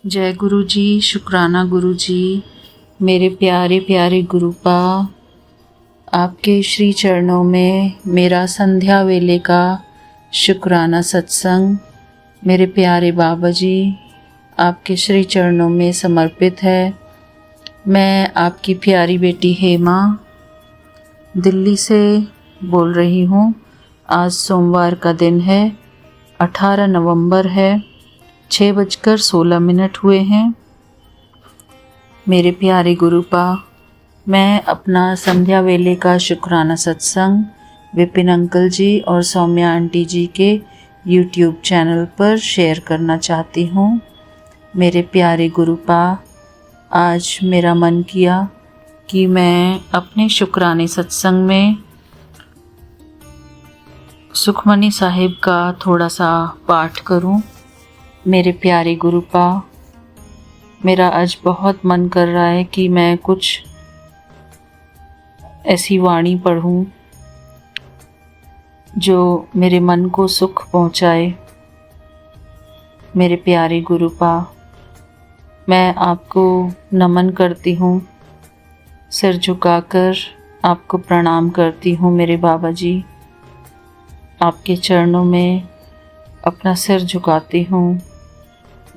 जय गुरु जी, शुक्राना गुरु जी। मेरे प्यारे प्यारे गुरुपा, आपके श्री चरणों में मेरा संध्या वेले का शुक्राना सत्संग मेरे प्यारे बाबा जी आपके श्री चरणों में समर्पित है। मैं आपकी प्यारी बेटी हेमा दिल्ली से बोल रही हूँ। आज सोमवार का दिन है, 18 नवंबर है, 6:16 हुए हैं। मेरे प्यारे गुरुपा, मैं अपना संध्या वेले का शुक्राना सत्संग विपिन अंकल जी और सौम्या आंटी जी के YouTube चैनल पर शेयर करना चाहती हूँ। मेरे प्यारे गुरुपा, आज मेरा मन किया कि मैं अपने शुक्राने सत्संग में सुखमनी साहिब का थोड़ा सा पाठ करूं। मेरे प्यारे गुरुपा, मेरा आज बहुत मन कर रहा है कि मैं कुछ ऐसी वाणी पढ़ूं जो मेरे मन को सुख पहुंचाए। मेरे प्यारे गुरुपा, मैं आपको नमन करती हूँ, सिर झुकाकर आपको प्रणाम करती हूँ। मेरे बाबा जी, आपके चरणों में अपना सिर झुकाती हूँ।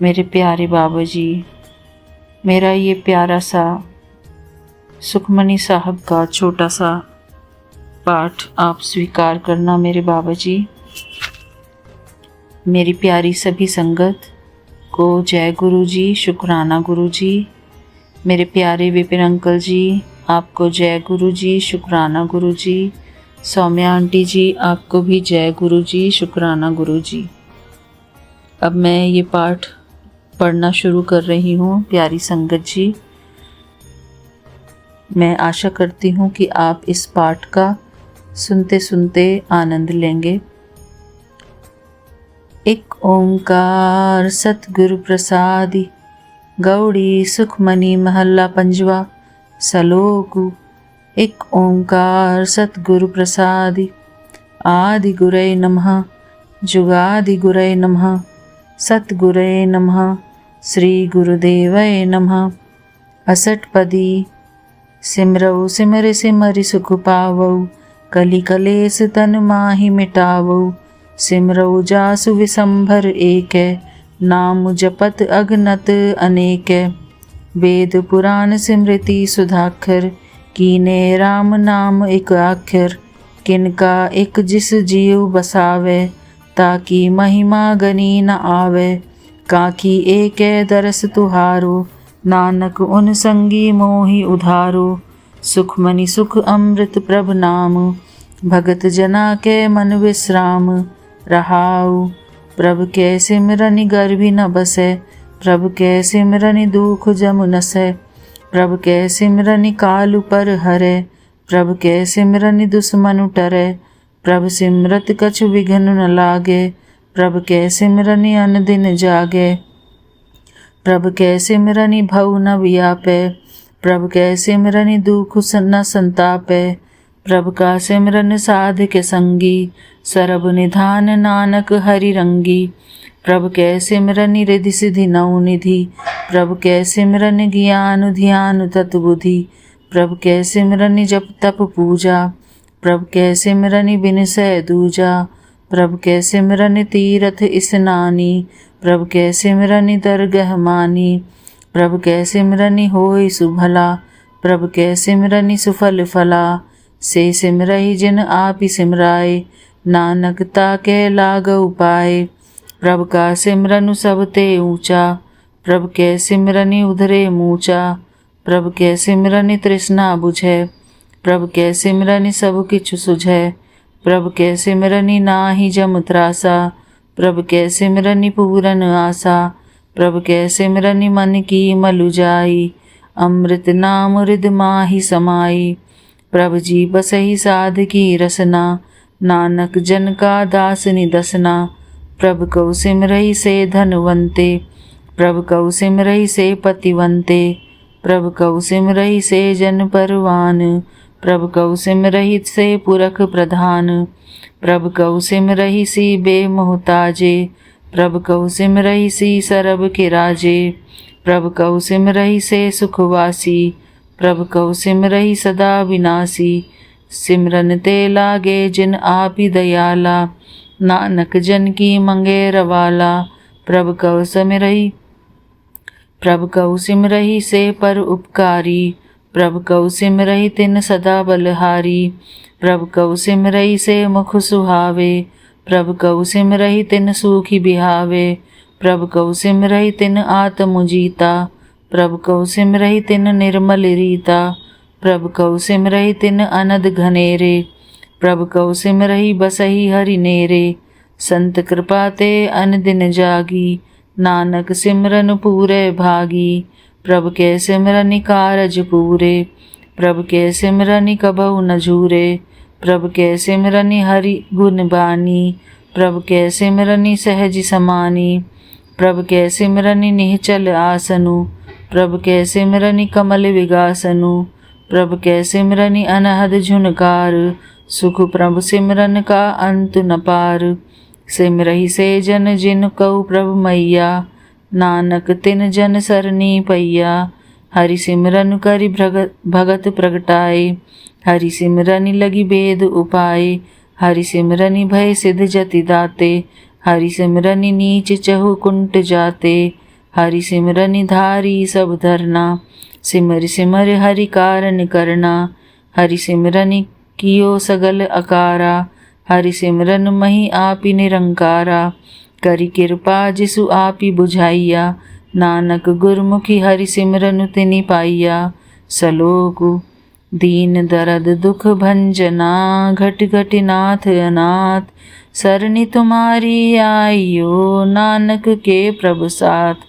मेरे प्यारे बाबा जी, मेरा ये प्यारा सा सुखमनी साहब का छोटा सा पाठ आप स्वीकार करना। मेरे बाबा जी, मेरी प्यारी सभी संगत को जय गुरु जी, शुक्राना गुरु जी। मेरे प्यारे विपिन अंकल जी, आपको जय गुरु जी, शुक्राना गुरु जी। सौम्या आंटी जी, आपको भी जय गुरु जी, शुक्राना गुरु जी। अब मैं ये पाठ पढ़ना शुरू कर रही हूँ। प्यारी संगत जी, मैं आशा करती हूँ कि आप इस पाठ का सुनते सुनते आनंद लेंगे। एक ओंकार सतगुरु प्रसादी, गौड़ी सुखमनी महल्ला पंजवा। सलोकु एक ओंकार सतगुरु प्रसादी, आदि गुरय नमः, जुगादि गुरय नमः, सतगुरय नमः, श्री गुरुदेवय नमः। असठपदी सिमरऊ सिमरि सिमरि सुख पावऊ, कलि कलेस तन माहि मिटावऊ। सिमरऊ जासु विसंभर एक, नाम जपत अगनत अनेक। वेद पुराण सिमृति सुधाखर, कीने राम नाम एक अक्षर। किनका एक जिस जीव बसावे, ताकि महिमा गनी न आवे। काकी एक दरस तुहारो, नानक उन संगी मोहि उधारो। सुखमनि सुख अमृत प्रभ नाम, भगत जना के मन विश्राम रहाऊ। प्रभ के सिमरनि गर्भि न बसै, प्रभ के सिमरनि दुख जम नसै। प्रभ के सिमरनि कालु पर हरै, प्रभ के सिमरनि दुश्मनु टरै। प्रभ सिमरत कछु विघ्न न लागे, प्रभ के सिमरनि अन दिन जागे। प्रभ के सिमरनि भव न व्यापै, प्रभ के सिमरनि दुख न संतापै। प्रभ का सिमरन साध के संगी, सरब निधान नानक हरि रंगी। प्रभ के सिमरनि रिधि सिधि नौ निधि, प्रभ के सिमरनि ज्ञान ध्यान तत्बुद्धि। प्रभ के सिमरनि जप तप पूजा, प्रभ के सिमरनि बिनसै दूजा। प्रभ के सिमरनि तीरथ स्नानी, प्रभ के सिमरनि दरगह मानी। प्रभ के सिमरनि होय सुभला, प्रभ के सिमरनि सुफल फला। से सिमरहि जिन आपि सिमराय, नानक ताके लागउ पाए। प्रभ का सिमरनु सब ते ऊंचा, प्रभ के सिमरनि उधरे मूचा। प्रभ के सिमरनि तृष्णा बुझै, प्रभ के सिमरनि सब किछु सुझै। प्रभ के सिमरनि नाहि जम त्रासा, प्रभ के सिमरनि पूरन आसा। प्रभ के सिमरनि मन की मलु जाई, अमृत नाम हृद माहि समाई। प्रभ जी बसहि साध की रसना, नानक जन का दास निदसना। प्रभ कउ सिमरहि से धनवंते, प्रभ कउ सिमरहि से पतिवंते। प्रभ कउ सिमरहि से जन परवान, प्रभ कउ सिमरहि से पुरख प्रधान। प्रभ कउ सिमरहि सी बेमोहताजे, प्रभ कहु सिमरहि सी सरब के राजे। प्रभ कहु सिमरहि से सुखवासी। प्रभ कहु सिमरहि सदा विनाशी। सिमरन ते लागे जिन आपी दयाला। नानक जन की मंगे रवाला। प्रभ कहु सिमरहि प्रभ कहु सिमरहि से पर उपकारी। प्रभ कहु सिमरहि तिन सदा बलहारी। प्रभ कहु सिमरहि से मुख सुहावे। प्रभ कहु सिमरहि तिन सूखी बिहावे। प्रभ कहु सिमरहि तिन आत्म जीता। प्रभ कहु सिमरहि तिन निर्मल रीता। प्रभ कहु सिमरहि तिन अनद घनेरे। प्रभ कहु सिमरहि बसहि हरि नेरे। संत कृपा ते अन दिन जागी। नानक सिमरन पूरे भागी। प्रभ के सिमरनि कारज पूरे। प्रभ के सिमरनि कबहु न झूरे। प्रभ के सिमरनि हरि गुण बानी। प्रभ के सिमरनि सहज समानी। प्रभ के सिमरनि निश्चल आसनु। प्रभ के सिमरनि कमल विगासनु। प्रभ के सिमरनि अनहद झुनकार। सुख प्रभ सिमरन का अंत न पार। सिमरहि से जन जिन कहु प्रभु मैया। नानक तिन जन सरनी पैया। हरि सिमरन करि भगत प्रगटाए। हरि सिमरनि लगी बेद उपाय। हरि सिमरनि भय सिद्ध जति दाते। हरि सिमरनि नीच चहु कुंट जाते। हरि सिमरनि धारी सब धरना। सिमर सिमर हरि कारण करना। हरि सिमरनि कियो सगल अकारा। हरि सिमरन मही आपी निरंकारा। करि कृपा जिसु आपी बुझाइया। नानक गुरमुखी हरि सिमरनु तिनि पाइया। सलोकु दीन दरद दुख भंजना। घट घट नाथ अनाथ। सरनि तुम्हारी आइयो। नानक के प्रभु साथ।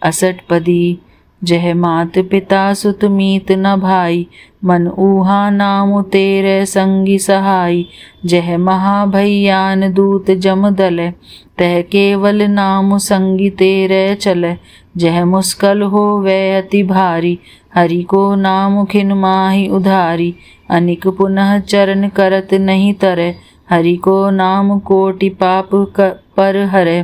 असटपदी जह मात पिता सुत मीत न भाई। मन ऊहा नाम तेरे संगी सहाय। जह महाभैयान दूत जम दल। तह केवल नाम संगी तेरे चल। जह मुस्कल हो वह अति भारी। हरि को नाम खिन माहि उधारी। अनिक पुनः चरण करत नहीं तरे। हरि को नाम कोटि पाप पर हरे।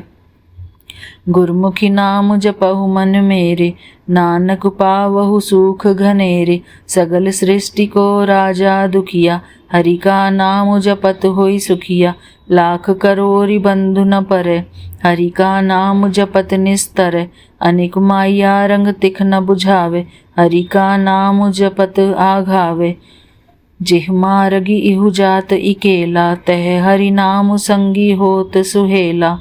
गुरमुखी नाम जपहु मन मेरे। नानक पावहु सुख घनेरे। सगल सृष्टि को राजा दुखिया। हरि का नाम जपत होई सुखिया। लाख करोड़ि बंधु न परे। हरि का नाम जपत निस्तर। अनेक माया रंग तिख न बुझावे। हरि का नाम जपत आघावे। जिह मार्गी इहु जात इकेला। तह हरि नाम संगी होत सुहेला।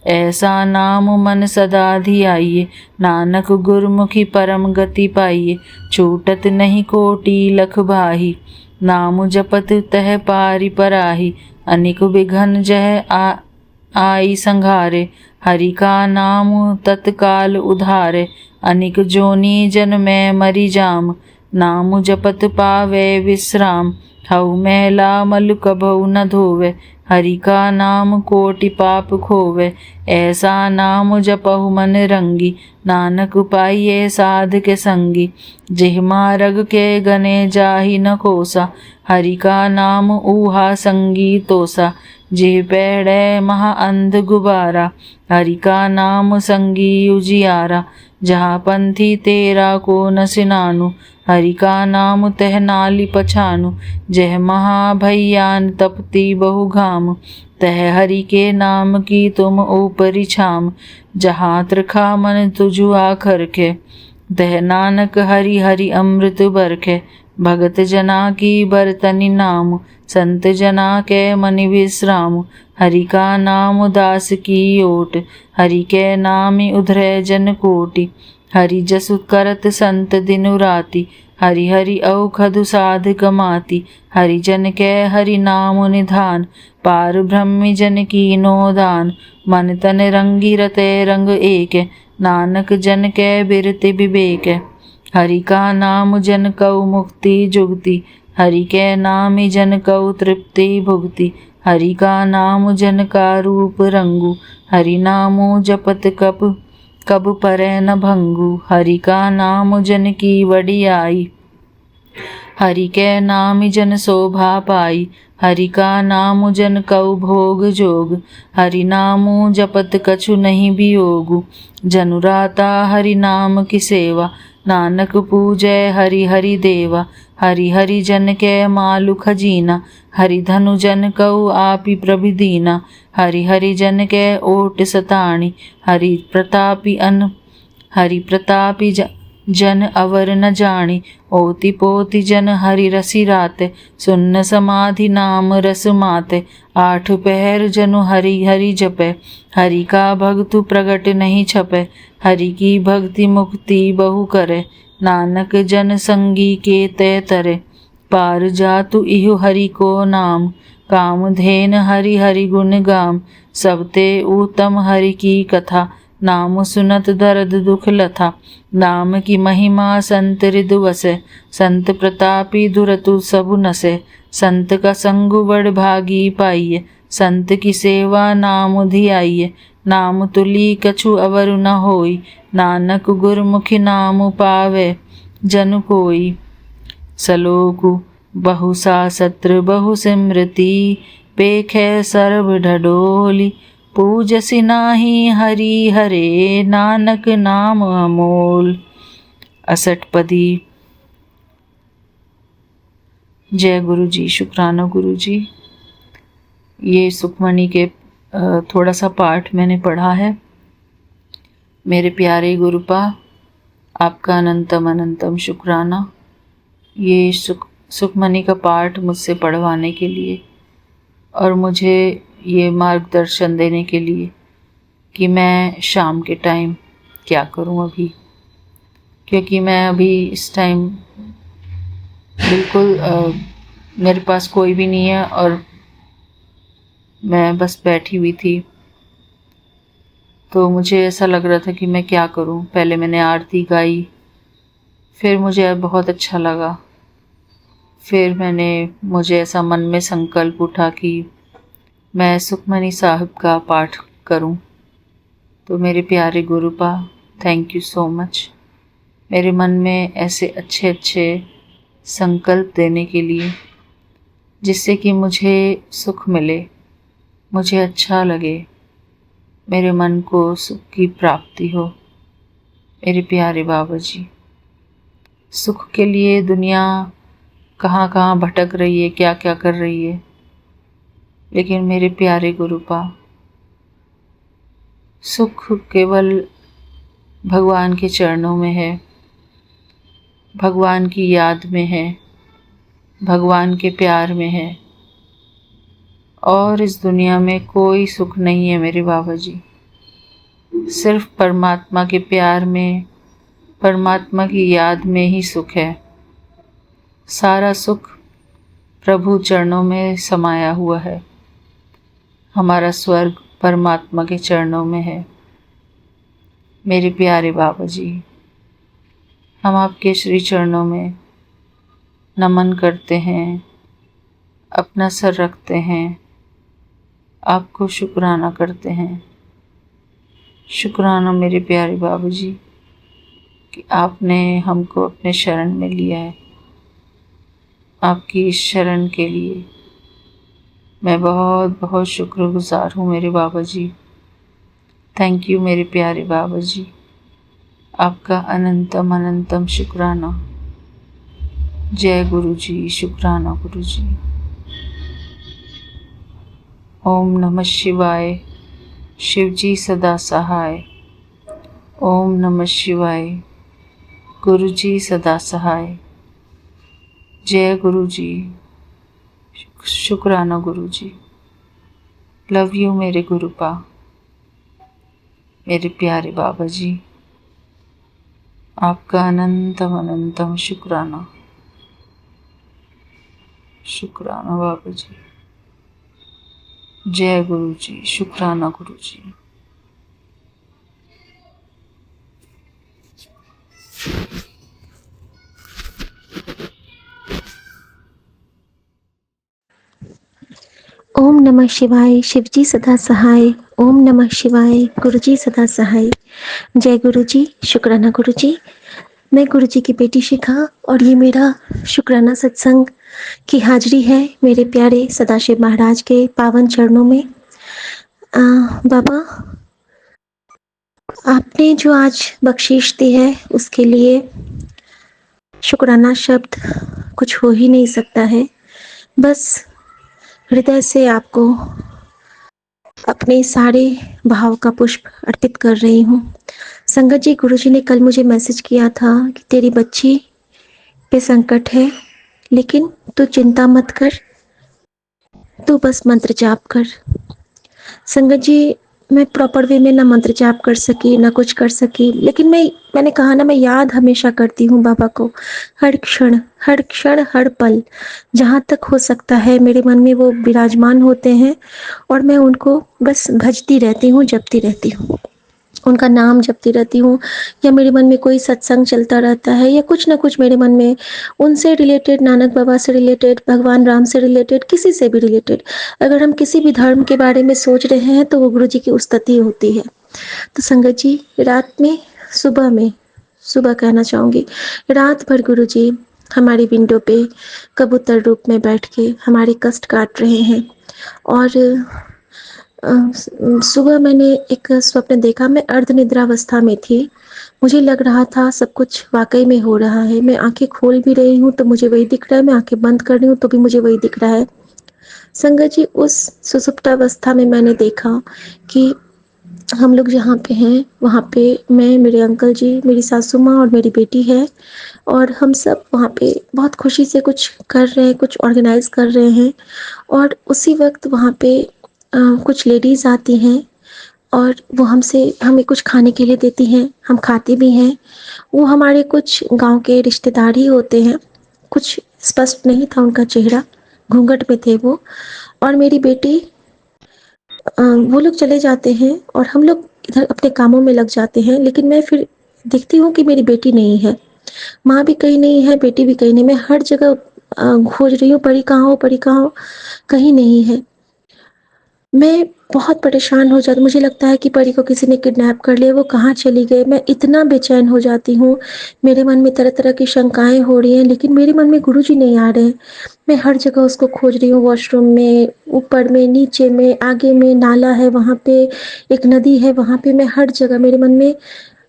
ऐसा नाम मन सदा धियाइए। नानक गुरमुखी परम गति पाइए। छूटत नहीं कोटि लख बाही। नाम जपत तह पारि पराही। अनिक विघन जह आई संघारे। हरि का नाम तत्काल उधारे। अनिक जोनी जन में मरि जाम। नाम जपत पावे विश्राम। हऊ मैला मल कभऊ न धोवे। हरि का नाम कोटि पाप खोवे। ऐसा नाम जपहु मन रंगी। नानक पाइये साध के संगी। जिह मार्ग के गने जाहि न कोसा। हरि का नाम ऊहा संगी तोसा। जिह पैड़े महा अंध गुबारा। हरि का नाम संगी उजियारा। जहाँ पंथी तेरा को न सिनानु। हरि का नाम तह नाली पछानु। जह महाभैयान तपती बहु घाम। तह हरि के नाम की तुम ऊपरी छाम। जहाँ त्रिखा मन तुझु आखर के। तह नानक हरि हरि अमृत बरखे। भगत जना की बरतनि नाम। संत जना के मनि विश्राम। हरि का नाम दास की ओट। हरि के नाम उधरे जन कोटि। हरि जसु करत संत दिनु राति। हरि हरि औखधु साध कमाति। हरि जन के हरि नाम निधान। पार ब्रह्म जन की नो दान। मन तन रंगी रते रंग एक। नानक जन के बिरति विवेक। हरि का नाम जन कऊ मुक्ति जुगति। हरि के नाम जन कऊ तृप्ति भुगति। हरि का नाम जन का रूप रंगु। हरि नामो जपत कब परै न भंगु। हरि का नाम जन की वडियाई। हरि के नाम जन शोभा पाई। हरि का नाम जन कऊ भोग जोग, हरि नामु जपत कछु नहीं बियोगु। जनुराता हरि नाम की सेवा, नानक पूजय हरि हरि देवा। हरि हरि जन के मालु खजीना, हरि धनु जन कऊ आपि प्रभिदीना। हरि हरि जन के ओट सताणी, हरि प्रतापी जन अवर न जानी। ओति पोति जन हरि रसी राते, सुन्न समाधि नाम रस माते। आठ पहर जनु हरि हरि जपे, हरि का भगतु प्रगट नहीं छपे। हरि की भक्ति मुक्ति बहु करे, नानक जन संगी के तय तरे। पार जातु इहु हरि को नाम, कामधेन हरि हरि गुण गाम। सबते उत्तम हरि की कथा, नाम सुनत दर्द दुख लथा। नाम की महिमा संत हृदय वसे, संत प्रतापी दुरतु सबु नसे। संत का संग बड़ भागी पाइये, संत की सेवा नाम धियाइये। नाम तुली कछु अवर न होई, नानक गुरमुखि नाम पावे जन कोई। सलोकु बहु शास्त्र बहु सिमृति, पेखे सर्व ढडोली। पूजसि नाही हरि हरे, नानक नाम अमोल। 68पदी। जय गुरु जी, शुक्राना गुरु जी। ये सुखमणि के थोड़ा सा पाठ मैंने पढ़ा है। मेरे प्यारे गुरुपा, आपका अनंतम अनंतम शुक्राना ये सुखमणि का पाठ मुझसे पढ़वाने के लिए और मुझे ये मार्गदर्शन देने के लिए कि मैं शाम के टाइम क्या करूं अभी, क्योंकि मैं अभी इस टाइम बिल्कुल मेरे पास कोई भी नहीं है और मैं बस बैठी हुई थी। तो मुझे ऐसा लग रहा था कि मैं क्या करूं। पहले मैंने आरती गाई, फिर मुझे बहुत अच्छा लगा। फिर मुझे ऐसा मन में संकल्प उठा कि मैं सुखमणि साहब का पाठ करूं। तो मेरे प्यारे गुरुपा, थैंक यू सो मच मेरे मन में ऐसे अच्छे अच्छे संकल्प देने के लिए, जिससे कि मुझे सुख मिले, मुझे अच्छा लगे, मेरे मन को सुख की प्राप्ति हो। मेरे प्यारे बाबा जी, सुख के लिए दुनिया कहाँ कहाँ भटक रही है, क्या क्या कर रही है, लेकिन मेरे प्यारे गुरुपा, सुख केवल भगवान के चरणों में है, भगवान की याद में है, भगवान के प्यार में है। और इस दुनिया में कोई सुख नहीं है मेरे बाबा जी। सिर्फ परमात्मा के प्यार में, परमात्मा की याद में ही सुख है। सारा सुख प्रभु चरणों में समाया हुआ है। हमारा स्वर्ग परमात्मा के चरणों में है। मेरे प्यारे बाबा जी, हम आपके श्री चरणों में नमन करते हैं, अपना सर रखते हैं, आपको शुक्राना करते हैं। शुक्राना मेरे प्यारे बाबा जी कि आपने हमको अपने शरण में लिया है। आपकी इस शरण के लिए मैं बहुत बहुत शुक्रगुजार हूँ मेरे बाबा जी। थैंक यू मेरे प्यारे बाबा जी, आपका अनंतम अनंतम शुक्राना। जय गुरु जी, शुक्राना गुरु जी। ओम नमः शिवाय। शिव जी सदा सहाय। ओम नमः शिवाय। गुरु जी सदा सहाय। जय गुरु जी, शुक्राना गुरु जी। लव यू मेरे गुरुपा, मेरे प्यारे बाबा जी, आपका अनंतम अनंतम शुक्राना। शुक्राना बाबा जी। जय गुरु जी, शुक्राना गुरु जी। ओम नमः शिवाय। शिवजी सदा सहाय। ओम नमः शिवाय। गुरुजी सदा सहाय। जय गुरु जी, शुक्राना गुरु जी। मैं गुरुजी की बेटी शिखा और ये मेरा शुक्राना सत्संग की हाजिरी है मेरे प्यारे सदाशिव महाराज के पावन चरणों में। बाबा, आपने जो आज बख्शीश दी है उसके लिए शुक्राना शब्द कुछ हो ही नहीं सकता है। बस हृदय से आपको अपने सारे भाव का पुष्प अर्पित कर रही हूँ। संगत जी, गुरुजी ने कल मुझे मैसेज किया था कि तेरी बच्ची पे संकट है, लेकिन तू चिंता मत कर, तू बस मंत्र जाप कर। संगत जी, मैं प्रॉपर वे में ना मंत्र जाप कर सकी ना कुछ कर सकी, लेकिन मैंने कहा ना, मैं याद हमेशा करती हूँ बाबा को, हर क्षण हर क्षण हर पल, जहाँ तक हो सकता है मेरे मन में वो विराजमान होते हैं और मैं उनको बस भजती रहती हूँ, जपती रहती हूँ, उनका नाम जपती रहती हूँ। या मेरे मन में कोई सत्संग चलता रहता है या कुछ ना कुछ मेरे मन में उनसे रिलेटेड, नानक बाबा से रिलेटेड, भगवान राम से रिलेटेड, किसी से भी रिलेटेड, अगर हम किसी भी धर्म के बारे में सोच रहे हैं तो वो गुरु जी की उस्तति होती है। तो संगत जी, रात में, सुबह कहना चाहूँगी, रात भर गुरु जी हमारी विंडो पे कबूतर रूप में बैठ के हमारे कष्ट काट रहे हैं। और सुबह मैंने एक स्वप्न देखा। मैं अर्ध निद्रावस्था में थी। मुझे लग रहा था सब कुछ वाकई में हो रहा है। मैं आंखें खोल भी रही हूँ तो मुझे वही दिख रहा है, मैं आंखें बंद कर रही हूँ तो भी मुझे वही दिख रहा है। संगत जी, उस सुसुप्तावस्था में मैंने देखा कि हम लोग जहाँ पे हैं वहाँ पे मैं, मेरे अंकल जी, मेरी सासू माँ और मेरी बेटी है, और हम सब वहाँ पे बहुत खुशी से कुछ कर रहे हैं, कुछ ऑर्गेनाइज कर रहे हैं। और उसी वक्त वहाँ पे कुछ लेडीज़ आती हैं और वो हमें कुछ खाने के लिए देती हैं, हम खाते भी हैं। वो हमारे कुछ गांव के रिश्तेदार ही होते हैं, कुछ स्पष्ट नहीं था उनका चेहरा, घूंघट में थे वो। और मेरी बेटी, वो लोग चले जाते हैं और हम लोग इधर अपने कामों में लग जाते हैं। लेकिन मैं फिर देखती हूँ कि मेरी बेटी नहीं है, माँ भी कहीं नहीं है, बेटी भी कहीं नहीं। मैं हर जगह खोज रही हूँ, परी कहाँ हो, परी कहाँ हो, कहीं नहीं है। मैं बहुत परेशान हो जाती, मुझे लगता है कि परी को किसी ने किडनैप कर लिया, वो कहाँ चली गई। मैं इतना बेचैन हो जाती हूँ, मेरे मन में तरह तरह की शंकाएं हो रही हैं, लेकिन मेरे मन में गुरुजी नहीं आ रहे हैं। मैं हर जगह उसको खोज रही हूँ, वॉशरूम में, ऊपर में, नीचे में, आगे में नाला है वहाँ पे, एक नदी है वहाँ पे। मैं हर जगह, मेरे मन में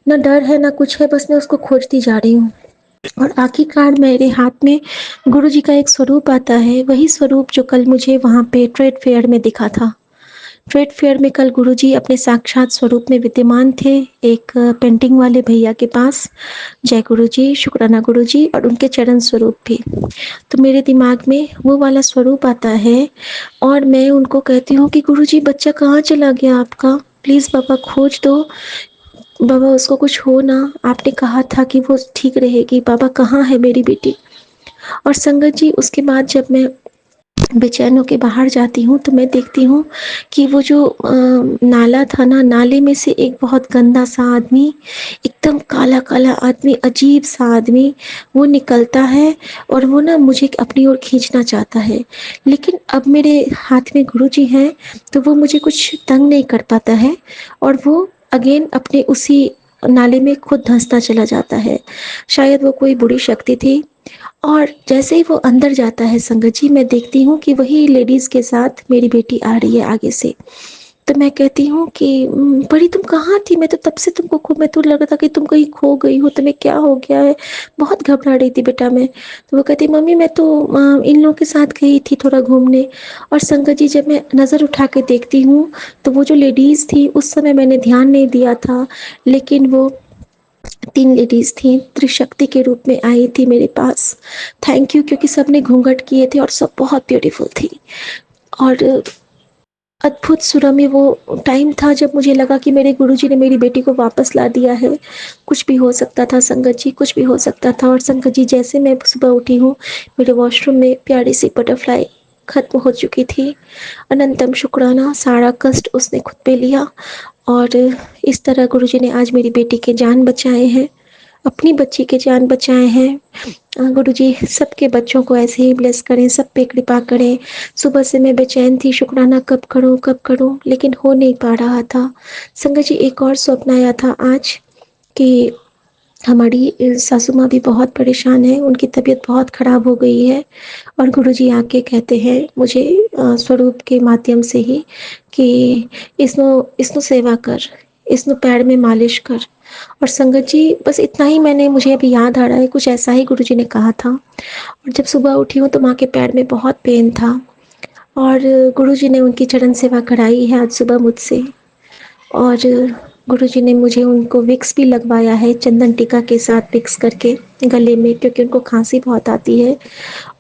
ना डर है ना कुछ है, बस मैं उसको खोजती जा रही हूँ। और आखिरकार मेरे हाथ में गुरुजी का एक स्वरूप आता है, वही स्वरूप जो कल मुझे वहाँ पे ट्रेड फेयर में दिखा था। ट्रेड फेयर में कल गुरुजी अपने साक्षात स्वरूप में विद्यमान थे, एक पेंटिंग वाले भैया के पास। जय गुरुजी, शुक्राना गुरुजी, और उनके चरण स्वरूप भी। तो मेरे दिमाग में वो वाला स्वरूप आता है और मैं उनको कहती हूँ कि गुरुजी, बच्चा कहाँ चला गया आपका, प्लीज़ बाबा खोज दो, बाबा उसको कुछ हो ना, आपने कहा था कि वो ठीक रहेगी, बाबा कहाँ है मेरी बेटी। और संगत जी, उसके बाद जब मैं बेचैन होके बाहर जाती हूँ तो मैं देखती हूँ कि वो जो नाला था ना, नाले में से एक बहुत गंदा सा आदमी, एकदम काला काला आदमी, अजीब सा आदमी, वो निकलता है और वो ना मुझे अपनी ओर खींचना चाहता है। लेकिन अब मेरे हाथ में गुरुजी हैं तो वो मुझे कुछ तंग नहीं कर पाता है और वो अगेन अपने उसी नाले में खुद धंसता चला जाता है। शायद वो कोई बुरी शक्ति थी। और जैसे ही वो अंदर जाता है संगत जी, मैं देखती हूँ कि वही लेडीज़ के साथ मेरी बेटी आ रही है आगे से। तो मैं कहती हूँ कि परी तुम कहाँ थी, मैं तो तब से तुमको मैं तो लग रहा था कि तुम कहीं खो गई हो, तुम्हें क्या हो गया है, बहुत घबरा रही थी बेटा मैं। तो वो कहती, मम्मी मैं तो इन लोगों के साथ गई थी थोड़ा घूमने। और संगत जी, जब मैं नज़र उठा के देखती हूँ तो वो जो लेडीज़ थी, उस समय मैंने ध्यान नहीं दिया था, लेकिन वो 3 लेडीज़ थी, त्रिशक्ति के रूप में आई थी मेरे पास। थैंक यू, क्योंकि सब ने घूंघट किए थे और सब बहुत ब्यूटीफुल थी। और अद्भुत सुरम्य वो टाइम था जब मुझे लगा कि मेरे गुरुजी ने मेरी बेटी को वापस ला दिया है। कुछ भी हो सकता था संगत जी, कुछ भी हो सकता था। और संगत जी, जैसे मैं सुबह उठी हूँ, मेरे वॉशरूम में प्यारी सी बटरफ्लाई खत्म हो चुकी थी। अनंतम शुक्राना, सारा कष्ट उसने खुद पे लिया। और इस तरह गुरुजी ने आज मेरी बेटी के जान बचाए हैं, अपनी बच्ची के जान बचाए हैं। गुरुजी सबके बच्चों को ऐसे ही ब्लेस करें, सब पे कृपा करें। सुबह से मैं बेचैन थी, शुक्राना कब करूं, लेकिन हो नहीं पा रहा था। संगत जी, एक और स्वप्न आया था आज कि हमारी सासू माँ भी बहुत परेशान है, उनकी तबीयत बहुत ख़राब हो गई है और गुरुजी आके कहते हैं मुझे स्वरूप के माध्यम से ही कि इसनो इसनो सेवा कर, इसनो पैर में मालिश कर। और संगत जी बस इतना ही मैंने मुझे अभी याद आ रहा है, कुछ ऐसा ही गुरुजी ने कहा था। और जब सुबह उठी हूँ तो माँ के पैर में बहुत पेन था और गुरुजी ने उनकी चरण सेवा कराई है आज सुबह मुझसे। और गुरुजी ने मुझे उनको विक्स भी लगवाया है, चंदन टीका के साथ विक्स करके गले में, क्योंकि उनको खांसी बहुत आती है।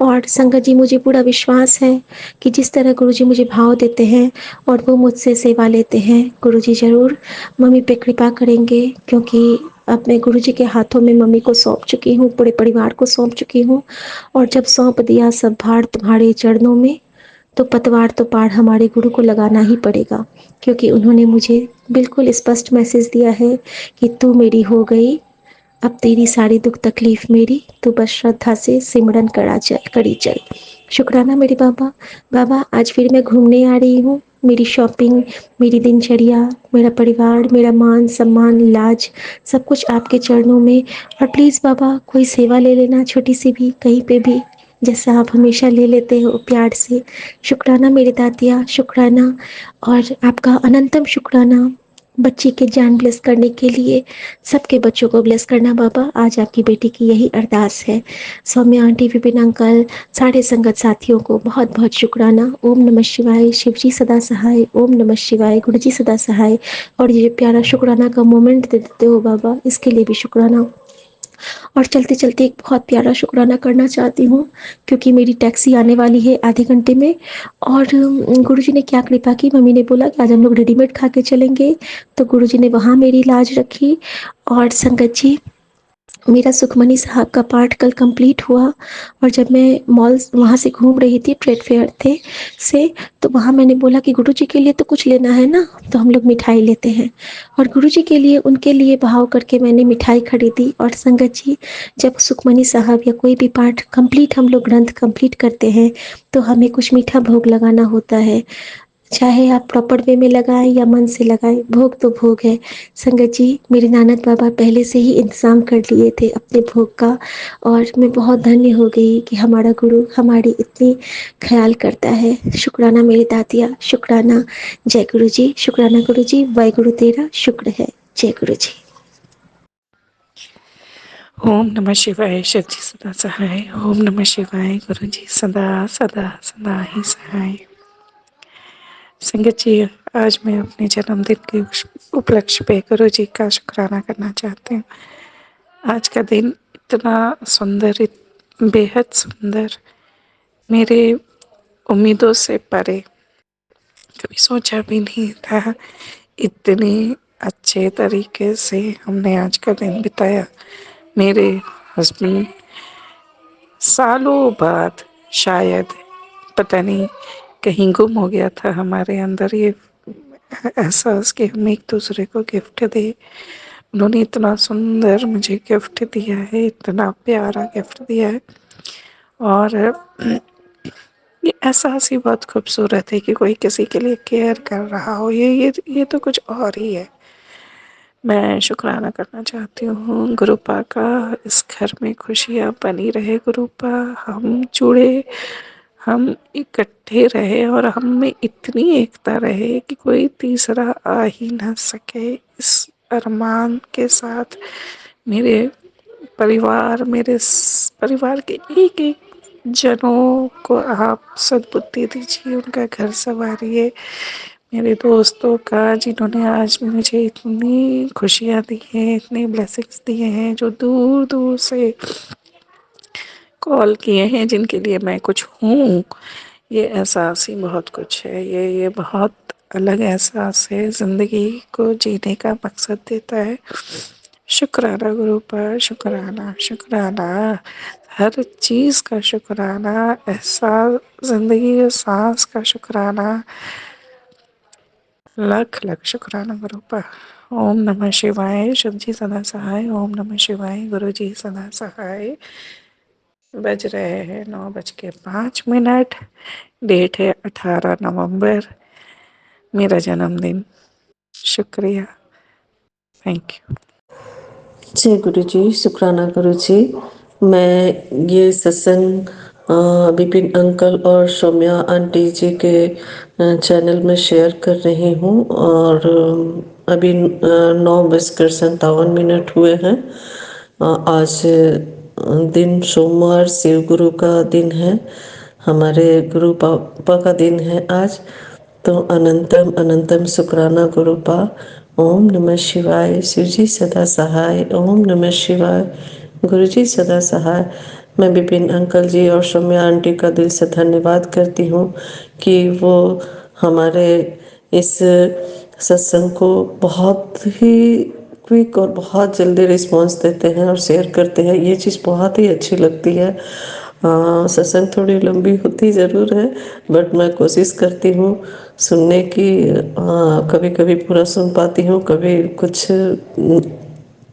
और संगत जी मुझे पूरा विश्वास है कि जिस तरह गुरुजी मुझे भाव देते हैं और वो मुझसे सेवा लेते हैं, गुरुजी ज़रूर मम्मी पे कृपा करेंगे, क्योंकि अब मैं गुरुजी के हाथों में मम्मी को सौंप चुकी हूँ, पूरे परिवार को सौंप चुकी हूँ। और जब सौंप दिया सब भार तुम्हारे चरणों में, तो पतवार तो पार हमारे गुरु को लगाना ही पड़ेगा, क्योंकि उन्होंने मुझे बिल्कुल स्पष्ट मैसेज दिया है कि तू मेरी हो गई, अब तेरी सारी दुख तकलीफ मेरी, तू बस श्रद्धा से सिमरन करी चल। शुक्राना मेरे बाबा। बाबा आज फिर मैं घूमने आ रही हूँ, मेरी शॉपिंग, मेरी दिनचर्या, मेरा परिवार, मेरा मान सम्मान लाज, सब कुछ आपके चरणों में। और प्लीज़ बाबा कोई सेवा ले लेना छोटी सी भी कहीं पे भी, जैसा आप हमेशा ले लेते हो प्यार से। शुक्राना मेरे दातिया, शुक्राना। और आपका अनंतम शुक्राना बच्ची के जान ब्लेस करने के लिए, सबके बच्चों को ब्लेस करना बाबा। आज आपकी बेटी की यही अरदास है। सौम्या आंटी, विपिन अंकल, सारे संगत साथियों को बहुत बहुत शुक्राना। ओम नमः शिवाय। शिव जी सदा सहाय। ओम नमः शिवाय। गुरु जी सदा सहाय। और ये प्यारा शुक्राना का मोमेंट दे देते हो बाबा, इसके लिए भी शुक्राना। और चलते चलते एक बहुत प्यारा शुक्राना करना चाहती हूँ, क्योंकि मेरी टैक्सी आने वाली है आधे घंटे में। और गुरुजी ने क्या कृपा की, मम्मी ने बोला कि आज हम लोग रेडीमेड खा के चलेंगे, तो गुरुजी ने वहाँ मेरी लाज रखी। और संगत जी मेरा सुखमनी साहब का पाठ कल कंप्लीट हुआ। और जब मैं मॉल वहाँ से घूम रही थी, ट्रेड फेयर थे से, तो वहाँ मैंने बोला कि गुरुजी के लिए तो कुछ लेना है ना, तो हम लोग मिठाई लेते हैं। और गुरुजी के लिए उनके लिए भाव करके मैंने मिठाई खरीदी। और संगत जी जब सुखमनी साहब या कोई भी पाठ कंप्लीट, हम लोग ग्रंथ कंप्लीट करते हैं, तो हमें कुछ मीठा भोग लगाना होता है। चाहे आप प्रॉपर वे में लगाएं या मन से लगाएं, भोग तो भोग है। संगत जी मेरे नानक बाबा पहले से ही इंतज़ाम कर लिए थे अपने भोग का। और मैं बहुत धन्य हो गई कि हमारा गुरु हमारी इतनी ख्याल करता है। शुक्राना मेरे दातिया, शुक्राना। जय गुरु जी, शुक्राना गुरु जी, वाहे गुरु तेरा शुक्र है। जय गुरु जी। ओम नमः शिवाय। शिव जी सदा सहाय। ओम नमः शिवाय। गुरु जी सदा सदा सदा ही सहाय। संगत जी आज मैं अपने जन्मदिन के उपलक्ष्य पे गुरु जी का शुक्राना करना चाहती हूँ। आज का दिन इतना सुंदर, बेहद सुंदर, मेरे उम्मीदों से परे, कभी सोचा भी नहीं था इतने अच्छे तरीके से हमने आज का दिन बिताया। मेरे हस्बैंड सालों बाद, शायद पता नहीं कहीं गुम हो गया था हमारे अंदर ये एहसास कि हम एक दूसरे को गिफ्ट दे। उन्होंने इतना सुंदर मुझे गिफ्ट दिया है, इतना प्यारा गिफ्ट दिया है। और ये एहसास ही बहुत खूबसूरत है कि कोई किसी के लिए केयर कर रहा हो। ये तो कुछ और ही है। मैं शुक्राना करना चाहती हूँ गुरुपा का। इस घर में खुशियाँ बनी रहे गुरुपा, हम जुड़े, हम इकट्ठे रहे और हम में इतनी एकता रहे कि कोई तीसरा आ ही ना सके। इस अरमान के साथ मेरे परिवार, परिवार के एक एक जनों को आप सद्बुद्धि दीजिए, उनका घर संवारिए। मेरे दोस्तों का जिन्होंने आज मुझे इतनी खुशियाँ दी हैं, इतने ब्लेसिंग्स दिए हैं, जो दूर दूर से कॉल किए हैं, जिनके लिए मैं कुछ हूँ, ये एहसास ही बहुत कुछ है। ये बहुत अलग एहसास है, ज़िंदगी को जीने का मकसद देता है। शुक्राना गुरु पर, शुक्राना शुक्राना, हर चीज़ का शुक्राना, एहसास, ज़िंदगी के सांस का शुक्राना, लख लख शुक्राना गुरु पर। ओम नमः शिवाय। शिव जी सदा सहाय। ओम नमः शिवाय। गुरु जी सदा सहाय। बज रहे हैं 9:05। डेट है 18 नवंबर, मेरा जन्मदिन। शुक्रिया। Thank you. जय गुरु जी, शुक्राना गुरु जी। मैं ये सत्संग विपिन अंकल और सौम्या आंटी जी के चैनल में शेयर कर रही हूँ और अभी 9:57 हुए हैं। आज दिन सोमवार शिव गुरु का दिन है, हमारे गुरु पापा का दिन है आज। तो अनंतम अनंतम शुक्राना गुरुपा। ओम नमः शिवाय। शिव जी सदा सहाय। ओम नमः शिवाय। गुरु जी सदा सहाय। मैं विपिन अंकल जी और सौम्या आंटी का दिल से धन्यवाद करती हूँ कि वो हमारे इस सत्संग को बहुत ही क्विक और बहुत जल्दी रिस्पॉन्स देते हैं और शेयर करते हैं। ये चीज़ बहुत ही अच्छी लगती है। सत्संग थोड़ी लंबी होती ज़रूर है, बट मैं कोशिश करती हूँ सुनने की। कभी कभी पूरा सुन पाती हूँ, कभी कुछ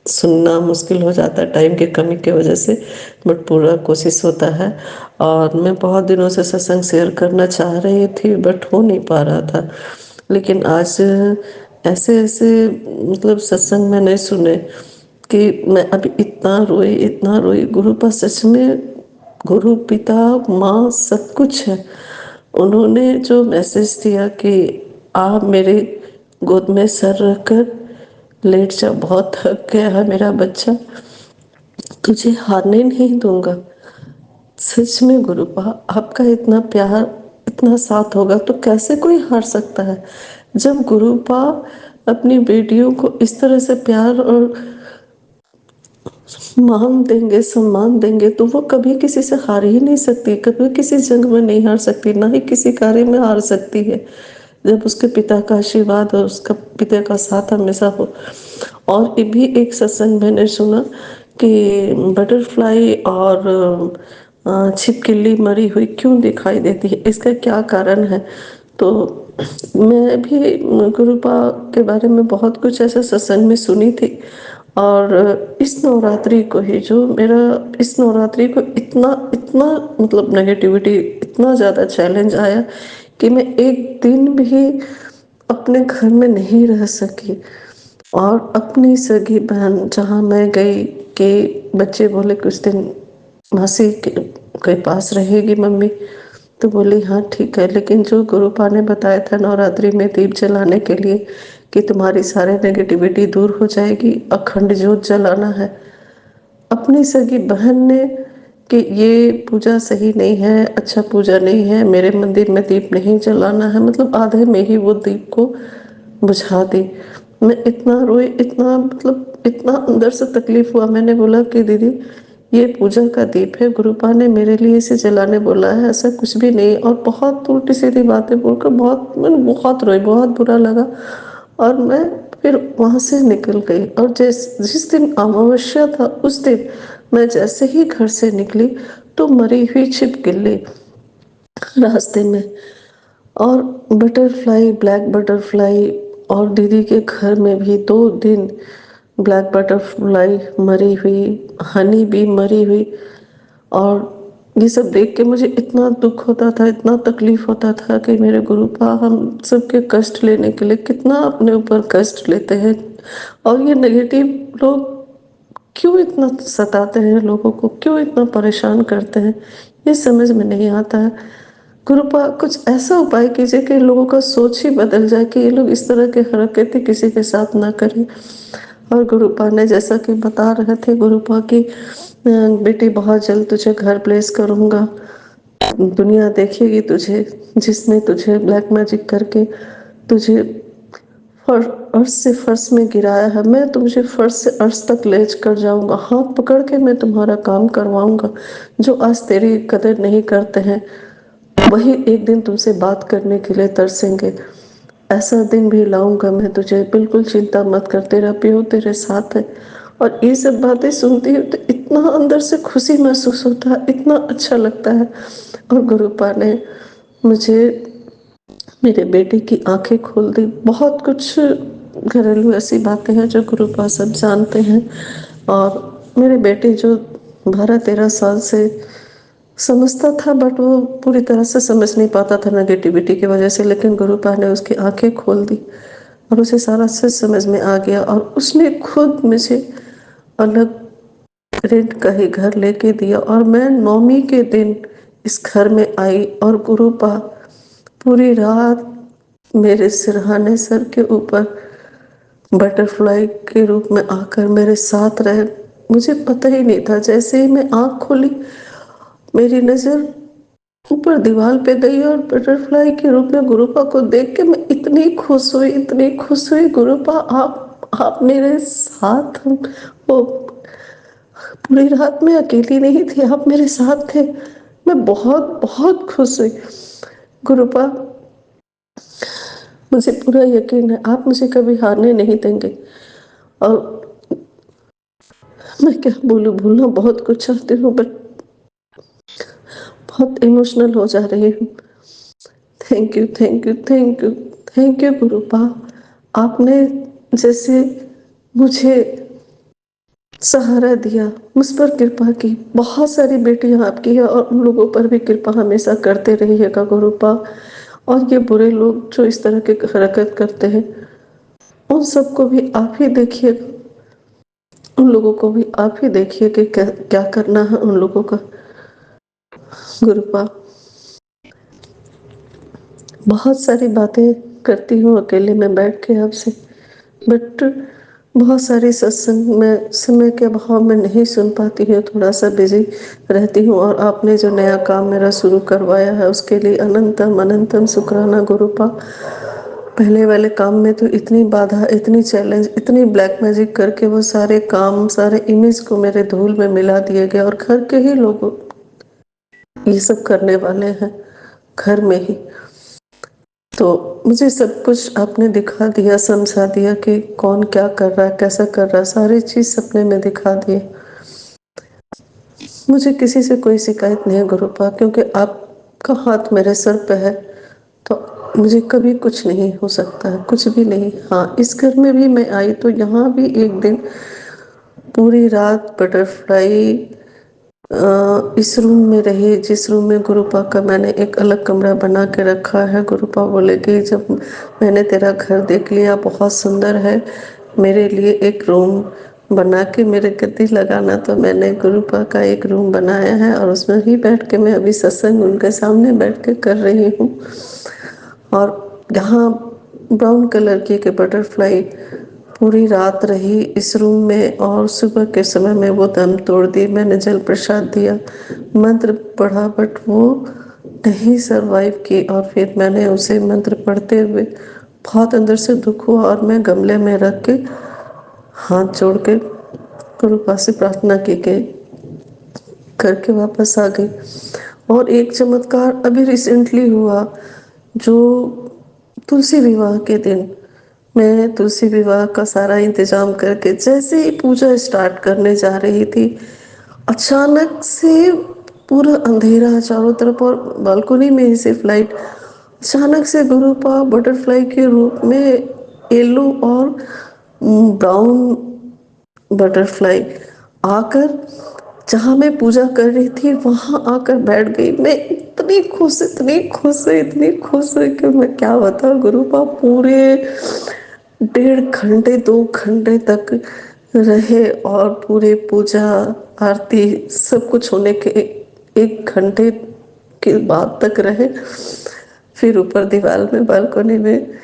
सुनना मुश्किल हो जाता है टाइम की कमी की वजह से, बट पूरा कोशिश होता है। और मैं बहुत दिनों से सत्संग शेयर करना चाह रही थी, बट हो नहीं पा रहा था। लेकिन आज ऐसे ऐसे मतलब सत्संग मैंने सुने कि मैं अभी इतना रोई। गुरु पर सच में गुरु पिता माँ सब कुछ है। उन्होंने जो मैसेज दिया कि आप मेरे गोद में सर रखकर लेट जा, बहुत थक गया है मेरा बच्चा, तुझे हारने नहीं दूंगा। सच में गुरुपा, आपका इतना प्यार इतना साथ होगा तो कैसे कोई हार सकता है। जब गुरुपा अपनी बेटियों को इस तरह से प्यार और मान देंगे, सम्मान देंगे, तो वो कभी किसी से हार ही नहीं सकती, कभी किसी जंग में नहीं हार सकती, ना ही किसी कार्य में हार सकती है, जब उसके पिता का आशीर्वाद और उसका पिता का साथ हमेशा हो। और ये भी एक सत्संग मैंने सुना कि बटरफ्लाई और छिपकली मरी हुई क्यों दिखाई देती है, इसका क्या कारण है। तो मैं भी गुरुपा के बारे में बहुत कुछ ऐसा सत्संग में सुनी थी। और इस नवरात्रि को ही जो मेरा इस नवरात्रि को इतना इतना मतलब नेगेटिविटी, इतना ज़्यादा चैलेंज आया कि मैं एक दिन भी अपने घर में नहीं रह सकी। और अपनी सगी बहन जहाँ मैं गई कि बच्चे बोले कुछ दिन मासी के पास रहेगी मम्मी, तो बोली हाँ ठीक है। लेकिन जो गुरुपा ने बताया था नवरात्रि में दीप जलाने के लिए कि तुम्हारी सारे नेगेटिविटी दूर हो जाएगी, अखंड ज्योत जलाना है, अपनी सगी बहन ने कि ये पूजा सही नहीं है, अच्छा पूजा नहीं है, मेरे मंदिर में दीप नहीं जलाना है, मतलब आधे में ही वो दीप को बुझा दी। मैं इतना रोई, इतना मतलब इतना अंदर से तकलीफ हुआ। मैंने बोला कि दीदी ये पूजा का दीप है, गुरुपा ने मेरे लिए इसे जलाने बोला है, ऐसा कुछ भी नहीं। और बहुत उल्टी सीधी बातें बोलकर मैंने बहुत रोई, बहुत बुरा लगा। और मैं फिर वहाँ से निकल गई। और जिस दिन अमावस्या था उस दिन मैं जैसे ही घर से निकली तो मरी हुई छिपकली रास्ते में, और बटरफ्लाई, ब्लैक बटरफ्लाई, और दीदी के घर में भी 2 दिन ब्लैक बटरफ्लाई मरी हुई, हनी भी मरी हुई। और ये सब देख के मुझे इतना दुख होता था, इतना तकलीफ होता था कि मेरे गुरुपा हम सबके कष्ट लेने के लिए कितना अपने ऊपर कष्ट लेते हैं। और ये नेगेटिव लोग क्यों इतना सताते हैं लोगों को, क्यों इतना परेशान करते हैं, ये समझ में नहीं आता है। गुरुपा कुछ ऐसा उपाय कीजिए कि लोगों का सोच ही बदल जाए कि ये लोग इस तरह के हरकतें किसी के साथ ना करें। और गुरुपा ने जैसा कि बता रहे थे गुरुपा की बेटी बहुत जल्द तुझे घर प्लेस करूँगा, दुनिया देखेगी तुझे, जिसने तुझे ब्लैक मैजिक करके तुझे अर्श से फर्श में गिराया है, मैं तुझे फर्श से अर्श तक ले कर जाऊंगा, हाथ पकड़ के मैं तुम्हारा काम करवाऊंगा। जो आज तेरी कदर नहीं करते हैं वही एक दिन तुमसे बात करने के लिए तरसेंगे। ऐसा दिन भी लाऊंगा मैं तुझे, बिल्कुल चिंता मत कर, तेरा प्यो तेरे साथ है। और ये सब बातें सुनती हूँ तो इतना अंदर से खुशी महसूस होता है, इतना अच्छा लगता है। और गुरुपा ने मुझे मेरे बेटे की आंखें खोल दी। बहुत कुछ घरेलू ऐसी बातें हैं जो गुरुपा सब जानते हैं। और मेरे बेटे जो 12-13 साल से समझता था, बट वो पूरी तरह से समझ नहीं पाता था नेगेटिविटी की वजह से, लेकिन गुरुपा ने उसकी आंखें खोल दी और उसे सारा सच समझ में आ गया। और उसने खुद मुझे अलग रेंट का ही घर लेके दिया और मैं नौमी के दिन इस घर में आई और गुरुपा पूरी रात मेरे सिरहाने सर के ऊपर बटरफ्लाई के रूप में आकर मेरे साथ रहे। मुझे पता ही नहीं था, जैसे ही मैं आँख खोली मेरी नज़र ऊपर दीवार पे गई और बटरफ्लाई के रूप में गुरुपा को देख के मैं इतनी खुश हुई, इतनी खुश हुई। गुरुपा आप मेरे साथ वो पूरी रात में अकेली नहीं थी, आप मेरे साथ थे। मैं बहुत बहुत खुश हुई। गुरुपा मुझे पूरा यकीन है आप मुझे कभी हारने नहीं देंगे। और मैं क्या बोलूँ, भूलना बहुत कुछ चाहती हूँ बट बहुत इमोशनल हो जा रही हूँ। Thank you, thank you, thank you, thank you Gurupa. आपने जैसे मुझे सहारा दिया, मुझ पर कृपा की। बहुत सारी बेटियां आपकी है और उन लोगों पर भी कृपा हमेशा करते रहिएगा गुरुपा। और ये बुरे लोग जो इस तरह की हरकत करते हैं उन सबको भी आप ही देखिएगा, उन लोगों को भी आप ही देखिए कि क्या क्या करना है उन लोगों का। गुरुपा बहुत सारी बातें करती हूँ अकेले में बैठ के आपसे, बट बहुत सारी सत्संग में समय के अभाव में नहीं सुन पाती हूँ, थोड़ा सा बिजी रहती हूँ। और आपने जो नया काम मेरा शुरू करवाया है उसके लिए अनंतम अनंतम शुक्राना गुरुपा। पहले वाले काम में तो इतनी बाधा, इतनी चैलेंज, इतनी ब्लैक मैजिक करके वो सारे काम, सारे इमेज को मेरे धूल में मिला दिए गए और घर के ही लोग ये सब करने वाले हैं घर में ही। तो मुझे सब कुछ आपने दिखा दिया, समझा दिया कि कौन क्या कर रहा है, कैसा कर रहा है, सारी चीज़ सपने में दिखा दिए। मुझे किसी से कोई शिकायत नहीं है गुरुपा, क्योंकि आपका हाथ मेरे सर पे है तो मुझे कभी कुछ नहीं हो सकता है, कुछ भी नहीं। हाँ, इस घर में भी मैं आई तो यहाँ भी एक दिन पूरी रात बटरफ्लाई इस रूम में रही जिस रूम में गुरुपा का मैंने एक अलग कमरा बना के रखा है। गुरुपा बोले कि जब मैंने तेरा घर देख लिया बहुत सुंदर है, मेरे लिए एक रूम बना के मेरे गद्दी लगाना। तो मैंने गुरुपा का एक रूम बनाया है और उसमें ही बैठ के मैं अभी सत्संग उनके सामने बैठ के कर रही हूँ। और यहाँ ब्राउन कलर की एक बटरफ्लाई पूरी रात रही इस रूम में और सुबह के समय में वो दम तोड़ दी। मैंने जल प्रसाद दिया, मंत्र पढ़ा बट वो नहीं सरवाइव की। और फिर मैंने उसे मंत्र पढ़ते हुए बहुत अंदर से दुख हुआ और मैं गमले में रख के हाथ जोड़ के गुरुपा से प्रार्थना की के करके वापस आ गई। और एक चमत्कार अभी रिसेंटली हुआ, जो तुलसी विवाह के दिन मैं तुलसी विवाह का सारा इंतजाम करके जैसे ही पूजा स्टार्ट करने जा रही थी, अचानक से पूरा अंधेरा चारों तरफ और बालकनी में ही सिर्फ लाइट। अचानक से गुरुपा बटरफ्लाई के रूप में येलो और ब्राउन बटरफ्लाई आकर जहाँ मैं पूजा कर रही थी वहाँ आकर बैठ गई। मैं इतनी खुश, इतनी खुश हुई, इतनी खुश हुई कि मैं क्या बताऊँ गुरुपा। पूरे 1.5 घंटे 2 घंटे तक रहे और पूरे पूजा आरती सब कुछ होने के 1 घंटे के बाद तक रहे। फिर ऊपर दीवार में बालकनी में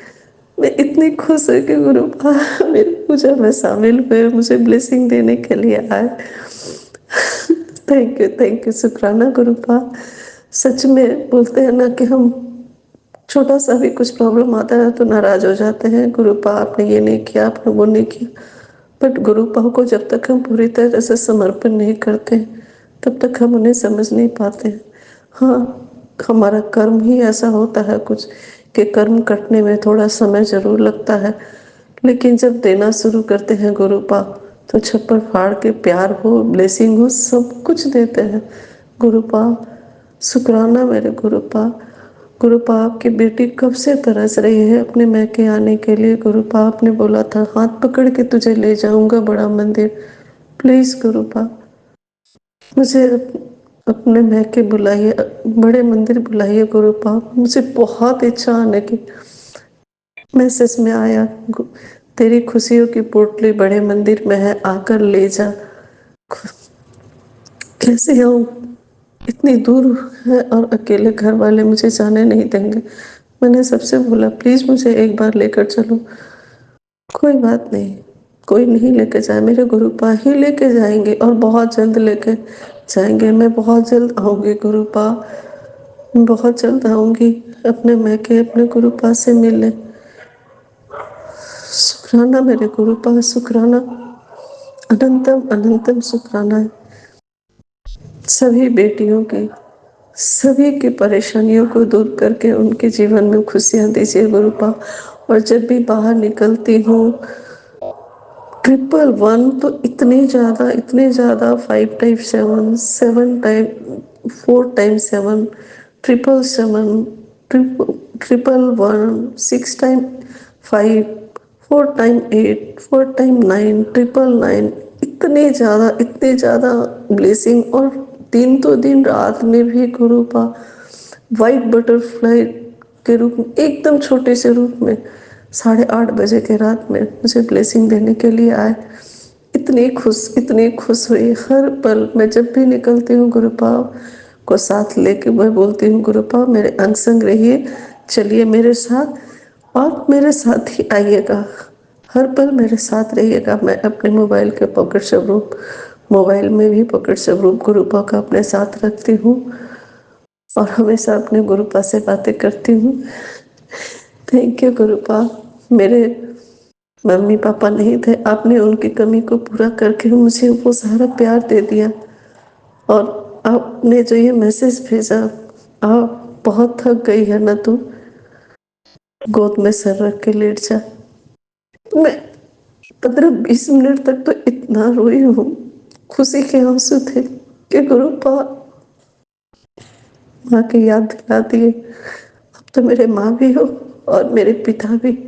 मैं इतनी खुश हुई कि गुरुपा मेरी पूजा में शामिल हुए, मुझे ब्लेसिंग देने के लिए आए। थैंक यू, शुक्राना गुरुपा। सच में बोलते हैं ना कि हम छोटा सा भी कुछ प्रॉब्लम आता है तो नाराज हो जाते हैं, गुरुपा आपने ये नहीं किया, आपने वो नहीं किया। बट गुरुपा को जब तक हम पूरी तरह से समर्पण नहीं करते तब तक हम उन्हें समझ नहीं पाते हैं। हाँ, हमारा कर्म ही ऐसा होता है कुछ कि कर्म कटने में थोड़ा समय ज़रूर लगता है, लेकिन जब देना शुरू करते हैं गुरुपा तो छप्पर फाड़ के प्यार हो, ब्लेसिंग हो, सब कुछ देते हैं गुरुपा। शुक्राना मेरे गुरुपा। गुरुपा आपकी बेटी कब से तरस रही है अपने मैके आने के लिए। गुरुपा आपने बोला था हाथ पकड़ के तुझे ले जाऊंगा बड़ा मंदिर। प्लीज़ गुरुपा मुझे अपने मैके बुलाइए, बड़े मंदिर बुलाइए गुरुपा। मुझे बहुत इच्छा आने की। मैसेज में आया तेरी खुशियों की पोटली बड़े मंदिर में है, आकर ले जा। कैसे आऊँ, इतनी दूर है और अकेले घर वाले मुझे जाने नहीं देंगे। मैंने सबसे बोला प्लीज़ मुझे एक बार लेकर चलो। कोई बात नहीं, कोई नहीं लेके जाए, मेरे गुरुपा ही लेके जाएंगे और बहुत जल्द लेके जाएंगे। मैं बहुत जल्द आऊँगी गुरुपा, बहुत जल्द आऊँगी अपने मैके अपने गुरुपा से मिलने। शुक्राना मेरे गुरुपा, शुक्राना, अनंतम अनंतम शुक्राना है। सभी बेटियों की, सभी की परेशानियों को दूर करके उनके जीवन में खुशियाँ दीजिए गुरुपा। और जब भी बाहर निकलती हूँ 111 तो इतने ज़्यादा 5 time 7 7 time 4 time 7 777 triple 1 6 time 5 4 time 8 4 time 9 999 इतने ज़्यादा ब्लेसिंग। और दिन तो दिन रात में भी गुरुपा वाइट बटरफ्लाई के रूप में, एकदम छोटे से रूप में 8:30 बजे के रात में मुझे ब्लेसिंग देने के लिए आए। इतनी खुश हुई हर पल। मैं जब भी निकलती हूँ गुरुपा को साथ लेके मैं बोलती हूँ गुरुपा मेरे अंग संग रहिए, चलिए मेरे साथ और मेरे साथ ही आइएगा, हर पल मेरे साथ रहिएगा। मैं अपने मोबाइल के पॉकेट स्वरूप, मोबाइल में भी पॉकेट स्वरूप गुरुपा का अपने साथ रखती हूँ और हमेशा अपने गुरुपा से बातें करती हूँ। Thank you गुरुपा। मेरे मम्मी पापा नहीं थे, आपने उनकी कमी को पूरा करके मुझे वो सारा प्यार दे दिया। और आपने जो ये मैसेज भेजा, आप बहुत थक गई है ना, तू गोद में सर रख के लेट जा। मैं 15-20 मिनट तक तो इतना रोई हूँ, खुशी के आंसू थे कि गुरुपा माँ की याद दिला दिए। अब तो मेरे माँ भी हो और मेरे पिता भी।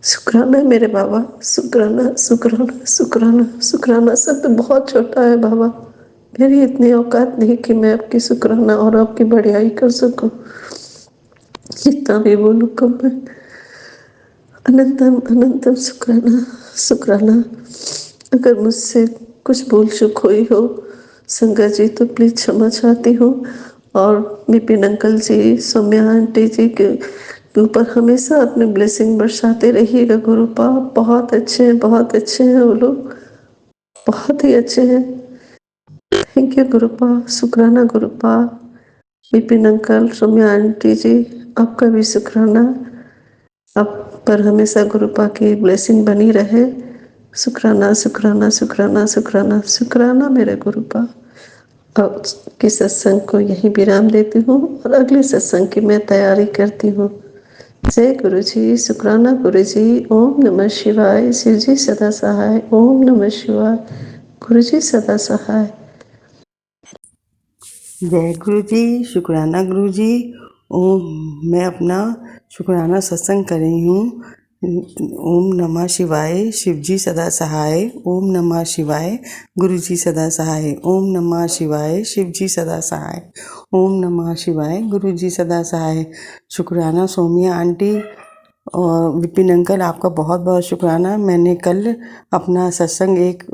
शुक्राना मेरे बाबा, शुक्राना शुक्राना शुक्राना शुक्राना। सब तो बहुत छोटा है बाबा, मेरी इतनी औकात नहीं कि मैं आपकी शुक्राना और आपकी बढ़ियाई कर सकूं। जितना भी बोलूँ कम है। अनंतम अनंतम शुक्राना शुक्राना। अगर मुझसे कुछ भूल चूक हुई हो संगा जी तो प्लीज़ क्षमा चाहती हूँ। और विपिन अंकल जी, सौम्या आंटी जी के ऊपर हमेशा अपने ब्लेसिंग बरसाते रहिएगा गुरुपा। बहुत अच्छे हैं वो लोग, बहुत ही अच्छे हैं। थैंक यू गुरुपा, शुक्राना गुरुपा। विपिन अंकल, सौम्या आंटी जी, आपका भी शुक्राना। आप पर हमेशा गुरुपा की ब्लेसिंग बनी रहे। शुक्राना शुक्राना शुक्राना शुक्राना शुक्राना मेरे गुरुपा। अब की सत्संग को यहीं विराम देती हूँ और अगले सत्संग की मैं तैयारी करती हूँ। जय गुरु जी, शुक्राना गुरु जी। ओम नमः शिवाय। शिव जी सदा सहाय। ओम नमः शिवाय। गुरु जी सदा सहाय। जय गुरु जी, शुक्राना गुरु जी। ओम, मैं अपना शुक्राना सत्संग कर रही हूँ। ओम नमः शिवाय, शिव जी सदा सहाय। ओम नमः शिवाय, गुरु जी सदा सहाय। ओम नमः शिवाय, शिव जी सदा सहाय। ओम नमः शिवाय, गुरु जी सदा सहाय। शुक्राना सौम्या आंटी और विपिन अंकल, आपका बहुत बहुत शुक्राना। मैंने कल अपना सत्संग एक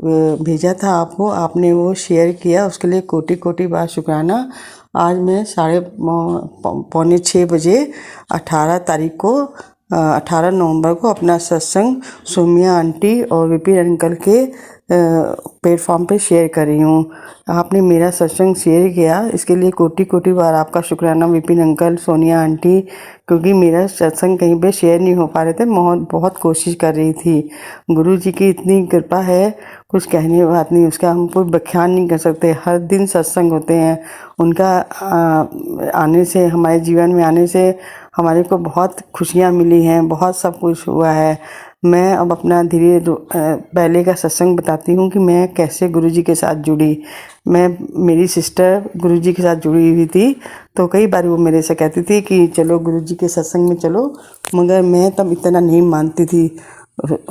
भेजा था आपको, आपने वो शेयर किया, उसके लिए कोटि कोटि बार शुक्राना। आज मैं 5:45 बजे 18 तारीख को 18 नवंबर को अपना सत्संग सौम्या आंटी और विपिन अंकल के प्लेटफॉर्म पे शेयर कर रही हूँ। आपने मेरा सत्संग शेयर किया, इसके लिए कोटि कोटि बार आपका शुक्राना विपिन अंकल, सोनिया आंटी। क्योंकि मेरा सत्संग कहीं पे शेयर नहीं हो पा रहे थे, बहुत कोशिश कर रही थी। गुरु जी की इतनी कृपा है, कुछ कहने की बात नहीं, उसका हम कोई व्याख्यान नहीं कर सकते। हर दिन सत्संग होते हैं, उनका आने से, हमारे जीवन में आने से हमारे को बहुत खुशियाँ मिली हैं, बहुत सब कुछ हुआ है। मैं अब अपना धीरे पहले का सत्संग बताती हूँ कि मैं कैसे गुरुजी के साथ जुड़ी। मेरी सिस्टर गुरुजी के साथ जुड़ी हुई थी, तो कई बार वो मेरे से कहती थी कि चलो गुरुजी के सत्संग में चलो, मगर मैं तब इतना नहीं मानती थी।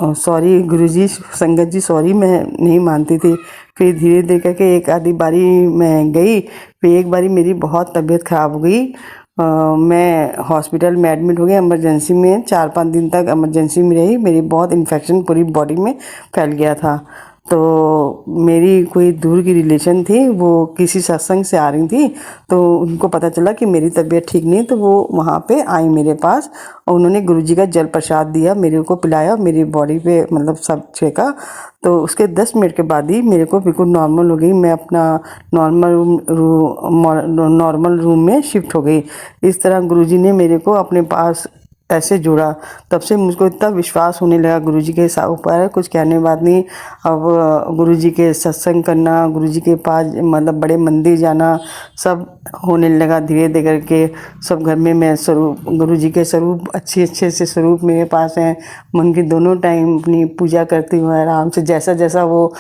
सॉरी गुरुजी, संगत जी सॉरी, मैं नहीं मानती थी। फिर धीरे धीरे करके एक आधी बारी मैं गई, फिर एक बारी मेरी बहुत तबीयत ख़राब हो गई मैं हॉस्पिटल में एडमिट हो गई इमरजेंसी में, 4-5 दिन तक इमरजेंसी में रही। मेरी बहुत इन्फेक्शन पूरी बॉडी में फैल गया था। तो मेरी कोई दूर की रिलेशन थी, वो किसी सत्संग से आ रही थी, तो उनको पता चला कि मेरी तबीयत ठीक नहीं, तो वो वहाँ पे आई मेरे पास और उन्होंने गुरुजी का जल प्रसाद दिया, मेरे को पिलाया, मेरी बॉडी पे मतलब सब छेका। तो उसके 10 मिनट के बाद ही मेरे को बिल्कुल नॉर्मल हो गई। मैं अपना नॉर्मल रूम में शिफ्ट हो गई। इस तरह गुरुजी ने मेरे को अपने पास ऐसे जुड़ा। तब से मुझको इतना विश्वास होने लगा गुरुजी के ऊपर, कुछ कहने बात नहीं। अब गुरुजी के सत्संग करना, गुरुजी के पास मतलब बड़े मंदिर जाना, सब होने लगा धीरे धीरे करके। सब घर में मैं स्वरूप, गुरुजी के स्वरूप अच्छे अच्छे से स्वरूप मेरे पास हैं। मन की दोनों टाइम अपनी पूजा करती हूँ आराम से। जैसा जैसा वो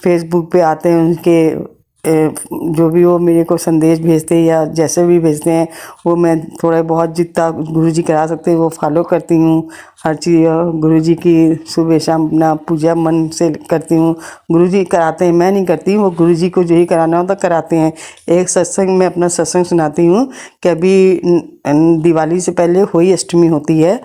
फेसबुक पे आते हैं उनके जो भी वो मेरे को संदेश भेजते हैं या जैसे भी भेजते हैं, वो मैं थोड़ा बहुत जितना गुरुजी करा सकते हैं वो फॉलो करती हूँ। हर चीज़ गुरुजी की सुबह शाम अपना पूजा मन से करती हूँ। गुरुजी कराते हैं, मैं नहीं करती हूँ, वो गुरुजी को जो ही कराना होता कराते हैं। एक सत्संग में अपना सत्संग सुनाती हूँ कि अभी दिवाली से पहले होली अष्टमी होती है,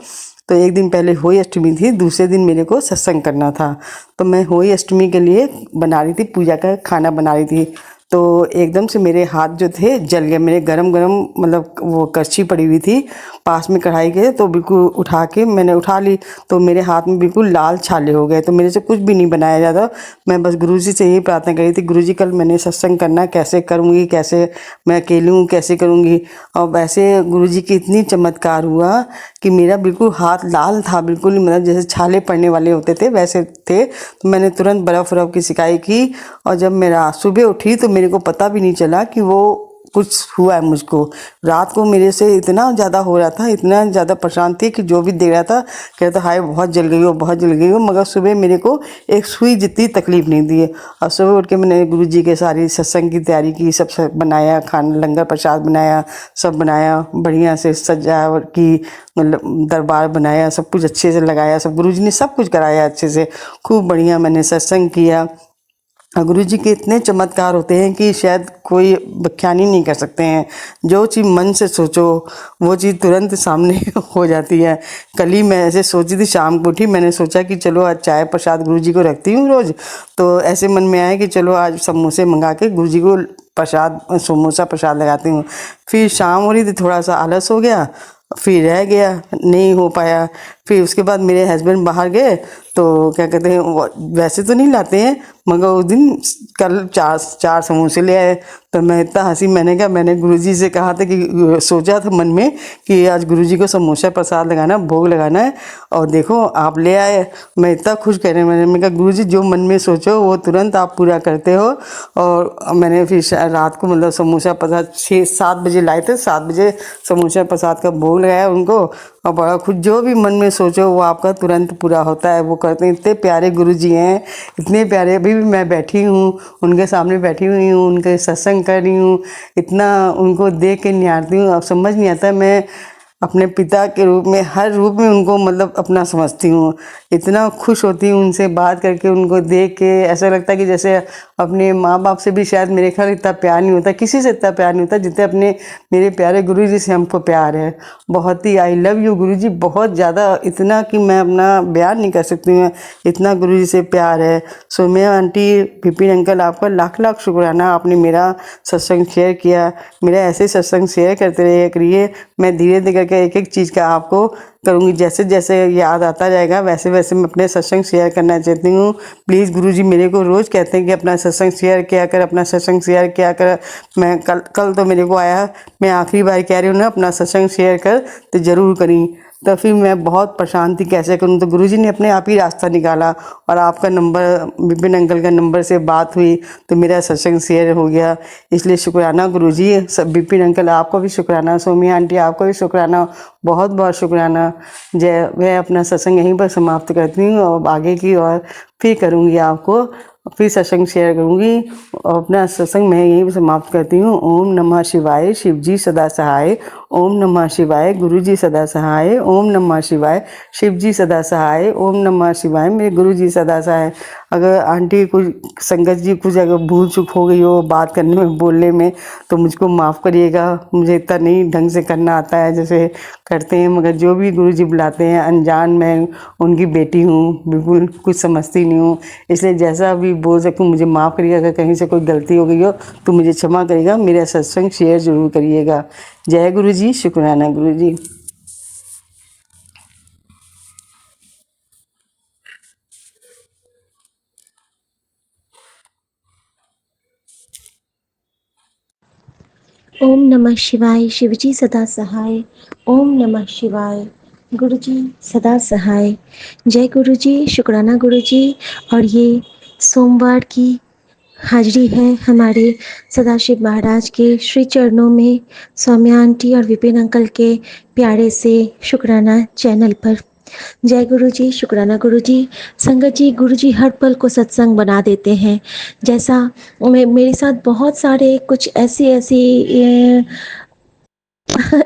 तो एक दिन पहले होली अष्टमी थी, दूसरे दिन मेरे को सत्संग करना था। तो मैं होली अष्टमी के लिए बना रही थी, पूजा का खाना बना रही थी। तो एकदम से मेरे हाथ जो थे जल गए। मेरे गरम गरम मतलब वो करछी पड़ी हुई थी पास में कढ़ाई के, तो बिल्कुल उठा के मैंने उठा ली, तो मेरे हाथ में बिल्कुल लाल छाले हो गए। तो मेरे से कुछ भी नहीं बनाया जाता। मैं बस गुरुजी से यही प्रार्थना करी थी, गुरुजी कल मैंने सत्संग करना, कैसे करूँगी, कैसे मैं अकेली हूँ, कैसे करूँगी। और वैसे गुरुजी की इतनी चमत्कार हुआ कि मेरा बिल्कुल हाथ लाल था, बिल्कुल मतलब जैसे छाले पड़ने वाले होते थे वैसे थे। तो मैंने तुरंत बर्फ़ वर्फ़ की सिकाई की, और जब मैं रात सुबह उठी तो मेरे को पता भी नहीं चला कि वो कुछ हुआ है मुझको। रात को मेरे से इतना ज़्यादा हो रहा था, इतना ज़्यादा परेशान थी कि जो भी देख रहा था कहता हाय बहुत जल गई हो, बहुत जल गई हो। मगर सुबह मेरे को एक सुई जितनी तकलीफ़ नहीं दी है। और सुबह उठ के मैंने गुरुजी के सारी सत्संग की तैयारी की, सब बनाया, खाना लंगर प्रसाद बनाया, सब बनाया, बढ़िया से सजावट की, मतलब दरबार बनाया, सब कुछ अच्छे से लगाया, सब गुरुजी ने सब कुछ कराया अच्छे से, खूब बढ़िया मैंने सत्संग किया। गुरुजी के इतने चमत्कार होते हैं कि शायद कोई व्याख्यान ही नहीं कर सकते हैं। जो चीज़ मन से सोचो वो चीज़ तुरंत सामने हो जाती है। कल ही मैं ऐसे सोची थी, शाम को उठी, मैंने सोचा कि चलो आज चाय प्रसाद गुरुजी को रखती हूँ रोज़, तो ऐसे मन में आया कि चलो आज समोसे मंगा के गुरुजी को प्रसाद समोसा प्रसाद लगाती हूँ। फिर शाम हो रही थी, थोड़ा सा आलस हो गया, फिर रह गया, नहीं हो पाया। फिर उसके बाद मेरे हस्बैंड बाहर गए, तो क्या कहते हैं वैसे तो नहीं लाते हैं, मगर उस दिन कल चार समोसे ले आए। तो मैं इतना हंसी, मैंने कहा मैंने गुरुजी से कहा था कि सोचा था मन में कि आज गुरुजी को समोसा प्रसाद लगाना, भोग लगाना है, और देखो आप ले आए। मैं इतना खुश कहने, मैंने कहा गुरुजी जो मन में सोचो वो तुरंत आप पूरा करते हो। और मैंने फिर रात को मतलब समोसा प्रसाद 6-7 बजे लाए थे, 7 बजे समोसा प्रसाद का भोग लगाया उनको। और बड़ा खुद जो भी मन में सोचो वो आपका तुरंत पूरा होता है, वो करते हैं। इतने प्यारे गुरुजी हैं, इतने प्यारे। अभी भी मैं बैठी हूँ उनके सामने, बैठी हुई हूँ, उनके सत्संग कर रही हूँ, इतना उनको देख के निहारती हूँ। अब समझ नहीं आता, मैं अपने पिता के रूप में, हर रूप में उनको मतलब अपना समझती हूँ। इतना खुश होती हूँ उनसे बात करके, उनको देख के ऐसा लगता है कि जैसे अपने माँ बाप से भी शायद मेरे ख्याल इतना प्यार नहीं होता, किसी से इतना प्यार नहीं होता जितने अपने मेरे प्यारे गुरुजी से हमको प्यार है। बहुत ही आई लव यू गुरुजी, बहुत ज़्यादा, इतना कि मैं अपना बयान नहीं कर सकती हूँ, इतना गुरुजी से प्यार है। सोम्या आंटी, विपिन अंकल, आपका लाख लाख शुक्राना, आपने मेरा सत्संग शेयर किया। मेरा ऐसे सत्संग शेयर करते रहिए करिए। मैं धीरे धीरे करके एक एक चीज़ का आपको करूँगी, जैसे जैसे याद आता जाएगा वैसे वैसे मैं अपने सत्संग शेयर करना चाहती हूँ। प्लीज़ गुरुजी मेरे को रोज़ कहते हैं कि अपना सत्संग शेयर किया कर, अपना सत्संग शेयर किया कर। मैं कल तो मेरे को आया, मैं आखिरी बार कह रही हूँ ना अपना सत्संग शेयर कर, तो ज़रूर करी। तो फिर मैं बहुत परेशान थी कैसे करूँ, तो गुरुजी ने अपने आप ही रास्ता निकाला, और आपका नंबर, विपिन अंकल का नंबर से बात हुई, तो मेरा सत्संग शेयर हो गया। इसलिए शुक्राना गुरुजी, सब विपिन अंकल आपको भी शुक्राना, सोमिया आंटी आपको भी शुक्राना, बहुत बहुत शुक्राना। जय। मैं अपना सत्संग यहीं पर समाप्त करती हूँ, और आगे की और फिर करूँगी, आपको फिर सत्संग शेयर करूँगी, और अपना सत्संग मैं यहीं पर समाप्त करती हूँ। ओम नमः शिवाय, शिव जी सदा सहाय। ओम नमः शिवाय, गुरु जी सदा सहाय, ओम नमः शिवाय, शिव जी सदा सहाय, ओम नमः शिवाय, मेरे गुरु जी सदा सहाय। अगर आंटी कुछ संगत जी कुछ अगर भूल चूक हो गई हो बात करने में बोलने में तो मुझको माफ़ करिएगा, मुझे इतना नहीं ढंग से करना आता है जैसे करते हैं, मगर जो भी गुरु जी बुलाते हैं अनजान, मैं उनकी बेटी हूँ, बिल्कुल कुछ समझती नहीं हूँ, इसलिए जैसा भी बोल सकूँ मुझे माफ़ करिएगा। अगर कहीं से कोई गलती हो गई हो तो मुझे क्षमा करिएगा। मेरा सत्संग शेयर जरूर करिएगा। जय गुरु जी, शुक्राना गुरु जी। ओम नमः शिवाय, शिवजी सदा सहाय। ओम नमः शिवाय, गुरुजी सदा सहाय। जय गुरुजी, शुक्राना गुरुजी। और ये सोमवार की हाजिरी है हमारे सदाशिव महाराज के श्री चरणों में, सौम्या आंटी और विपिन अंकल के प्यारे से शुक्राना चैनल पर। जय गुरु जी, शुक्राना गुरु जी। संगत जी, गुरु जी हर पल को सत्संग बना देते हैं। जैसा मेरे साथ बहुत सारे कुछ ऐसी ऐसी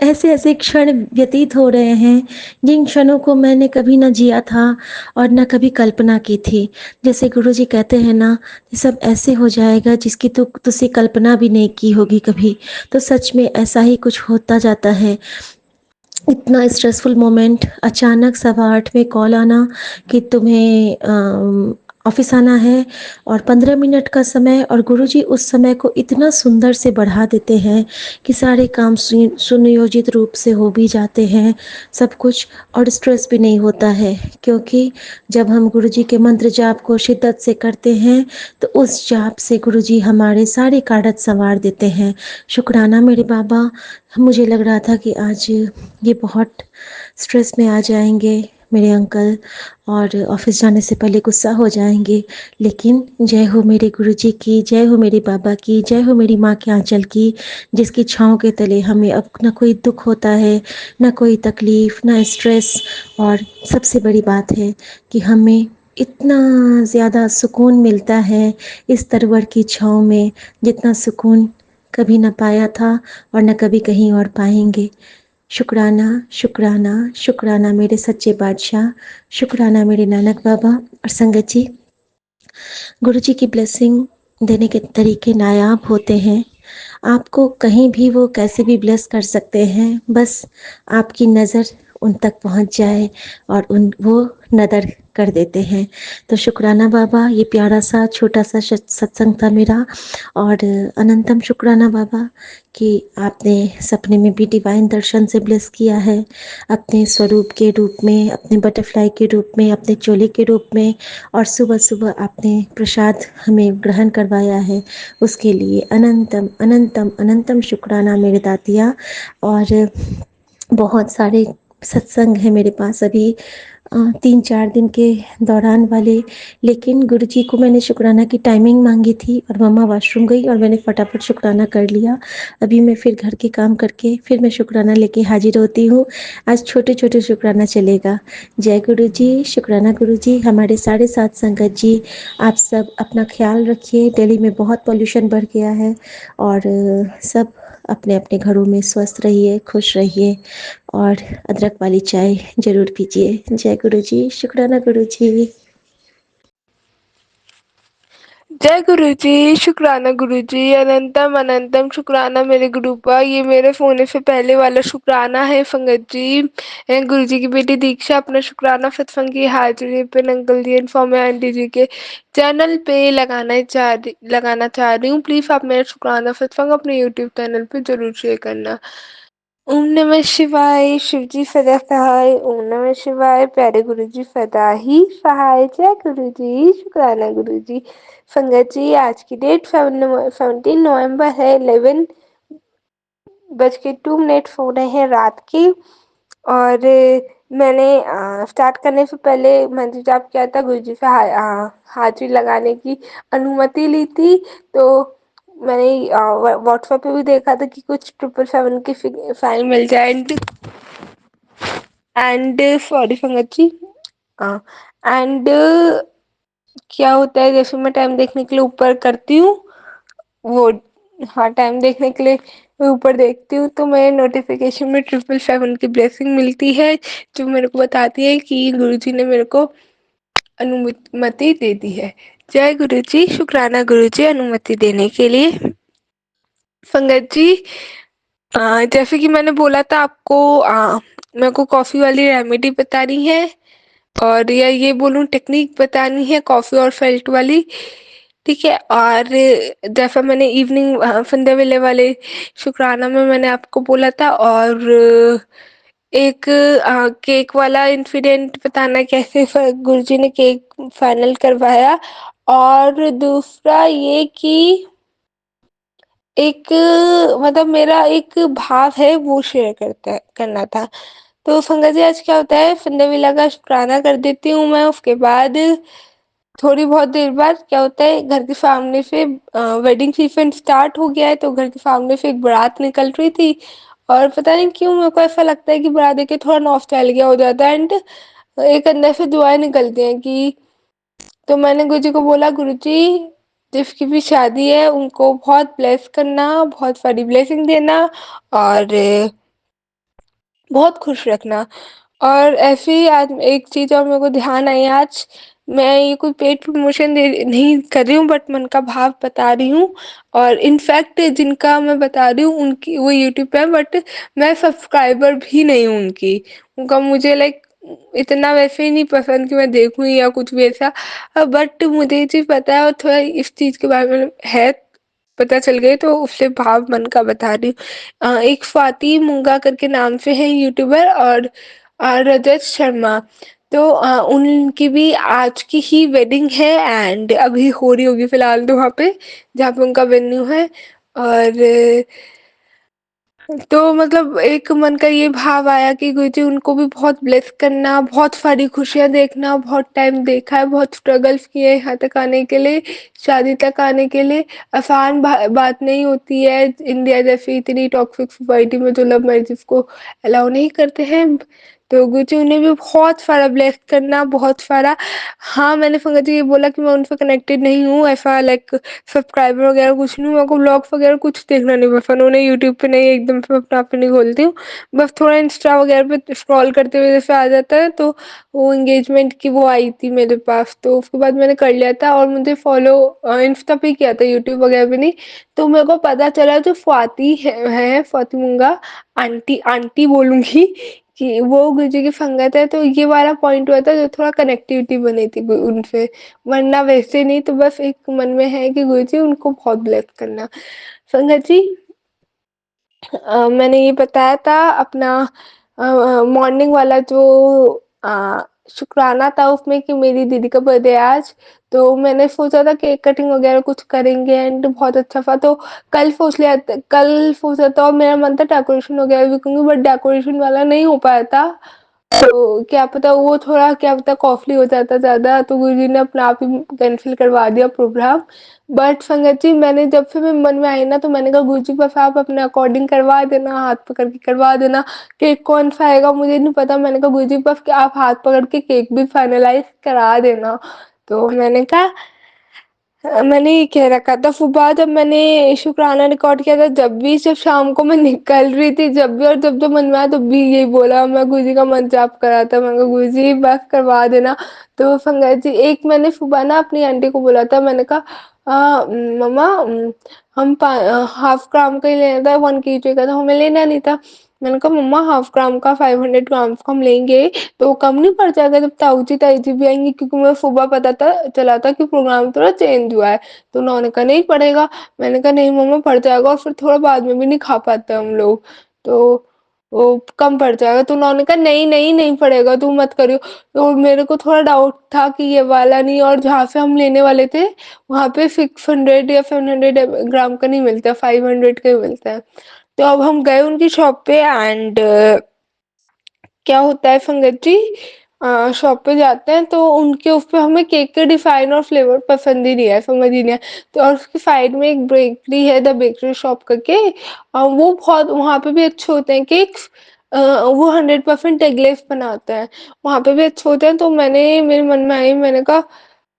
ऐसे ऐसे क्षण व्यतीत हो रहे हैं जिन क्षणों को मैंने कभी ना जिया था और ना कभी कल्पना की थी। जैसे गुरुजी कहते हैं ना, ये सब ऐसे हो जाएगा जिसकी तुझसे कल्पना भी नहीं की होगी कभी। तो सच में ऐसा ही कुछ होता जाता है। इतना स्ट्रेसफुल मोमेंट, अचानक 8:15 में कॉल आना कि तुम्हें ऑफिस आना है और 15 मिनट का समय, और गुरुजी उस समय को इतना सुंदर से बढ़ा देते हैं कि सारे काम सुनियोजित रूप से हो भी जाते हैं सब कुछ, और स्ट्रेस भी नहीं होता है। क्योंकि जब हम गुरुजी के मंत्र जाप को शिद्दत से करते हैं तो उस जाप से गुरुजी हमारे सारे कार्य संवार देते हैं। शुक्राना मेरे बाबा। मुझे लग रहा था कि आज ये बहुत स्ट्रेस में आ जाएंगे मेरे अंकल और ऑफिस जाने से पहले गुस्सा हो जाएंगे, लेकिन जय हो मेरे गुरुजी की, जय हो मेरे बाबा की, जय हो मेरी माँ के आंचल की, जिसकी छाँव के तले हमें अब ना कोई दुख होता है, ना कोई तकलीफ, ना स्ट्रेस। और सबसे बड़ी बात है कि हमें इतना ज़्यादा सुकून मिलता है इस तरवर की छाँव में, जितना सुकून कभी ना पाया था और न कभी कहीं और पाएंगे। शुक्राना शुक्राना शुक्राना मेरे सच्चे बादशाह, शुक्राना मेरे नानक बाबा। और संगत जी, गुरु जी की ब्लेसिंग देने के तरीके नायाब होते हैं। आपको कहीं भी वो कैसे भी ब्लेस कर सकते हैं, बस आपकी नज़र उन तक पहुंच जाए और उन वो नदर कर देते हैं। तो शुक्राना बाबा, ये प्यारा सा छोटा सा सत्संग था मेरा। और अनंतम शुक्राना बाबा कि आपने सपने में भी डिवाइन दर्शन से ब्लेस किया है, अपने स्वरूप के रूप में, अपने बटरफ्लाई के रूप में, अपने चोले के रूप में, और सुबह सुबह आपने प्रसाद हमें ग्रहण करवाया है, उसके लिए अनंतम अनंतम अनंतम शुक्राना मेरे दातिया। और बहुत सारे सत्संग है मेरे पास अभी 3-4 दिन के दौरान वाले, लेकिन गुरु जी को मैंने शुक्राना की टाइमिंग मांगी थी और मम्मा वॉशरूम गई और मैंने फटाफट शुक्राना कर लिया। अभी मैं फिर घर के काम करके फिर मैं शुक्राना लेके हाजिर होती हूँ। आज छोटे छोटे शुक्राना चलेगा। जय गुरु जी, शुक्राना गुरु जी। हमारे 7:30 संगत जी, आप सब अपना ख्याल रखिए। दिल्ली में बहुत पॉल्यूशन बढ़ गया है और सब अपने अपने घरों में स्वस्थ रहिए, खुश रहिए और अदरक वाली चाय जरूर पीजिए। जय गुरु जी, शुक्राना गुरु जी। जय गुरुजी, शुक्राना गुरुजी, अनंतम अनंतम शुक्राना मेरे गुरुपा। ये मेरे फ़ोन से पहले वाला शुक्राना है संगत जी। गुरुजी की बेटी दीक्षा अपना शुक्राना सत्संग की हाजिरी पे अंकल जी इन्फॉर्म आंटी जी के चैनल पे लगाना चाह रही हूँ। प्लीज़ आप मेरा शुक्राना सत्संग अपने यूट्यूब चैनल पे ज़रूर शेयर करना। ओम नमः शिवाय, शिवजी सदा सहाय। ओम नमः शिवाय, प्यारे गुरुजी सदा ही सहाय। जय गुरुजी, शुक्राना गुरुजी। संगत जी, आज की डेट 17 नवंबर है, 11:02 हो रहे हैं रात की। और मैंने स्टार्ट करने से पहले मंत्र जाप किया था, गुरुजी से हाजिरी लगाने की अनुमति ली थी। तो मैंने व्हाट्सएप पे भी देखा था कि कुछ 777 की फाइल मिल जाए। एंड सॉरी संगत जी, एंड क्या होता है, जैसे मैं टाइम देखने के लिए ऊपर करती हूँ वो, हाँ टाइम देखने के लिए मैं ऊपर देखती हूँ तो मेरे नोटिफिकेशन में 777 की ब्लेसिंग मिलती है, जो मेरे को बताती है कि गुरुजी ने मेरे को अनुमति दे दी है। जय गुरुजी, शुक्राना गुरुजी अनुमति देने के लिए। संगत जी, जैसे कि मैंने बोला था आपको, मेरे को कॉफ़ी वाली रेमेडी बतानी है, और या ये बोलूँ टेक्निक बतानी है कॉफ़ी और फेल्ट वाली, ठीक है। और जैसा मैंने इवनिंग फंदे वेले वाले शुक्राना में मैंने आपको बोला था, और एक केक वाला इंसिडेंट बताना, कैसे गुरुजी ने केक फाइनल करवाया, और दूसरा ये कि एक मतलब मेरा एक भाव है वो शेयर करना था। तो संगत जी, आज क्या होता है, फंदे वेला का शुक्राना कर देती हूँ मैं, उसके बाद थोड़ी बहुत देर बाद क्या होता है, घर के सामने से वेडिंग सीजन स्टार्ट हो गया है, तो घर के सामने से एक बारात निकल रही थी, और पता नहीं क्यों मेरे को ऐसा लगता है कि बारात देख के थोड़ा नॉस्टैल्जिया हो जाता है, एंड एक अंदर से दुआएं निकलती हैं कि, तो मैंने गुरुजी को बोला, गुरुजी जिसकी भी शादी है उनको बहुत ब्लेस करना, बहुत सारी ब्लेसिंग देना, और बहुत खुश रखना। और ऐसे ही आज एक चीज़ और मेरे को ध्यान आई आज, मैं ये कोई पेड प्रमोशन दे नहीं कर रही हूँ, बट मन का भाव बता रही हूँ, और इनफैक्ट जिनका मैं बता रही हूँ उनकी वो यूट्यूब पे है, बट मैं सब्सक्राइबर भी नहीं हूँ उनकी, उनका मुझे लाइक इतना वैसे ही नहीं पसंद कि मैं देखूँ या कुछ भी ऐसा, बट मुझे ये चीज़ पता है और थोड़ा इस चीज़ के बारे में है, पता चल गई, तो उससे भाव मन का बता रही हूँ। एक स्वाति मुंगा करके नाम से है यूट्यूबर, और रजत शर्मा, तो उनकी भी आज की ही वेडिंग है, एंड अभी हो रही होगी फिलहाल तो वहाँ पे, जहाँ पे उनका वेन्यू है। और तो मतलब एक मन का ये भाव आया कि गुरुजी उनको भी बहुत ब्लेस करना, बहुत सारी खुशियाँ देखना, बहुत टाइम देखा है, बहुत स्ट्रगल्स किए हैं यहाँ तक आने के लिए, शादी तक आने के लिए। आसान बात नहीं होती है इंडिया जैसी इतनी टॉक्सिक सोसाइटी में, जो लव मैरिजेस को अलाउ नहीं करते हैं। तो गुरुजी उन्हें भी बहुत सारा ब्लेस करना, बहुत सारा। हाँ, मैंने संगत जी ये बोला कि मैं उनसे कनेक्टेड नहीं हूँ, ऐसा लाइक सब्सक्राइबर वगैरह कुछ नहीं, मेरे को व्लॉग्स वगैरह कुछ देखना नहीं पसंद, उन्हें यूट्यूब पे नहीं, एकदम से अपना आप नहीं खोलती हूँ, बस थोड़ा इंस्टा वगैरह पे स्क्रॉल करते हुए जैसे आ जाता है, तो वो एंगेजमेंट की वो आई थी मेरे पास, तो उसके बाद मैंने कर लिया था, और मुझे फॉलो इंस्टा पे किया था, यूट्यूब वगैरह पे नहीं। तो मेरे को पता चला जो स्वाति है स्वाति मुंगा आंटी आंटी बोलूँगी, कि वो गुरुजी की संगत है, तो ये वाला पॉइंट हुआ था जो थोड़ा कनेक्टिविटी बनी थी उनसे, वरना वैसे नहीं, तो बस एक मन में है कि गुरुजी उनको बहुत ब्लेस करना। संगत जी, मैंने ये बताया था अपना मॉर्निंग वाला जो शुक्राना था उसमें, कि मेरी दीदी का बर्थडे आज, तो मैंने सोचा था केक कटिंग वगैरह कुछ करेंगे, एंड बहुत अच्छा था, तो कल सोचा था, और मेरा मन था डेकोरेशन वगैरह भी करूँगी, बट डेकोरेशन वाला नहीं हो पाया था, तो क्या पता वो थोड़ा क्या पता कॉस्टली हो जाता ज़्यादा, तो गुरुजी ने अपने आप ही कैंसिल करवा दिया प्रोग्राम। बट संगत जी, मैंने जब से मेरे मन में आई ना, तो मैंने कहा गुरुजी बस आप अपने अकॉर्डिंग करवा देना, हाथ पकड़ के करवा देना, केक कौन सा आएगा मुझे नहीं पता, मैंने कहा गुरुजी बस आप हाथ पकड़ के केक भी फाइनलाइज करा देना। तो मैंने कहा, मैंने ये कह रखा था सुबह, जब मैंने शुक्राना रिकॉर्ड किया था, जब शाम को मैं निकल रही थी, जब भी और जब मन में आया तब भी यही बोला, मैं गुरुजी का मंत्र जाप करा था, मैं गुरुजी बस करवा देना। तो संगत जी, एक मैंने सुबह ना अपनी आंटी को बोला था, मैंने कहा मम्मा, हम हाफ ग्राम का ही लेना था, 1 kg का, तो हमें लेना नहीं था। मैंने कहा मम्मा हाफ ग्राम का 500 ग्राम्स का हम लेंगे, तो कम नहीं पड़ जाएगा जब ताऊ जी ताई जी भी आएंगी, क्योंकि मुझे सुबह पता था चला था कि प्रोग्राम थोड़ा चेंज हुआ है। तो उन्होंने कहा नहीं पड़ेगा। मैंने कहा नहीं मम्मा पड़ जाएगा, और फिर थोड़ा बाद में भी नहीं खा पाते हम लोग, तो वो कम पड़ जाएगा। तो उन्होंने कहा नहीं नहीं नहीं पड़ेगा, तू मत करियो। तो मेरे को थोड़ा डाउट था कि ये वाला नहीं, और जहाँ से हम लेने वाले थे वहाँ पे 600 या 700 ग्राम का नहीं मिलता, 500 का ही मिलता है। तो अब हम गए उनकी शॉप पे, एंड क्या होता है संगत जी, शॉप पे जाते हैं तो उनके उस पे हमें केक के डिजाइन और फ्लेवर पसंद ही नहीं है, समझ ही नहीं है। तो और उसकी साइड में एक बेकरी है, द बेकरी शॉप करके, वो बहुत वहाँ पे भी अच्छे होते हैं केक्स, वो 100% एगलेस बनाते हैं, वहाँ पे भी अच्छे होते हैं। तो मैंने मेरे मन में आई, मैंने कहा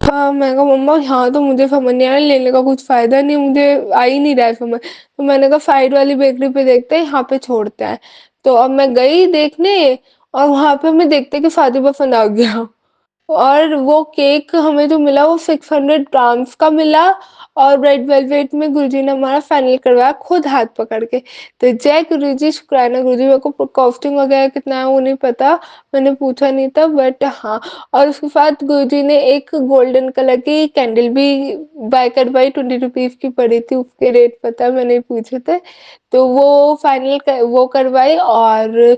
मैंने कहा मम्मा यहाँ तो मुझे समझ नहीं आ रहा, लेने का कुछ फ़ायदा नहीं, मुझे आ ही नहीं रहा है समझ। तो मैंने कहा साइड वाली बेकरी पे देखते हैं, यहाँ पे छोड़ते हैं। तो अब मैं गई देखने, और वहाँ पे हमें देखते कि शादी पसंद आ गया। और वो केक हमें जो मिला वो 600 ग्राम्स का मिला, और रेड वेलवेट में गुरुजी ने हमारा फाइनल करवाया खुद हाथ पकड़ के। तो जय गुरुजी, शुक्राना गुरुजी। मेरे को कॉस्ट्यूम वगैरह कितना है वो नहीं पता, मैंने पूछा नहीं था, बट हाँ। और उसके साथ गुरुजी ने एक गोल्डन कलर की कैंडल भी बाय करवाई, 20 रुपीज की पड़ी थी, उसके रेट पता मैंने पूछे थे। तो वो फाइनल वो करवाई, और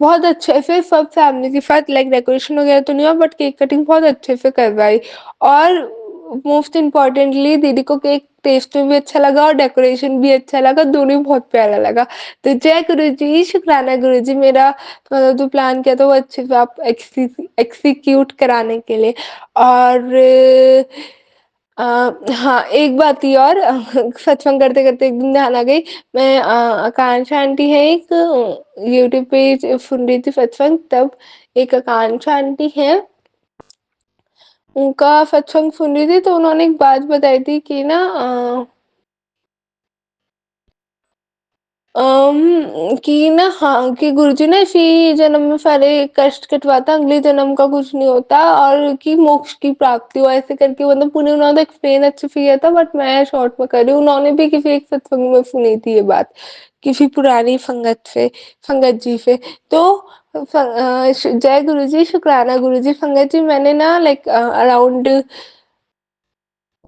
बहुत अच्छे से सब फैमिली के साथ, लाइक डेकोरेशन वगैरह तो नहीं हुआ, बट केक कटिंग बहुत अच्छे से करवाई। और मोस्ट इम्पोर्टेंटली दीदी को केक टेस्ट में भी अच्छा लगा और डेकोरेशन भी अच्छा लगा, दोनों ही बहुत प्यारा लगा। तो जय गुरु जी, शुक्राना गुरु जी, मेरा जो प्लान किया था वो अच्छे से आप एक्सिक्यूट कराने के लिए। और हाँ, एक बात थी और सत्संग करते-करते एक दिन ध्यान आ गई। मैं आकांक्षा आंटी है एक, यूट्यूब पे सुन रही थी सत्संग, तब एक आकांक्षा आंटी हैं, उनका सत्संग सुन रही थी, तो उन्होंने एक बात बताई थी कि ना कि ना हाँ, कि गुरुजी ना इसी जन्म में सारे कष्ट कटवाता, अगले जन्म का कुछ नहीं होता, और कि मोक्ष की प्राप्ति हो, ऐसे करके मतलब पूरे उन्होंने एक्सप्लेन अच्छे से किया था, बट मैं शॉर्ट में कर रही हूँ। उन्होंने भी किसी एक सत्संग में सुनी थी ये बात, किसी पुरानी संगत जी से। तो जय गुरु जी, शुक्राना गुरु जी। संगत जी, मैंने ना लाइक अराउंड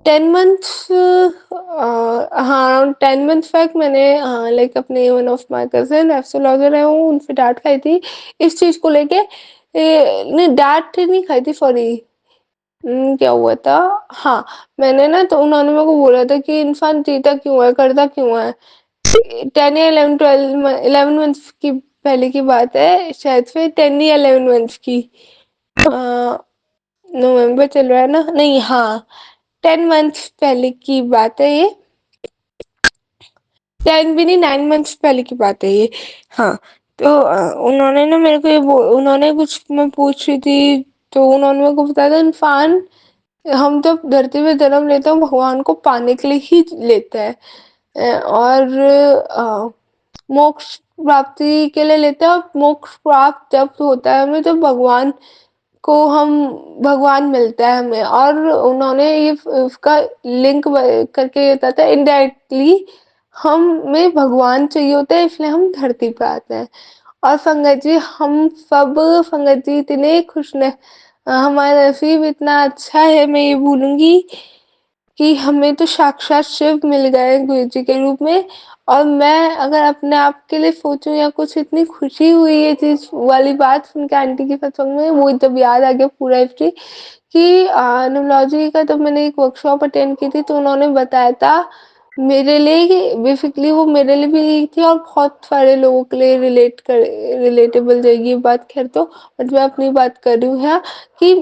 10 मंथ्स, हाँ अराउंड 10 मंथ्स बैक मैंने लाइक अपने one of my cousin astrologer है वो, उनसे डांट खाई थी इस चीज को लेके। नहीं, डांट नहीं खाई थी, सॉरी। क्या हुआ था, हाँ, मैंने ना, तो उन्होंने मेरे को बोला था कि इंसान जीता क्यों है, करता क्यों है। 10 या 11 मंथ्स की पहले की बात है, शायद से 10 या 11 मंथ्स की, नवंबर चल रहा है ना, नहीं हाँ, 10 मंथ्स पहले की बात है ये, 10 भी नहीं, 9 मंथ्स पहले की बात है ये। हाँ, तो उन्होंने ना मेरे को उन्होंने कुछ, मैं पूछ रही थी, तो उन्होंने मेरे को बताया था, इंसान हम जब धरती पे जन्म लेते हैं भगवान को पाने के लिए ही लेते हैं, और मोक्ष प्राप्ति के लिए लेते हैं, और मोक्ष प्राप्त जब होता है हमें, जब भगवान को हम भगवान मिलता है हमें। और उन्होंने ये उसका लिंक करके ये बताया था, इनडायरेक्टली हमें भगवान चाहिए होता है, इसलिए हम धरती पे आते हैं। और संगत जी, हम सब संगत जी इतने खुश हमारा नसीब इतना अच्छा है, मैं ये भूलूंगी कि हमें तो साक्षात शिव मिल गए गुरु जी के रूप में। और मैं अगर अपने आप के लिए सोचूं या कुछ, इतनी खुशी हुई ये चीज वाली बात सुन के आंटी की सत्संग में, वो जब याद आ गया पूरा हिस्ट्री कि न्यूमरोलॉजी का, तब मैंने एक वर्कशॉप अटेंड की थी, तो उन्होंने बताया था मेरे लिए, बेसिकली वो मेरे लिए भी थी, और बहुत सारे लोगों के लिए रिलेटेबल जाएगी ये बात, खैर तो, बट मैं अपनी बात कर रही हूँ यहाँ कि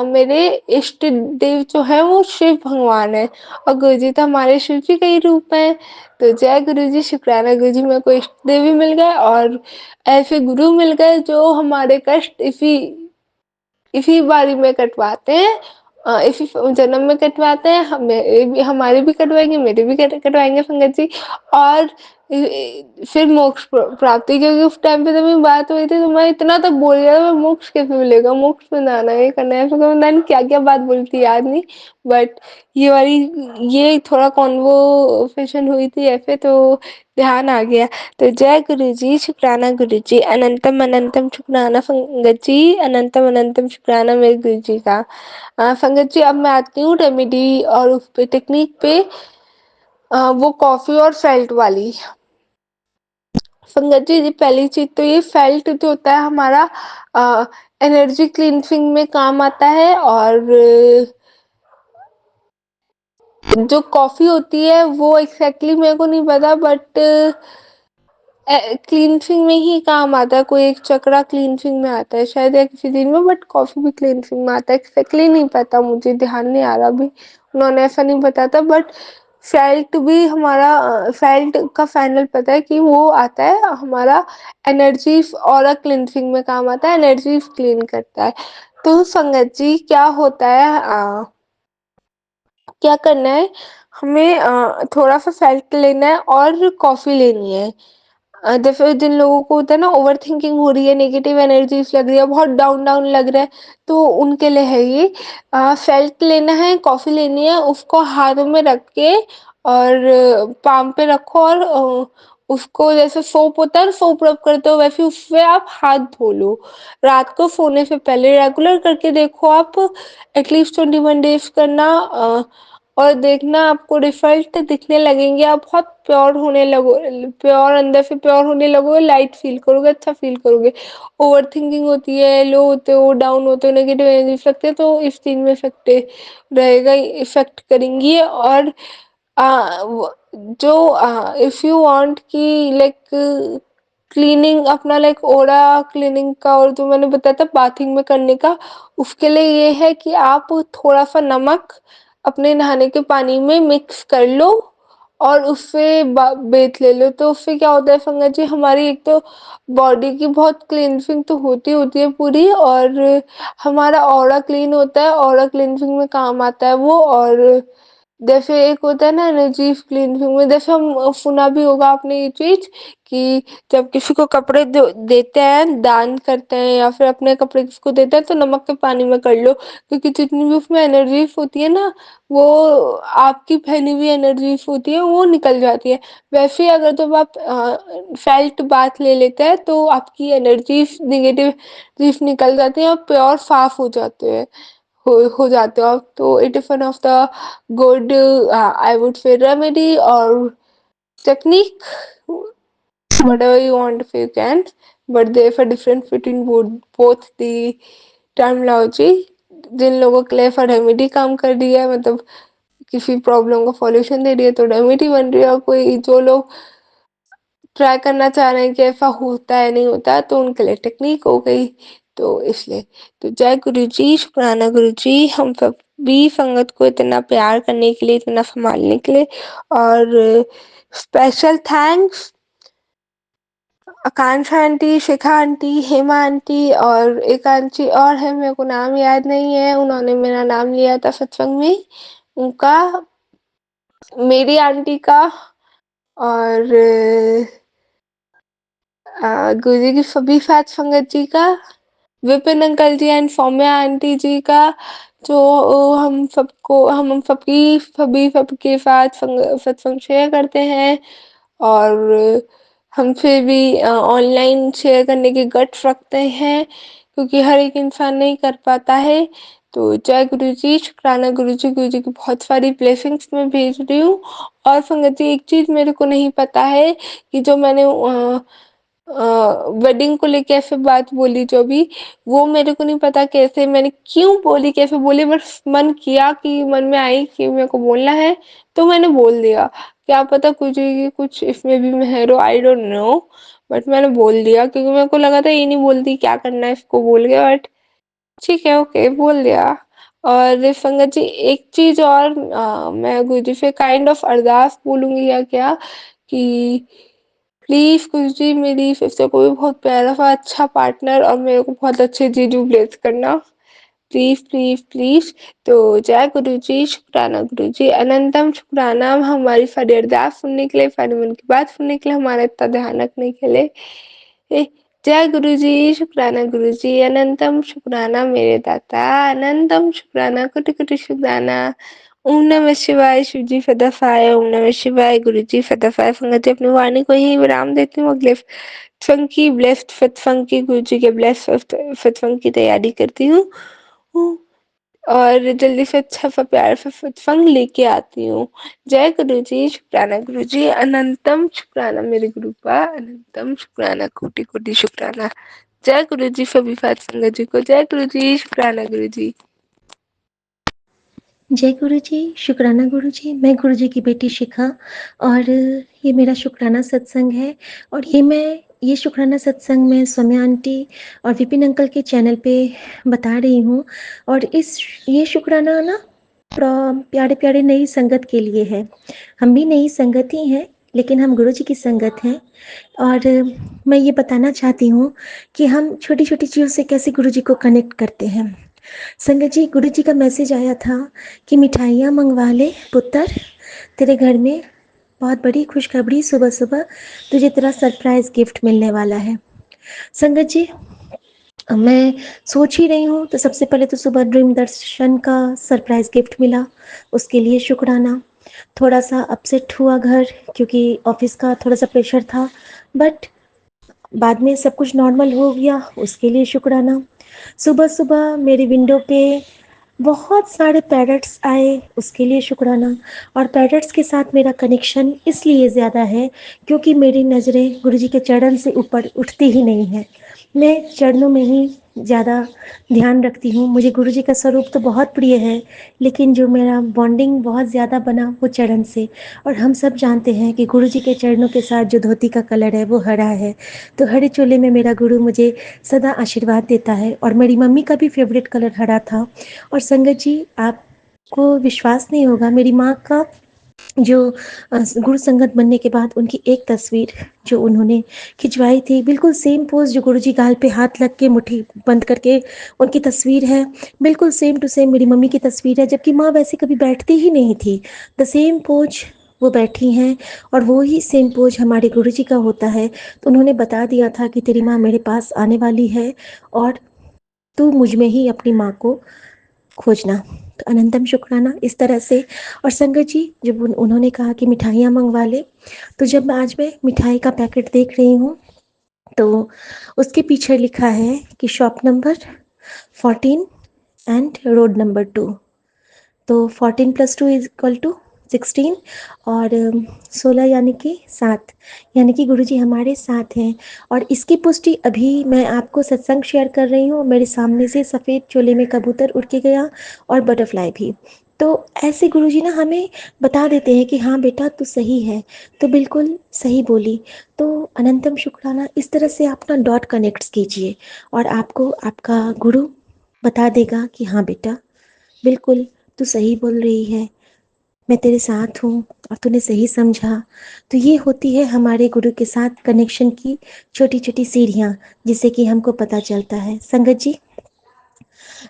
मेरे इष्ट देव जो है वो शिव भगवान है, और गुरु जी तो हमारे शिव जी का ही रूप है। तो जय गुरु जी, शुक्राना गुरु जी, मेरे को इष्ट देव भी मिल गए, और ऐसे गुरु मिल गए जो हमारे कष्ट इसी बारी में कटवाते हैं, इसी जन्म में कटवाते हैं, हमें हमारे भी कटवाएंगे, मेरे भी कटवाएंगे संगत जी। और फिर मोक्ष प्राप्ति, क्योंकि उस टाइम पे जब मेरी बात हुई थी तो मैं इतना तक बोल गया था, मोक्ष कैसे मिलेगा, मोक्ष में जाना है, ये करना है, फिर मैंने क्या क्या बात बोली थी याद नहीं, बट ये वाली, ये थोड़ा कॉन्वर्सेशन हुई थी ऐसे, तो ध्यान आ गया। तो जय गुरु जी, शुक्राना गुरु जी, अनंतम अनंतम शुक्राना संगत जी, अनंतम अनंतम शुक्राना मेरे गुरु जी का। संगत जी, अब मैं आती हूँ रेमेडी और उस पे टेक्निक पे, वो कॉफी और फेल्ट वाली। संगत जी, पहली चीज तो ये फेल्ट जो होता है हमारा एनर्जी क्लींसिंग में काम आता है, और जो कॉफी होती है वो एग्जैक्टली मेरे को नहीं पता, बट क्लींसिंग में ही काम आता है, कोई एक चक्रा क्लींसिंग में आता है शायद, या किसी दिन में, बट कॉफी भी क्लींसिंग में आता है, एक्जैक्टली नहीं पता, मुझे ध्यान नहीं आ रहा अभी, उन्होंने ऐसा नहीं बताया था। बट फेल्ट भी हमारा, फेल्ट का फाइनल पता है कि वो आता है हमारा एनर्जी और क्लींसिंग में काम आता है, एनर्जी क्लीन करता है। तो संगत जी, क्या होता है क्या करना है, हमें थोड़ा सा सेल्ट लेना है और कॉफ़ी लेनी है। जैसे जिन लोगों को होता है ना, ओवर थिंकिंग हो रही है, नेगेटिव एनर्जीज लग रही है, बहुत डाउन डाउन लग रहा है, तो उनके लिए है ये। सेल्ट लेना है, कॉफ़ी लेनी है, उसको हाथों में रख के और पाम पे रखो और उसको जैसे सोप होता है, सोप रब करते हो वैसे उससे आप हाथ धो लो। रात को सोने से पहले रेगुलर करके देखो आप, एटलीस्ट 21 डेज करना, और देखना आपको रिजल्ट दिखने लगेंगे, आप बहुत प्योर होने लगो, प्योर अंदर से प्योर होने लगोगे, लाइट फील करोगे, अच्छा फील करोगे। ओवर थिंकिंग होती है, लो होते हो, डाउन होते हो, नेगेटिव एनर्जी लगते हैं, तो इस चीज में इफेक्ट रहेगा, इफेक्ट करेंगी। और जो इफ यू वांट कि लाइक क्लीनिंग अपना लाइक ओरा क्लीनिंग का, और जो मैंने बताया था बाथिंग में करने का, उसके लिए ये है कि आप थोड़ा सा नमक अपने नहाने के पानी में मिक्स कर लो और उससे बेथ ले लो। तो उससे क्या होता है फंगस जी, हमारी एक तो बॉडी की बहुत क्लींजिंग तो होती है पूरी, और हमारा ऑरा क्लीन होता है, ऑरा क्लींजिंग में काम आता है वो। और जैसे एक होता है ना एनर्जी क्लींजिंग में, जैसे हम सुना भी होगा आपने ये चीज कि जब किसी को कपड़े देते हैं, दान करते हैं, या फिर अपने कपड़े किसको देते हैं, तो नमक के पानी में कर लो, क्योंकि जितनी भी उसमें एनर्जीज होती है ना, वो आपकी फैली हुई एनर्जीज होती है, वो निकल जाती है। वैसे ही अगर जब आप फेल्ट बाथ ले लेते हैं, तो आपकी एनर्जीज निगेटिव चीज निकल जाती है और प्योर साफ हो जाते हैं, हो जाते हो आप। तो it is one of the good, I would say remedy और technique, whatever you want if you can, but there's a difference between both the terminology। जिन लोगों के लिए रेमेडी काम कर रही है, मतलब किसी प्रॉब्लम का सॉल्यूशन दे रही है, तो रेमेडी बन रही है, और कोई जो लोग ट्राई करना चाह रहे हैं कि ऐसा होता है नहीं होता, तो उनके लिए टेक्निक हो गई। तो इसलिए तो जय गुरु जी, शुक्राना गुरु जी, हम सब भी संगत को इतना प्यार करने के लिए, इतना संभालने के लिए। और स्पेशल थैंक्स आकांक्षा आंटी, शिखा आंटी, हेमा आंटी, और एक आंटी और है, मेरे को नाम याद नहीं है, उन्होंने मेरा नाम लिया था सत्संग में, उनका, मेरी आंटी का, और गुरुजी की सभी साथ संगत जी का, Vipin uncle ji and Saumya aunty ji का, जो हम सबकी सभी सबके साथ सत्संग शेयर करते हैं, और हमसे भी ऑनलाइन शेयर करने के गट्स रखते हैं, क्योंकि हर एक इंसान नहीं कर पाता है। तो जय गुरु जी, शुक्राना गुरु जी की बहुत सारी ब्लेसिंग्स मैं भेज रही हूँ। और संगत जी, एक चीज मेरे को नहीं पता है कि जो मैंने वेडिंग को लेके ऐसे बात बोली, जो भी, वो मेरे को नहीं पता कैसे मैंने क्यों बोली, कैसे बोली, बस मन किया कि मन में आई कि मेरे को बोलना है, तो मैंने बोल दिया। क्या पता कुछ इसमें भी मैं hero, I don't know, but मैंने बोल दिया, क्योंकि मेरे को लगा था ये नहीं बोलती, क्या करना है इसको बोल के, बट ठीक है, ओके, बोल दिया। और संगत जी, एक चीज और, मैं गुरु जी से काइंड ऑफ अरदास बोलूंगी या क्या, कि प्लीज गुरु जी, मेरी फिर को भी बहुत प्यारा सा अच्छा पार्टनर और मेरे को बहुत अच्छे जीजू ब्लेस करना, प्लीज प्लीज प्लीज। तो जय गुरु जी, शुक्राना गुरु जी, अनंतम शुक्राना हमारी सारी अरदास सुनने के लिए, सारी मन की बात सुनने के लिए, हमारा इतना ध्यान रखने के लिए। जय गुरु जी, शुक्राना गुरु जी, अनंतम शुक्राना मेरे दाता, अनंतम शुक्राना, कोटि कोटि शुक्राना। ओम नमः शिवाय, शिव जी सदाफाय, ओम नमः शिवाय, गुरु जी सदाफाय। संगत जी, अपनी वाणी को यही विराम देती हूँ, अगले फंकी ब्लेस्ड फंकी गुरु जी के ब्लेस्ड फंक की तैयारी करती हूँ, और जल्दी से अच्छा सा प्यार सा सत्संग लेके आती हूँ। जय गुरु जी, शुक्राना गुरु जी, अनंतम शुक्राना मेरे गुरुपा, अनंतम शुक्राना, कोटि कोटि शुक्राना। जय गुरु जी, सभी साथ संगत जी को जय गुरु जी, शुक्राना गुरु जी। जय गुरु जी, शुक्राना गुरु जी। मैं गुरु जी की बेटी शिखा, और ये मेरा शुक्राना सत्संग है, और ये शुक्राना सत्संग मैं सौम्या आंटी और विपिन अंकल के चैनल पे बता रही हूँ। और ये शुक्राना ना प्यारे प्यारे नई संगत के लिए है। हम भी नई संगत ही हैं, लेकिन हम गुरु जी की संगत हैं। और मैं ये बताना चाहती हूँ कि हम छोटी छोटी चीज़ों से कैसे गुरु जी को कनेक्ट करते हैं। संगत जी, गुरु जी का मैसेज आया था कि मिठाइयाँ मंगवा ले पुत्र, तेरे घर में बहुत बड़ी खुशखबरी, सुबह सुबह तुझे तेरा सरप्राइज गिफ्ट मिलने वाला है। संगत जी, मैं सोच ही रही हूँ तो सबसे पहले तो सुबह ड्रीम दर्शन का सरप्राइज गिफ्ट मिला, उसके लिए शुक्राना। थोड़ा सा अपसेट हुआ घर, क्योंकि ऑफिस का थोड़ा सा प्रेशर था, बट बाद में सब कुछ नॉर्मल हो गया, उसके लिए शुक्राना। सुबह सुबह मेरी विंडो पे बहुत सारे पैरट्स आए, उसके लिए शुक्राना। और पैरट्स के साथ मेरा कनेक्शन इसलिए ज़्यादा है क्योंकि मेरी नज़रें गुरुजी के चरण से ऊपर उठती ही नहीं हैं। मैं चरणों में ही ज़्यादा ध्यान रखती हूँ। मुझे गुरुजी का स्वरूप तो बहुत प्रिय है, लेकिन जो मेरा बॉन्डिंग बहुत ज़्यादा बना वो चरण से। और हम सब जानते हैं कि गुरुजी के चरणों के साथ जो धोती का कलर है वो हरा है, तो हरे चोले में मेरा गुरु मुझे सदा आशीर्वाद देता है। और मेरी मम्मी का भी फेवरेट कलर हरा था। और संगत जी, आपको विश्वास नहीं होगा, मेरी माँ का जो गुरु संगत बनने के बाद उनकी एक तस्वीर जो उन्होंने खिंचवाई थी, बिल्कुल सेम पोज जो गुरुजी गाल पे हाथ लग के मुट्ठी बंद करके उनकी तस्वीर है, बिल्कुल सेम टू सेम मेरी मम्मी की तस्वीर है। जबकि माँ वैसे कभी बैठती ही नहीं थी, द सेम पोज वो बैठी हैं, और वो ही सेम पोज हमारे गुरुजी का होता है। तो उन्होंने बता दिया था कि तेरी माँ मेरे पास आने वाली है और तू मुझ में ही अपनी माँ को खोजना। तो अनंतम शुक्राना इस तरह से। और संगत जी, जब उन्होंने कहा कि मिठाइयाँ मंगवा ले, तो जब मैं मिठाई का पैकेट देख रही हूँ तो उसके पीछे लिखा है कि shop number 14 and road number 2। तो 14 + 2 = 16, और 16 यानी कि 7, यानी कि गुरुजी हमारे साथ हैं। और इसकी पुष्टि अभी मैं आपको सत्संग शेयर कर रही हूँ, मेरे सामने से सफ़ेद चोले में कबूतर उड़ के गया और बटरफ्लाई भी। तो ऐसे गुरुजी ना हमें बता देते हैं कि हाँ बेटा तू सही है, तो बिल्कुल सही बोली। तो अनंतम शुक्राना। इस तरह से आप ना डॉट कनेक्ट्स कीजिए और आपको आपका गुरु बता देगा कि हाँ बेटा बिल्कुल तू सही बोल रही है, मैं तेरे साथ हूँ और तूने सही समझा। तो ये होती है हमारे गुरु के साथ कनेक्शन की छोटी छोटी सीढ़ियाँ, जिससे कि हमको पता चलता है। संगत जी,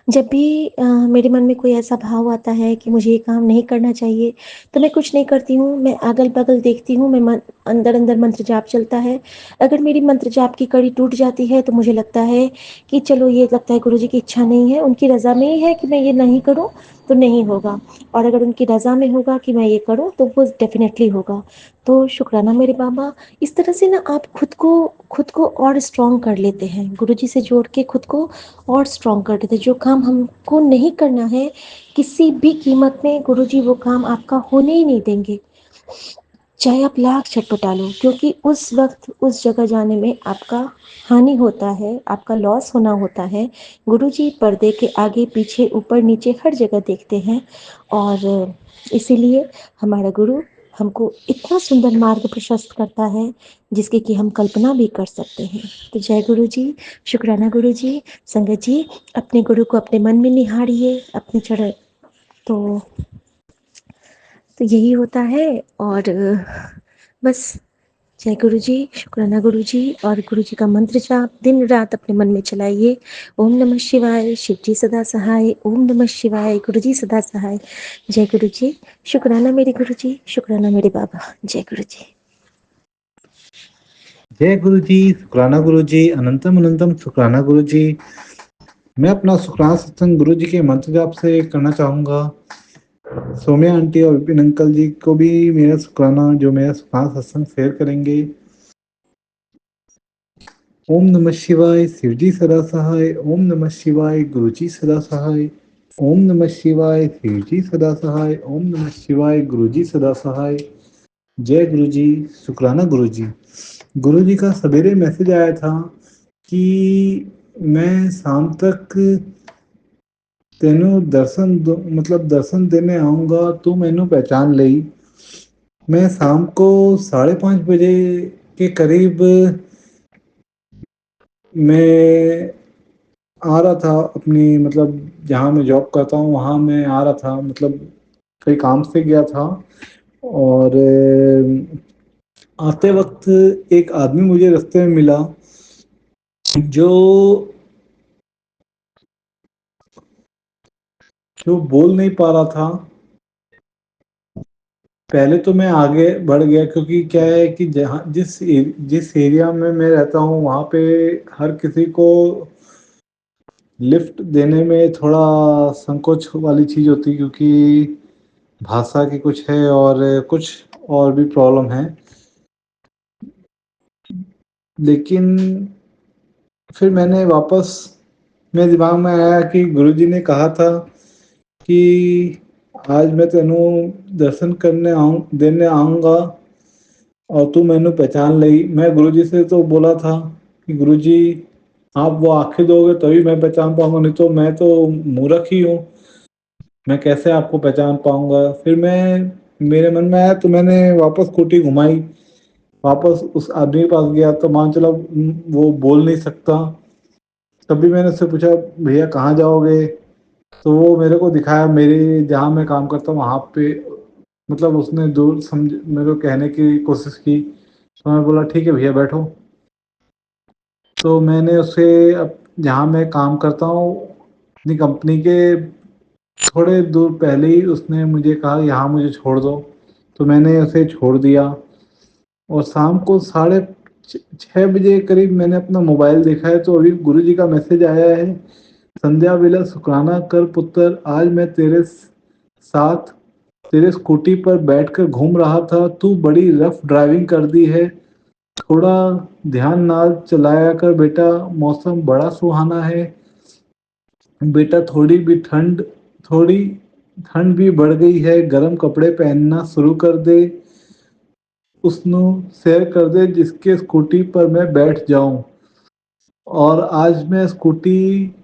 जब भी मेरे मन में कोई ऐसा भाव आता है कि मुझे ये काम नहीं करना चाहिए, तो मैं कुछ नहीं करती हूँ, मैं अगल बगल देखती हूँ, मैं अंदर अंदर मंत्र जाप चलता है। अगर मेरी मंत्र जाप की कड़ी टूट जाती है तो मुझे लगता है कि चलो, ये लगता है गुरुजी की इच्छा नहीं है, उनकी रज़ा में ही है कि मैं ये नहीं करूँ, तो नहीं होगा। और अगर उनकी रज़ा में होगा कि मैं ये करूँ तो वो डेफिनेटली होगा। तो शुक्राना मेरे बाबा। इस तरह से ना आप खुद को और स्ट्रॉन्ग कर लेते हैं, गुरुजी से जोड़ के खुद को और स्ट्रॉन्ग कर देते हैं। जो काम हमको नहीं करना है, किसी भी कीमत में गुरुजी वो काम आपका होने ही नहीं देंगे, चाहे आप लाख छटपटा लो, क्योंकि उस वक्त उस जगह जाने में आपका हानि होता है, आपका लॉस होना होता है। गुरुजी पर्दे के आगे पीछे ऊपर नीचे हर जगह देखते हैं, और इसीलिए हमारा गुरु हमको इतना सुंदर मार्ग प्रशस्त करता है जिसकी कि हम कल्पना भी कर सकते हैं। तो जय गुरु जी, शुक्राना गुरु जी। संगत जी, अपने गुरु को अपने मन में निहारिए, अपने चरण। तो यही होता है। और बस जय गुरु जी, शुक्राना गुरु जी। और गुरु जी का मंत्र जाप दिन रात अपने मन में चलाइए। ओम नमः शिवाय, शिव जी सदा सहाय। ओम नमः शिवाय, गुरु जी सदा सहाय। जय गुरु जी, शुक्राना मेरे गुरु जी, शुक्राना मेरे बाबा। जय गुरु जी। जय गुरु जी, शुक्राना गुरु जी, अनंतम अनंतम शुक्राना गुरु जी। मैं अपना शुक्राना सत्संग गुरु जी के मंत्र जाप से करना चाहूँगा। सौम्या आंटी और विपिन अंकल जी को भी मेरा शुक्राना, जो मेरा शुक्राना सत्संग शेयर करेंगे। ओम नमः शिवाय, शिव जी सदा सहाय। ओम नमः शिवाय, गुरु जी सदा सहाय। ओम नमः शिवाय, शिव जी सदा सहाय। ओम नमः शिवाय, गुरु जी सदा सहाय। जय गुरु जी, शुक्राना गुरु जी। गुरु जी का सवेरे मैसेज आया था कि मैं शाम तक तेनों दर्शन देने आऊँगा, तू मैनू पहचान लई। मैं शाम को 5:30 बजे के करीब मैं आ रहा था अपनी, जहाँ मैं जॉब करता हूँ वहाँ मैं आ रहा था, कई काम से गया था। और आते वक्त एक आदमी मुझे रास्ते में मिला जो जो बोल नहीं पा रहा था, पहले तो मैं आगे बढ़ गया क्योंकि क्या है कि जहाँ जिस एरिया में मैं रहता हूँ वहाँ पे हर किसी को लिफ्ट देने में थोड़ा संकोच वाली चीज़ होती है क्योंकि भाषा की कुछ है और कुछ और भी प्रॉब्लम है। लेकिन फिर मैंने वापस मेरे दिमाग में आया कि गुरुजी ने कहा था कि आज मैं तेनू दर्शन करने देने आऊँगा और तू मैनू पहचान लई। मैं गुरुजी से तो बोला था कि गुरुजी आप वो आंखें दोगे तभी मैं पहचान पाऊंगा, नहीं तो मैं तो मूर्ख ही हूँ, मैं कैसे आपको पहचान पाऊंगा। फिर मैं मेरे मन में आया तो मैंने वापस स्कूटी घुमाई, वापस उस आदमी के पास गया तो मान चला वो बोल नहीं सकता। तभी मैंने उससे पूछा भैया कहाँ जाओगे, तो वो मेरे को दिखाया मेरे जहाँ मैं काम करता हूँ वहाँ पे। मतलब उसने दूर समझ मेरे को कहने की कोशिश की, तो मैं बोला ठीक है भैया बैठो। तो मैंने उसे अब जहाँ मैं काम करता हूँ अपनी कंपनी के थोड़े दूर पहले ही उसने मुझे कहा यहाँ मुझे छोड़ दो, तो मैंने उसे छोड़ दिया। और शाम को 6:30 बजे करीब मैंने अपना मोबाइल देखा है तो अभी गुरुजी का मैसेज आया है, संध्या वेला शुक्राना कर पुत्र, आज मैं तेरे साथ तेरे स्कूटी पर बैठकर घूम रहा था, तू बड़ी रफ ड्राइविंग कर दी है, थोड़ा ध्यान नाल चलाया कर बेटा, मौसम बड़ा सुहाना है बेटा, थोड़ी ठंड भी बढ़ गई है, गर्म कपड़े पहनना शुरू कर दे, उसनु शेयर कर दे जिसके स्कूटी पर मैं बैठ जाऊं। और आज मैं स्कूटी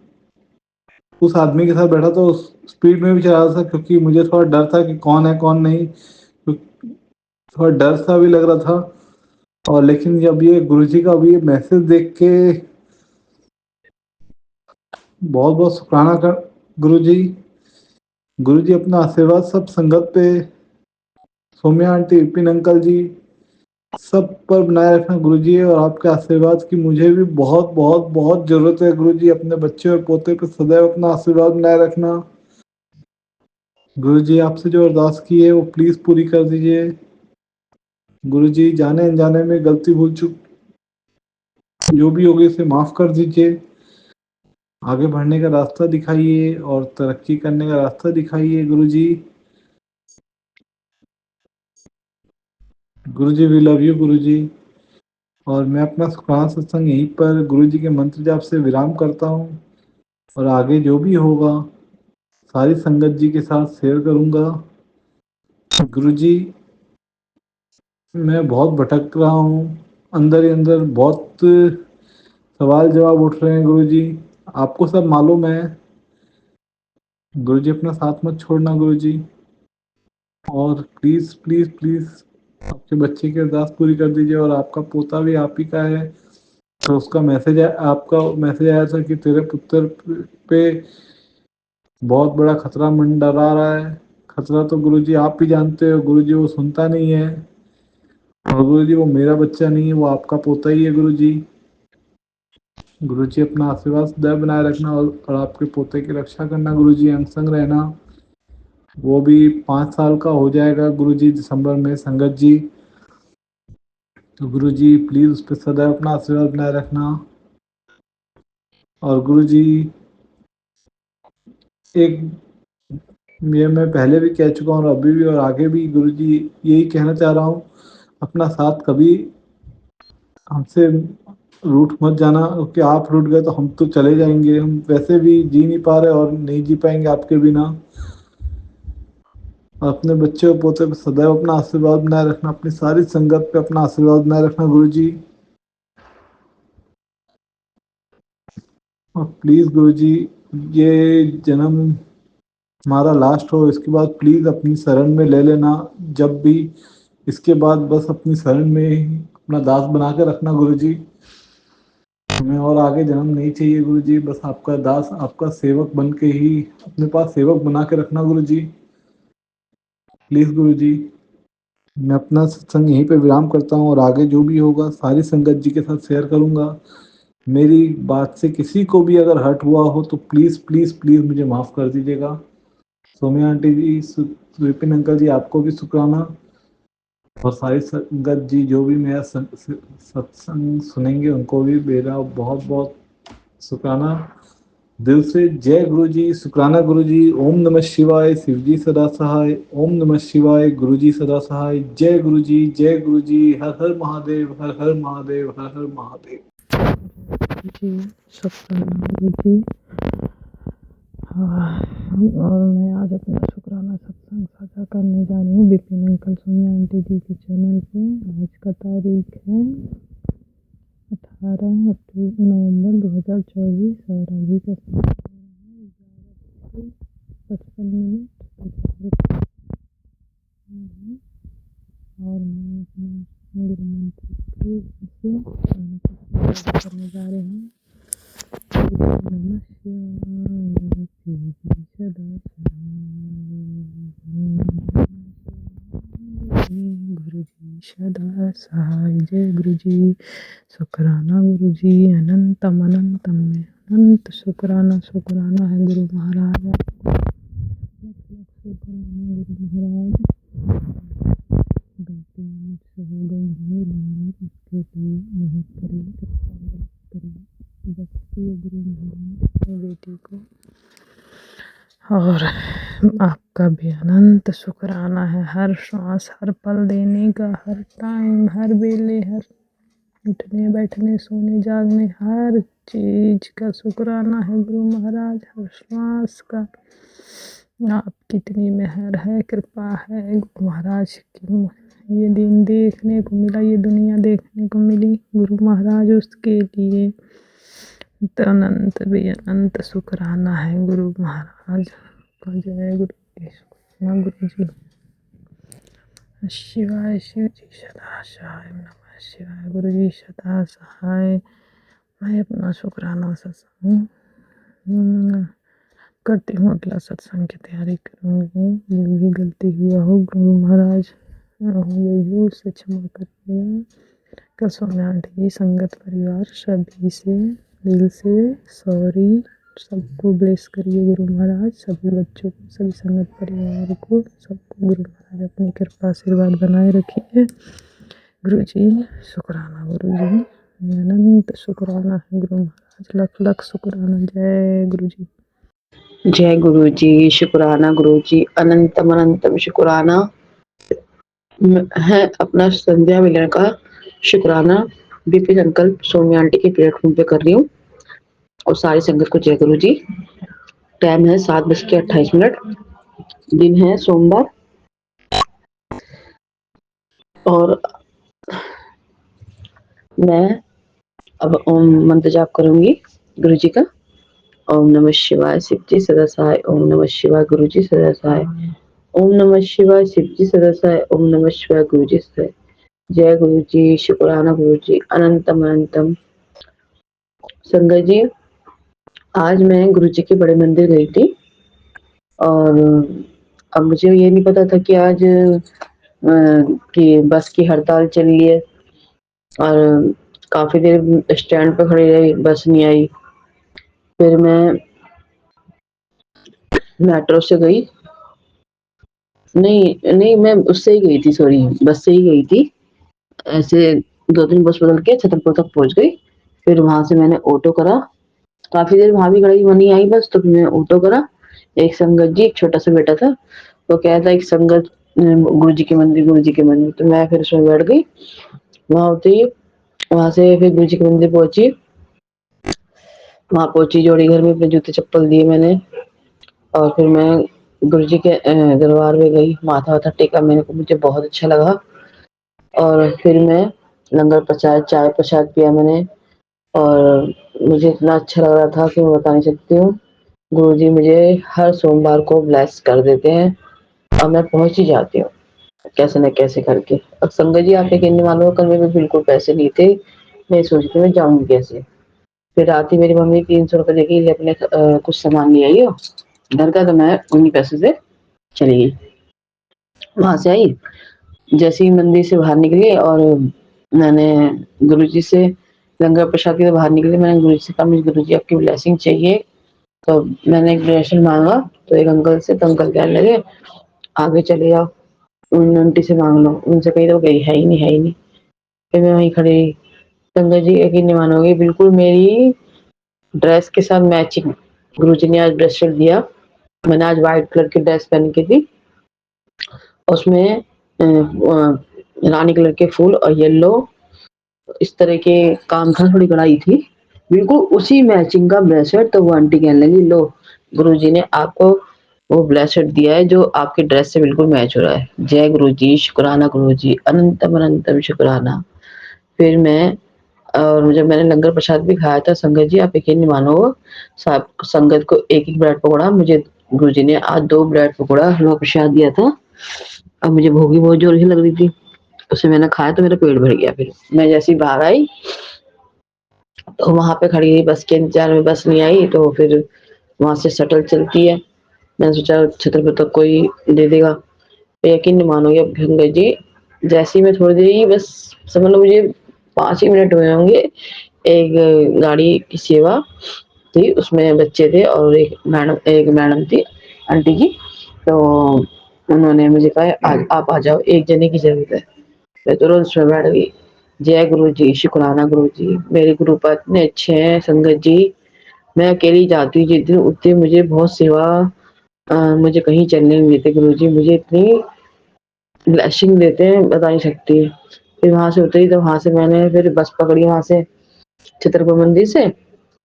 उस आदमी के साथ बैठा तो स्पीड में भी चला रहा था क्योंकि मुझे थोड़ा डर था कि कौन है कौन नहीं, थोड़ा डर सा भी लग रहा था। और लेकिन जब ये गुरुजी का भी ये मैसेज देख के बहुत बहुत शुक्राना कर गुरुजी। गुरुजी अपना आशीर्वाद सब संगत पे, सौम्या आंटी, विपिन अंकल जी सब पर बनाए रखना गुरुजी, और आपके आशीर्वाद की मुझे भी बहुत बहुत बहुत जरूरत है गुरुजी। अपने बच्चे और पोते पर सदैव अपना आशीर्वाद बनाए रखना गुरुजी। आपसे जो अरदास की है वो प्लीज पूरी कर दीजिए गुरुजी। जाने अनजाने में गलती भूल चुक जो भी होगी उसे माफ कर दीजिए, आगे बढ़ने का रास्ता दिखाइए और तरक्की करने का रास्ता दिखाइए गुरुजी। गुरुजी वी लव यू गुरुजी। और मैं अपना शुक्राना सत्संग यहीं पर गुरुजी के मंत्र जाप से विराम करता हूँ, और आगे जो भी होगा सारी संगत जी के साथ शेयर करूँगा। गुरुजी मैं बहुत भटक रहा हूँ, अंदर ही अंदर बहुत सवाल जवाब उठ रहे हैं गुरुजी, आपको सब मालूम है गुरुजी। अपना साथ मत छोड़ना गुरुजी, और प्लीज प्लीज प्लीज आपके बच्चे की अरदास पूरी कर दीजिए। और आपका पोता भी आप ही का है, तो उसका मैसेज आपका मैसेज आया था कि तेरे पुत्र पे बहुत बड़ा खतरा मंडरा रहा है। खतरा तो गुरुजी आप भी जानते हो गुरुजी, वो सुनता नहीं है, और गुरुजी वो मेरा बच्चा नहीं है, वो आपका पोता ही है गुरुजी। गुरुजी अपना आशीर्वाद सदैव बनाए रखना, और आपके पोते की रक्षा करना गुरुजी, अंग संग रहना। वो भी 5 साल का हो जाएगा गुरुजी दिसंबर में संगत जी, तो गुरुजी प्लीज उस पर सदैव अपना आशीर्वाद बनाए रखना। और गुरुजी एक ये मैं पहले भी कह चुका हूँ और अभी भी और आगे भी गुरुजी यही कहना चाह रहा हूँ, अपना साथ कभी हमसे रूठ मत जाना, क्योंकि आप रूठ गए तो हम तो चले जाएंगे, हम वैसे भी जी नहीं पा रहे और नहीं जी पाएंगे आपके बिना। और अपने बच्चे और पोते पे सदैव अपना आशीर्वाद बनाए रखना, अपनी सारी संगत पे अपना आशीर्वाद बनाए रखना गुरुजी। और प्लीज गुरुजी ये जन्म हमारा लास्ट हो, इसके बाद प्लीज अपनी शरण में ले लेना जब भी, इसके बाद बस अपनी शरण में ही अपना दास बना के रखना गुरुजी। हमें और आगे जन्म नहीं चाहिए गुरुजी, बस आपका दास आपका सेवक बन के ही अपने पास सेवक बना के रखना गुरुजी, प्लीज गुरुजी। मैं अपना सत्संग यहीं पे विराम करता हूँ, और आगे जो भी होगा सारी संगत जी के साथ शेयर करूँगा। मेरी बात से किसी को भी अगर हर्ट हुआ हो तो प्लीज़ प्लीज़ प्लीज़ मुझे माफ़ कर दीजिएगा। सोम्या आंटी जी, विपिन अंकल जी, आपको भी शुक्राना। और सारी संगत जी जो भी मेरा सत्संग सुनेंगे उनको भी मेरा बहुत बहुत शुक्राना। दिल से जय गुरु जी, शुक्राना गुरु जी। ओम नमः शिवाय, शिव जी सदा सहाय। ओम नमः शिवाय, गुरु जी सदा सहाय। जय गुरु जी, जय गुरु जी। हर हर महादेव, हर हर महादेव, हर हर महादेव। जी, शुक्राना गुरु जी। और मैं आज अपना शुक्राना सत्संग साझा करने जा रही हूँ विपिन अंकल सोनिया आंटी जी के चैनल पे। आज का तारीख है 18 नवंबर 2024 और अभी का समय है 11:55। और मैं अपने गुरु मंत्र से करने जा रही हूँ। नमः शिवाय, शिव गुरु जी सदा सहाय। जय गुरु जी, शुक्राना गुरु जी। अनंतम अनंतम में अनंत शुक्राना शुक्राना है गुरु महाराज। शुक्राना गुरु महाराज। गलती मुझसे हो गई है महाराज, इसके लिए मेहनत करिए बख्शिए गुरु महाराज बेटी को। और आपका भी अनंत शुक्राना है, हर श्वास हर पल देने का, हर टाइम हर वेले, हर उठने बैठने सोने जागने हर चीज का शुक्राना है गुरु महाराज। हर श्वास का आप कितनी मेहर है, कृपा है गुरु महाराज की। ये दिन देखने को मिला, ये दुनिया देखने को मिली गुरु महाराज, उसके लिए तो अनंत भी अनंत शुक्राना है गुरु महाराज का। जय गुरु जी। शिवाय, शिव जी सदा सहाय। नमः शिवाय, गुरु जी सदा सहाय। मैं अपना शुक्राना सत्संग करती हूँ, अगला सत्संग की तैयारी करूँगी। जो भी गलती हुआ हो गुरु महाराज उससे क्षमा करिएगा। कसौम्या आंटी, संगत परिवार सभी से दिल से सॉरी। सबको ब्लेस करिए गुरु महाराज, सभी बच्चों को, सभी संगत परिवार को, सबको गुरु महाराज अपनी कृपा आशीर्वाद बनाए रखिए। गुरु जी शुक्राना गुरु जी, अनंत शुक्राना है गुरु महाराज, लख लख शुक्राना। जय गुरु जी। जय गुरु जी, शुक्राना गुरु जी, अनंतम अनंतम शुक्राना है। अपना संध्या मिलन का शुक्राना विपिन अंकल सोम्या आंटी के प्लेटफॉर्म पे कर रही हूँ और सारी संगत को जय गुरु जी। टाइम है 7:28, दिन है सोमवार और मैं अब ओम मंत्र जाप करूंगी गुरु जी का। ओम नमः शिवाय, शिव जी सदा सहाय। ओम नमः शिवाय, गुरु जी सदा सहाय। ओम नमः शिवाय, शिव जी सदा सहाय। ओम नमः शिवाय, गुरु जी सहाय। जय गुरु जी, शुक्राना गुरु जी, अनंतम अनंतम। संगत जी, आज मैं गुरु जी के बड़े मंदिर गई थी और अब मुझे ये नहीं पता था कि आज कि बस की हड़ताल चल रही है और काफी देर स्टैंड पे खड़ी रही, बस नहीं आई। फिर मैं मेट्रो से गई, नहीं मैं उससे ही गई थी, सॉरी बस से ही गई थी। ऐसे 2-3 बस बदल के छतरपुर तक पहुंच गई। फिर वहां से मैंने ऑटो करा, काफी देर वहां भी खड़ी, नहीं आई बस, तो मैं ऑटो करा। एक संगत जी, एक छोटा सा बेटा था, वो कह रहा था एक संगत गुरु जी के मंदिर, तो मैं फिर उसमें बैठ गई। वहां होते ही वहां से फिर गुरु जी के मंदिर पहुंची। वहां पहुंची, जोड़ी घर में अपने जूते चप्पल दिए मैंने और फिर मैं गुरु जी के दरबार में गई, माथा वाथा टेका मैंने को, मुझे बहुत अच्छा लगा। और फिर मैं लंगर प्रसाद, चाय प्रसाद पिया मैंने और मुझे इतना अच्छा लग रहा था कि मैं बता नहीं सकती हूँ। गुरु जी मुझे हर सोमवार को ब्लेस कर देते हैं और मैं पहुंच ही जाती हूँ कैसे न कैसे करके। अब संगत जी आप यकीन नहीं मानो, कल मेरे बिल्कुल पैसे नहीं थे, मैं सोचती मैं जाऊंगी कैसे। फिर रात ही मेरी मम्मी 300 रुपये देके अपने कुछ सामान ले आई हो घर का, तो मैं उन्हीं पैसे से चली गई। वहां से आई, जैसे ही मंदिर से बाहर निकली और मैंने गुरुजी से लंगर प्रसाद के बाहर निकली, मैंने गुरुजी से कहा मुझे गुरुजी आपकी ब्लेसिंग चाहिए। तो मैंने एक ब्लेसिंग मांगा तो एक अंकल से, तो अंकल कहने लगे आगे चले जाओ, उन आंटी से मांग लो, उनसे कही तो कही है ही नहीं, है ही नहीं। फिर मैं वहीं खड़ी रही। संगत जी यकीन नहीं मानोगे, बिल्कुल मेरी ड्रेस के साथ मैचिंग गुरुजी ने आज ब्रेसलेट दिया। मैंने आज व्हाइट कलर की ड्रेस पहन की थी, उसमें रानी कलर के फूल और येलो इस तरह के काम था, थोड़ी कढ़ाई थी, बिल्कुल उसी मैचिंग का ब्रेसलेट। तो वो आंटी कहने लगी लो गुरुजी ने आपको वो ब्रेसलेट दिया है जो आपकी ड्रेस से बिल्कुल मैच हो रहा है। जय गुरुजी, शुक्राना गुरुजी, अनंतम अनंतम शुक्राना। फिर मैं और जब मैंने लंगर प्रसाद भी खाया था, संगत जी आप यकीन नहीं मानोगे, सब संगत को एक-एक ब्रेड पकौड़ा, मुझे गुरुजी ने आज 2 ब्रेड पकौड़ा हलवा प्रसाद दिया था। अब मुझे भूख भी बहुत ज़ोर से लग रही थी, उसे मैंने खाया तो मेरा पेट भर गया। फिर मैं जैसे ही बाहर आई तो वहाँ पे खड़ी रही, बस के इंतज़ार में, बस नहीं आई तो फिर वहाँ से शटल चलती है। मैंने सोचा छतरपुर तक कोई दे देगा। तो यकीन नहीं मानोगे अब संगत जी, जैसे ही मैं थोड़ी देर ही बस समझ लो मुझे 5 ही मिनट हुए होंगे, एक गाड़ी की सेवा थी, उसमें बच्चे थे और एक मैडम थी, आंटी जी, तो उन्होंने मुझे कहा आज आप आ जाओ, एक जने की ज़रूरत है। मैं तुरंत उसमें बैठ गई। जय गुरुजी, शुक्राना गुरुजी, मेरे गुरुपाद इतने अच्छे हैं संगत जी। मैं अकेली जाती हूँ जिस दिन, उस दिन मुझे बहुत सेवा मुझे कहीं चलने नहीं देते गुरुजी, मुझे इतनी ब्लेसिंग देते हैं बता नहीं सकती। फिर वहाँ से उतरी तो वहाँ से मैंने फिर बस पकड़ी वहाँ से छतरपुर मंदिर से।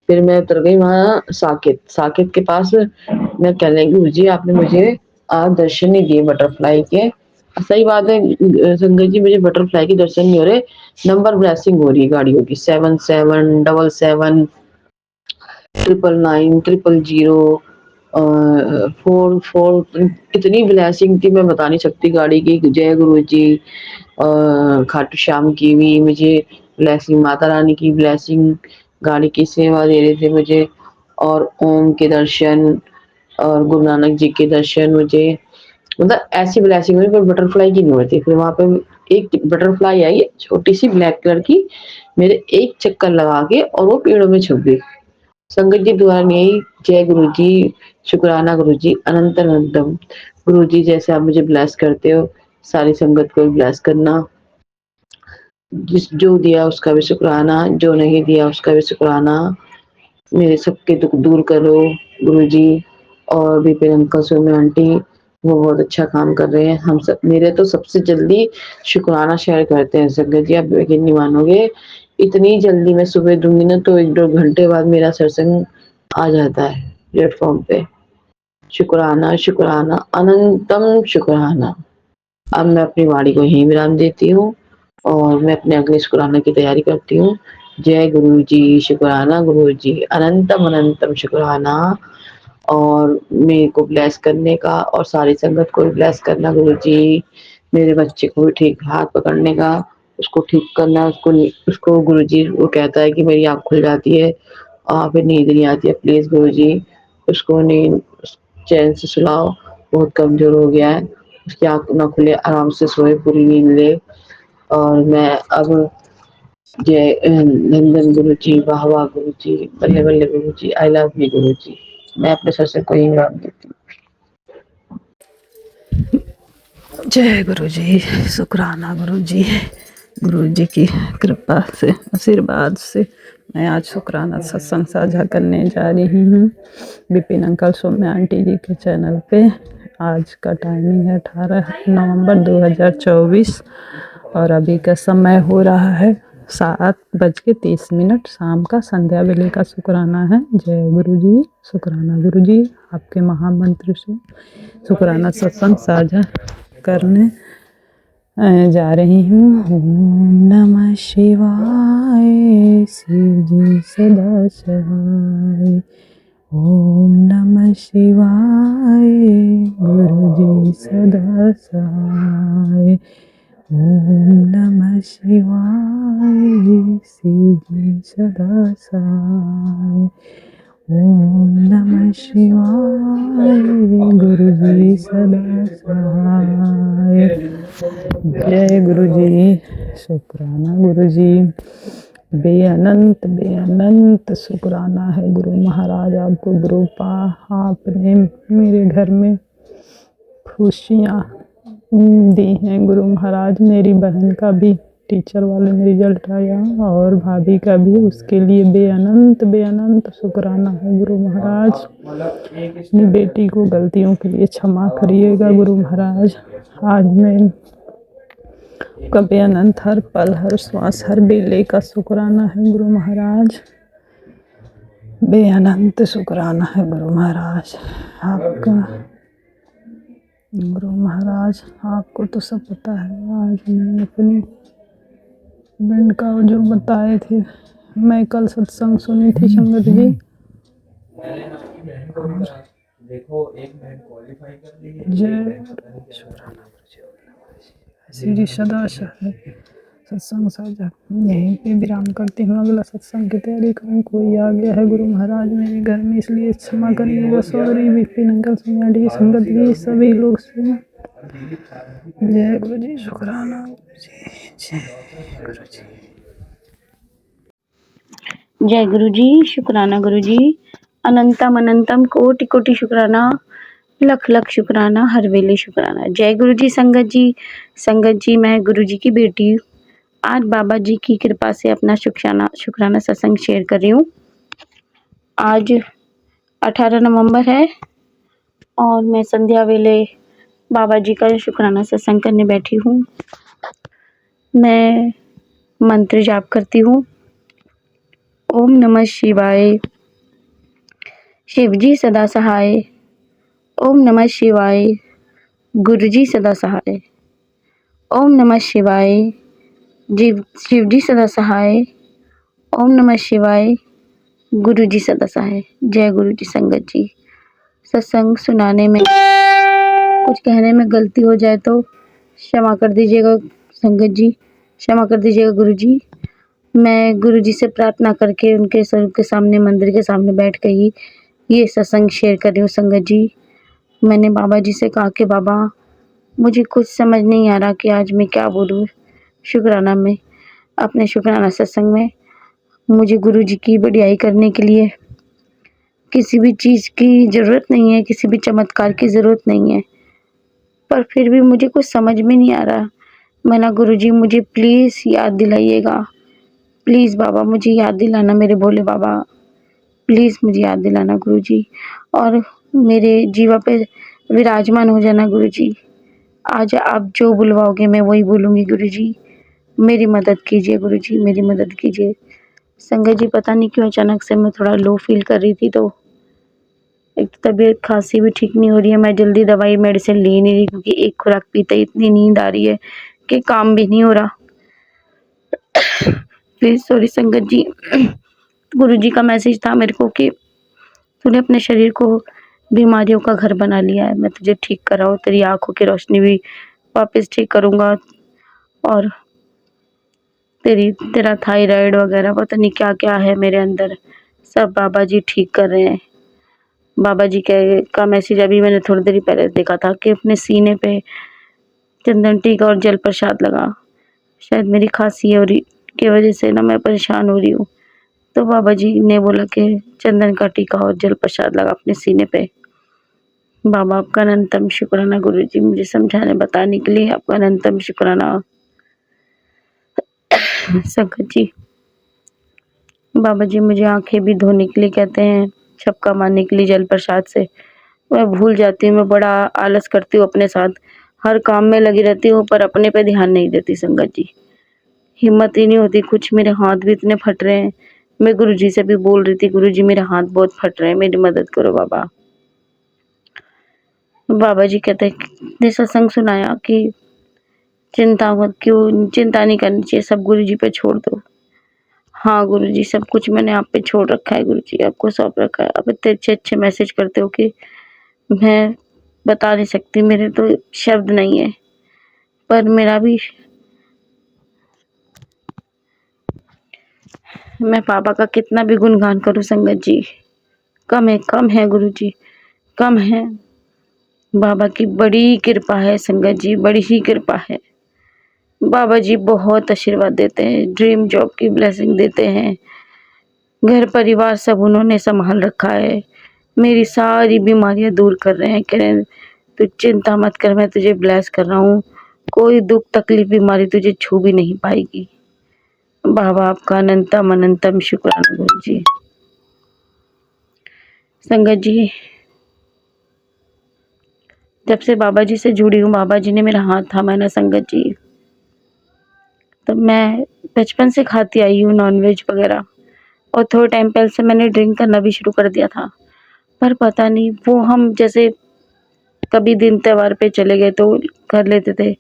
फिर मैं उतर गई वहाँ साकेत, साकेत के पास। मैं कहने लगी गुरुजी आपने मुझे आज दर्शन नहीं दिए बटरफ्लाई के। सही बात है संगत जी, मुझे बटरफ्लाई के दर्शन नहीं हो रहे, नंबर ब्लेसिंग हो रही है गाड़ियों की, 77 777 999 000 4 इतनी ब्लेसिंग थी मैं बता नहीं सकती गाड़ी की। जय गुरु जी, खाटू श्याम की भी मुझे ब्लेसिंग, माता रानी की ब्लेसिंग, गाड़ी की सेवा दे रहे थे मुझे, और ओम के दर्शन और गुरु नानक जी के दर्शन मुझे, मतलब ऐसी ब्लेसिंग हुई, पर बटरफ्लाई की नहीं हुई थी। फिर वहां पे एक बटरफ्लाई आई छोटी सी ब्लैक कलर की, मेरे एक चक्कर लगा के और वो पेड़ों में छुप गई। संगत जी द्वारा नहीं, जय गुरु जी, शुक्राना गुरु जी, अनंत अनंतम गुरु जी, जैसे आप मुझे ब्लेस करते हो सारी संगत को ब्लेस करना। जिस जो दिया उसका भी शुक्राना, जो नहीं दिया उसका भी शुक्राना। मेरे सबके दुख दूर करो गुरुजी। और विपिन अंकल, सोम्या आंटी, वो बहुत अच्छा काम कर रहे हैं। हम सब मेरे तो सबसे जल्दी शुक्राना शेयर करते हैं संगत जी, आप यकीन नहीं मानोगे, इतनी जल्दी मैं सुबह दूंगी ना तो 1-2 घंटे बाद मेरा सत्संग आ जाता है प्लेटफॉर्म पे। शुक्राना शुक्राना अनंतम शुक्राना। अब मैं अपनी वाणी को यहीं विराम देती हूँ और मैं अपने अगले शुक्राना की तैयारी करती हूँ। जय गुरु जी, शुक्राना गुरु जी, अनंतम अनंतम शुक्राना। और मेरे को ब्लेस करने का और सारी संगत को भी ब्लेस करना गुरु जी। मेरे बच्चे को भी ठीक हाथ पकड़ने का, उसको ठीक करना, उसको गुरु जी, वो कहता है कि मेरी आँख खुल जाती है फिर नींद नहीं आती है, प्लीज गुरु जी उसको नींद चैन से सुलाओ, बहुत कमजोर हो गया है, उसकी आँख ना खुले, आराम से सोए, पूरी नींद ले। और मैं अब जय नंदन गुरु जी, वाह वाह गुरु जी, बल्ले बल्ले गुरु जी, आई लव यू गुरु जी। मैं अपने सर से कोई विराम देती हूँ। जय गुरु जी, शुक्राना गुरु जी। गुरु जी की कृपा से, आशीर्वाद से मैं आज शुक्राना सत्संग साझा करने जा रही हूँ विपिन अंकल, सौम्या आंटी जी के चैनल पे। आज का टाइमिंग है 18 नवंबर 2024 और अभी का समय हो रहा है 7:30। शाम का संध्या वेले का शुक्राना है। जय गुरु जी, शुक्राना गुरु जी, आपके महामंत्र से शुक्राना सत्संग साझा करने जा रही हूँ। ओम नमः शिवाय, शिव जी सदा सहाय। ओम नमः शिवाय, गुरु जी सदा सहाय। ओम नमः शिवाय, शिव जी सदा सहाय। ओम नमः शिवाय, गुरु जी सदा सहाय। जय गुरु जी, शुक्राना गुरु जी। बेअनंत शुक्राना है गुरु महाराज आपको गुरुपा। आपने मेरे घर में खुशियाँ दी हैं गुरु महाराज। मेरी बहन का भी टीचर वाले में रिजल्ट आया और भाभी का भी, उसके लिए बेअनंत शुक्राना है गुरु महाराज। अपनी बेटी को गलतियों के लिए क्षमा करिएगा गुरु महाराज। आज मैं का बेअनंत हर पल हर श्वास हर बेले का शुक्राना है गुरु महाराज। बेअनंत शुक्राना है गुरु महाराज आपका। गुरु महाराज आपको तो सब पता है। आज मैं अपनी बहन का जो बताए थे, मैं कल सत्संग सुनी थी संगत जी। जय श्री जी सदा सत्संग साझा यहीं पे विराम करती हूँ। अगला सत्संग की तैयारी करूँ। कोई आ गया है गुरु महाराज मेरे घर में, इसलिए क्षमा करिएगा। सॉरी विपिन अंकल सुनिया संगत जी सभी लोग सुनो। जय गुरु जी शुक्राना जय गुरु जी। जय गुरु जी शुक्राना गुरु जी। अनंतम अनंतम कोटि कोटि शुक्राना, लख लख शुक्राना, हर वेले शुक्राना। जय गुरु जी संगत जी मैं गुरु जी की बेटी आज बाबा जी की कृपा से अपना शुक्राना सत्संग शेयर कर रही हूँ। आज 18 नवंबर है और मैं संध्या वेले बाबा जी का शुक्राना सत्संग करने बैठी हूँ। मैं मंत्र जाप करती हूँ। ओम नमः शिवाय, शिव जी सदा सहाय। ओम नमः शिवाय, गुरु जी सदा सहाय। ओम नमः शिवाय, शिव जी सदा सहाय। ओम नमः शिवाय, गुरु जी सदा सहाय। जय गुरु जी संगत जी। सत्संग सुनाने में कुछ कहने में गलती हो जाए तो क्षमा कर दीजिएगा संगत जी, क्षमा कर दीजिएगा गुरु जी। मैं गुरु जी से प्रार्थना करके उनके स्वरूप के सामने मंदिर के सामने बैठ के ही ये सत्संग शेयर कर रही हूँ संगत जी। मैंने बाबा जी से कहा कि बाबा मुझे कुछ समझ नहीं आ रहा कि आज मैं क्या बोलूँ शुक्राना में, अपने शुक्राना सत्संग में। मुझे गुरु जी की बढ़ियाई करने के लिए किसी भी चीज़ की ज़रूरत नहीं है, किसी भी चमत्कार की ज़रूरत नहीं है, पर फिर भी मुझे कुछ समझ में नहीं आ रहा। मैंने गुरु जी मुझे प्लीज़ याद दिलाइएगा, प्लीज़ बाबा मुझे याद दिलाना, मेरे भोले बाबा प्लीज़ मुझे याद दिलाना गुरु जी, और मेरे जीवा पे विराजमान हो जाना गुरु जी। आज आप जो बुलवाओगे मैं वही बोलूँगी गुरु जी। मेरी मदद कीजिए गुरु जी, मेरी मदद कीजिए। संगत जी पता नहीं क्यों अचानक से मैं थोड़ा लो फील कर रही थी, तो एक तो तबीयत खांसी भी ठीक नहीं हो रही है। मैं जल्दी दवाई मेडिसिन ले नहीं रही क्योंकि एक खुराक पीते ही इतनी नींद आ रही है कि काम भी नहीं हो रहा। प्लीज़ सॉरी संगत जी। गुरु जी का मैसेज था मेरे को कि तूने अपने शरीर को बीमारियों का घर बना लिया है, मैं तुझे ठीक कर रहा हूँ, तेरी आंखों की रोशनी भी वापस ठीक करूँगा, और तेरा थायराइड वगैरह पता नहीं क्या क्या है मेरे अंदर, सब बाबा जी ठीक कर रहे हैं। बाबा जी का मैसेज अभी मैंने थोड़ी देर पहले देखा था कि अपने सीने पे चंदन टीका और जल प्रसाद लगा। शायद मेरी खांसी और की वजह से ना मैं परेशान हो रही हूँ, तो बाबा जी ने बोला कि चंदन का टीका और जल प्रसाद लगा अपने सीने पे। बाबा आपका अनंतम शुक्राना गुरु जी, मुझे समझाने बताने के लिए आपका अनंतम शुक्राना। संगत जी बाबा जी मुझे आंखें भी धोने के लिए कहते हैं, छपका मारने के लिए जल प्रसाद से। मैं भूल जाती हूँ, मैं बड़ा आलस करती हूँ अपने साथ, हर काम में लगी रहती हूँ पर अपने पे ध्यान नहीं देती संगत जी। हिम्मत ही नहीं होती कुछ, मेरे हाथ भी इतने फट रहे हैं। मैं गुरु जी से भी बोल रही थी, गुरु जी मेरे हाथ बहुत फट रहे हैं, मेरी मदद करो बाबा। बाबा जी कहते हैं सत्संग सुनाया कि चिंता मत, क्यों चिंता नहीं करनी चाहिए, सब गुरु जी पे छोड़ दो। हाँ गुरु जी सब कुछ मैंने आप पे छोड़ रखा है गुरु जी, आपको सौंप रखा है। आप इतने अच्छे अच्छे मैसेज करते हो कि मैं बता नहीं सकती, मेरे तो शब्द नहीं है, पर मेरा भी मैं पापा का कितना भी गुणगान करूं संगत जी कम है गुरु जी, कम है। बाबा की बड़ी कृपा है संगत जी, बड़ी ही कृपा है। बाबा जी बहुत आशीर्वाद देते हैं, ड्रीम जॉब की ब्लेसिंग देते हैं, घर परिवार सब उन्होंने संभाल रखा है, मेरी सारी बीमारियां दूर कर रहे हैं, कह रहे हैं तू चिंता मत कर, मैं तुझे ब्लेस कर रहा हूँ, कोई दुख तकलीफ बीमारी तुझे छू भी नहीं पाएगी। बाबा आपका अनंतम अनंतम शुक्राना गुरु जी। संगत जी, जब से बाबा जी से जुड़ी हूँ, बाबा जी ने मेरा हाथ थामा है ना संगत जी, तो मैं बचपन से खाती आई हूँ नॉनवेज वगैरह, और थोड़े टाइम पहले से मैंने ड्रिंक करना भी शुरू कर दिया था, पर पता नहीं वो हम जैसे कभी दिन त्योहार पे चले गए तो कर लेते थे,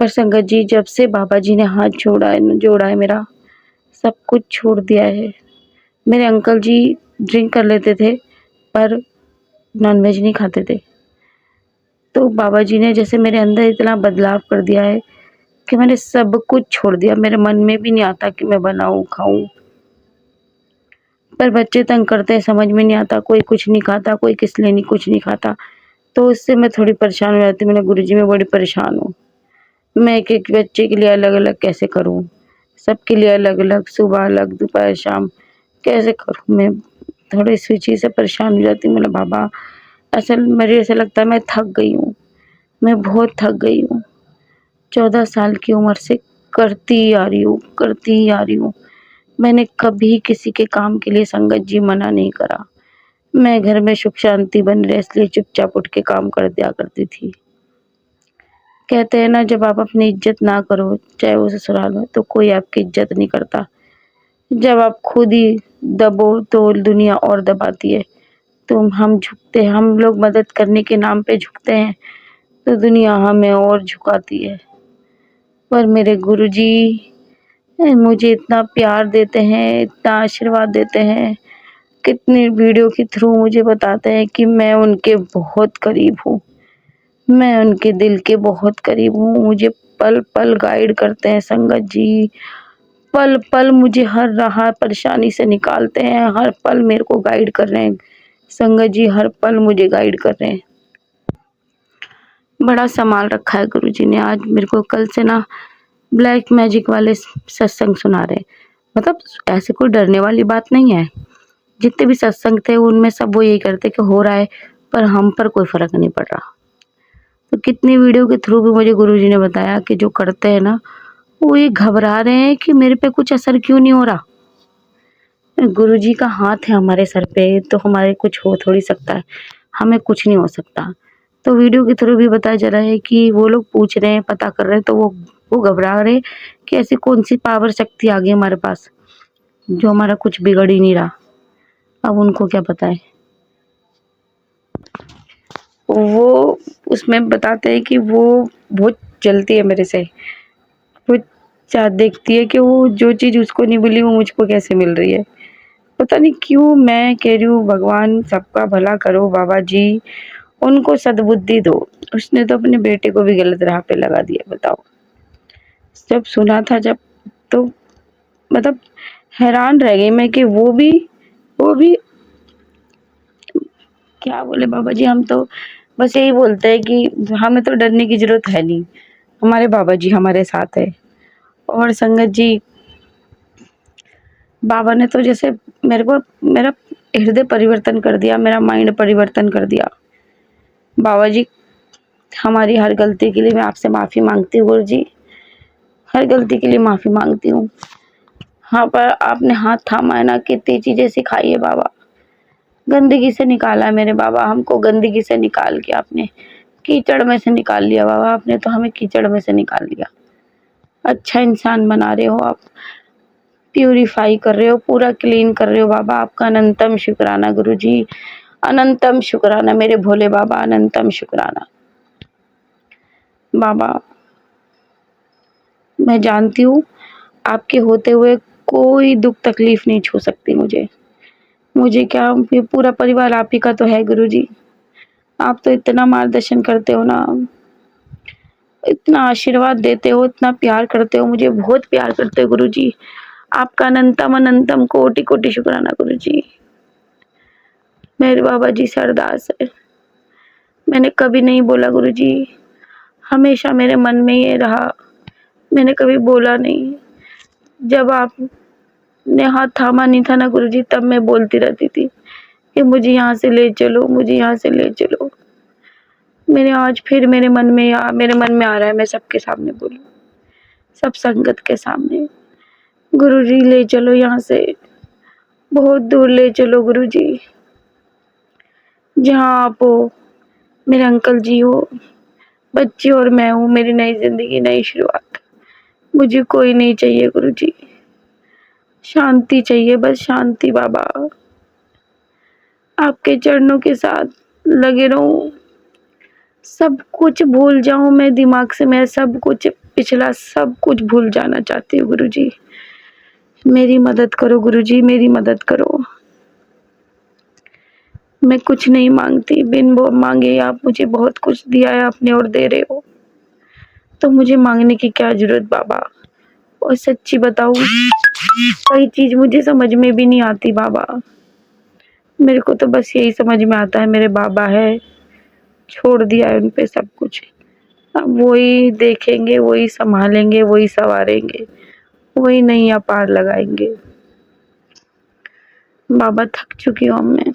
पर संगत जी जब से बाबा जी ने हाथ जोड़ा है मेरा, सब कुछ छोड़ दिया है। मेरे अंकल जी ड्रिंक कर लेते थे पर नॉनवेज नहीं खाते थे, तो बाबा जी ने जैसे मेरे अंदर इतना बदलाव कर दिया है कि मैंने सब कुछ छोड़ दिया, मेरे मन में भी नहीं आता कि मैं बनाऊं खाऊं। पर बच्चे तंग करते हैं, समझ में नहीं आता, कोई कुछ नहीं खाता, कोई किस लिए नहीं कुछ नहीं खाता, तो इससे मैं थोड़ी परेशान हो जाती हूँ। मैंने गुरुजी मैं बड़ी परेशान हूँ, मैं एक एक बच्चे के लिए अलग अलग कैसे करूँ, सबके लिए अलग अलग, सुबह अलग दोपहर शाम कैसे करूँ। मैं थोड़ी इसी चीज़ से परेशान हो जाती हूँ। मैंने बाबा असल मुझे ऐसा लगता है मैं थक गई हूँ, मैं बहुत थक गई हूँ, 14 साल की उम्र से करती ही आ रही हूँ। मैंने कभी किसी के काम के लिए संगत जी मना नहीं करा, मैं घर में सुख शांति बन रहे इसलिए चुपचाप उठ के काम कर दिया करती थी। कहते हैं ना जब आप अपनी इज्जत ना करो, चाहे वो ससुराल हो, तो कोई आपकी इज्जत नहीं करता। जब आप खुद ही दबो तो दुनिया और दबाती है। तो हम झुकते हैं, हम लोग मदद करने के नाम पे झुकते हैं तो दुनिया हमें और झुकाती है। पर मेरे गुरुजी मुझे इतना प्यार देते हैं, इतना आशीर्वाद देते हैं, कितनी वीडियो के थ्रू मुझे बताते हैं कि मैं उनके बहुत करीब हूँ, मैं उनके दिल के बहुत करीब हूँ। मुझे पल पल गाइड करते हैं संगत जी, पल पल मुझे हर राह परेशानी से निकालते हैं, हर पल मेरे को गाइड कर रहे हैं संगत जी, हर पल मुझे गाइड कर रहे हैं। बड़ा संभाल रखा है गुरुजी ने। आज मेरे को कल से ना ब्लैक मैजिक वाले सत्संग सुना रहे हैं, मतलब ऐसे कोई डरने वाली बात नहीं है। जितने भी सत्संग थे उनमें सब वो यही करते कि हो रहा है पर हम पर कोई फर्क नहीं पड़ रहा। तो कितनी वीडियो के थ्रू भी मुझे गुरुजी ने बताया कि जो करते हैं ना वो ये घबरा रहे हैं कि मेरे पे कुछ असर क्यों नहीं हो रहा। गुरुजी का हाथ है हमारे सर पे तो हमारे कुछ हो थोड़ी सकता है, हमें कुछ नहीं हो सकता। तो वीडियो के थ्रू भी बताया जा रहा है कि वो लोग पूछ रहे हैं, पता कर रहे हैं, तो वो घबरा रहे कि ऐसी कौन सी पावर शक्ति आ गई हमारे पास जो हमारा कुछ बिगड़ ही नहीं रहा। अब उनको क्या पता है। वो उसमें बताते हैं कि वो बहुत जलती है मेरे से, वो चाह देखती है कि वो जो चीज़ उसको नहीं मिली वो मुझको कैसे मिल रही है। पता नहीं क्यों मैं कह रही हूँ भगवान सबका भला करो बाबा जी, उनको सद्बुद्धि दो। उसने तो अपने बेटे को भी गलत राह पे लगा दिया, बताओ। जब सुना था जब तो मतलब हैरान रह गई मैं कि वो भी क्या बोले बाबा जी, हम तो बस यही बोलते हैं कि हमें तो डरने की ज़रूरत है नहीं, हमारे बाबा जी हमारे साथ है। और संगत जी बाबा ने तो जैसे मेरा हृदय परिवर्तन कर दिया, मेरा माइंड परिवर्तन कर दिया। बाबा जी हमारी हर गलती के लिए मैं आपसे माफ़ी मांगती हूँ गुरु जी, हर गलती के लिए माफ़ी मांगती हूँ। हाँ पर आपने हाथ थामा है ना, कितनी चीज़ें सिखाई है बाबा, गंदगी से निकाला है मेरे बाबा, हमको गंदगी से निकाल के आपने कीचड़ में से निकाल लिया बाबा, आपने तो हमें कीचड़ में से निकाल लिया। अच्छा इंसान बना रहे हो आप, प्यूरिफाई कर रहे हो, पूरा क्लीन कर रहे हो बाबा, आपका अनंतम शुक्राना गुरुजी, अनंतम शुक्राना मेरे भोले बाबा, अनंतम शुक्राना। बाबा मैं जानती हूँ आपके होते हुए कोई दुख तकलीफ नहीं छू सकती मुझे क्या, ये पूरा परिवार आप ही का तो है गुरुजी। आप तो इतना मार्गदर्शन करते हो ना, इतना आशीर्वाद देते हो, इतना प्यार करते हो, मुझे बहुत प्यार करते हो गुरुजी। आपका अनंतम अनंतम कोटि कोटि शुक्राना गुरुजी। मेरे बाबा जी से अरदास है, मैंने कभी नहीं बोला गुरुजी, हमेशा मेरे मन में ये रहा मैंने कभी बोला नहीं। जब आपने हाथ थामा नहीं था ना गुरुजी, तब मैं बोलती रहती थी कि मुझे यहाँ से ले चलो, मुझे यहाँ से ले चलो। मेरे आज फिर मेरे मन में आ रहा है मैं सबके सामने बोलूँ, सब संगत के सामने, गुरुजी ले चलो यहाँ से, बहुत दूर ले चलो गुरुजी, जहाँ आप हो, मेरे अंकल जी हो, बच्ची और मैं हूँ, मेरी नई ज़िंदगी, नई शुरुआत। मुझे कोई नहीं चाहिए गुरुजी, शांति चाहिए, बस शांति बाबा। आपके चरणों के साथ लगे रहूँ, सब कुछ भूल जाऊँ मैं दिमाग से, मैं सब कुछ पिछला सब कुछ भूल जाना चाहती हूँ गुरुजी। मेरी मदद करो गुरुजी, मेरी मदद करो। मैं कुछ नहीं मांगती, बिन मांगे आप मुझे बहुत कुछ दिया है आपने और दे रहे हो, तो मुझे मांगने की क्या जरूरत बाबा। और सच्ची बताऊं, कोई चीज मुझे समझ में भी नहीं आती बाबा। मेरे को तो बस यही समझ में आता है मेरे बाबा है, छोड़ दिया है उन पे सब कुछ। अब वही देखेंगे, वही संभालेंगे, वही संवारेंगे, वही नैया पार लगाएंगे। बाबा थक चुकी हूँ मैं,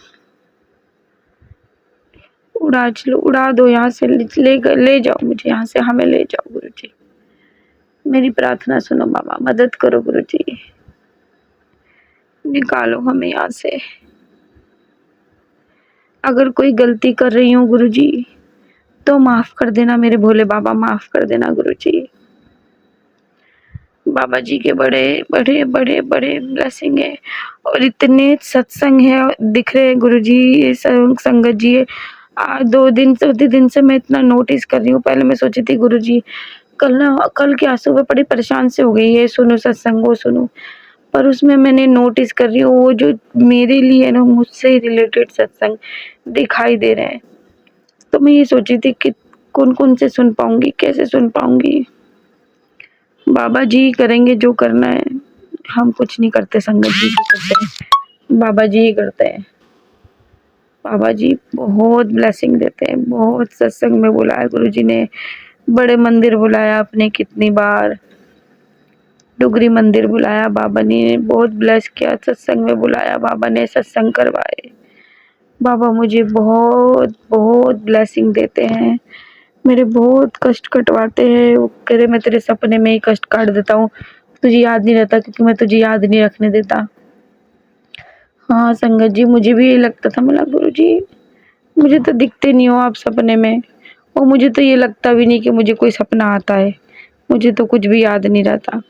उड़ा दो यहाँ से, ले जाओ मुझे यहाँ से, हमें ले जाओ गुरुजी। मेरी प्रार्थना सुनो बाबा, मदद करो गुरुजी, निकालो हमें यहाँ से। अगर कोई गलती कर रही हूँ गुरुजी तो माफ कर देना मेरे भोले बाबा, माफ कर देना गुरुजी। बाबा जी के बड़े बड़े बड़े बड़े ब्लेसिंग है और इतने सत्संग है दिख रहे हैं गुरुजी, संगत जी। 2 दिन से मैं इतना नोटिस कर रही हूँ। पहले मैं सोची थी गुरुजी कल क्या सुबह बड़ी परेशान से हो गई है, सुनो सत्संग वो सुनो, पर उसमें मैंने नोटिस कर रही हूँ वो जो मेरे लिए ना मुझसे रिलेटेड सत्संग दिखाई दे रहे हैं। तो मैं ये सोची थी कि कौन कौन से सुन पाऊंगी, कैसे सुन पाऊंगी। बाबा जी करेंगे जो करना है, हम कुछ नहीं करते, संगत जी करते हैं, बाबा जी ही करते हैं। बाबा जी बहुत ब्लेसिंग देते हैं, बहुत सत्संग में बुलाया गुरुजी ने, बड़े मंदिर बुलाया आपने कितनी बार, डुगरी मंदिर बुलाया बाबा ने, बहुत ब्लेस किया, सत्संग में बुलाया बाबा ने, सत्संग करवाए। बाबा मुझे बहुत बहुत ब्लेसिंग देते हैं, मेरे बहुत कष्ट कटवाते हैं। वो कह रहे मैं तेरे सपने में ही कष्ट काट देता हूँ, तुझे याद नहीं रहता क्योंकि मैं तुझे याद नहीं रखने देता। हाँ संगत जी, मुझे भी यही लगता था, मला गुरुजी मुझे तो दिखते नहीं हो आप सपने में, और मुझे तो ये लगता भी नहीं कि मुझे कोई सपना आता है, मुझे तो कुछ भी याद नहीं रहता।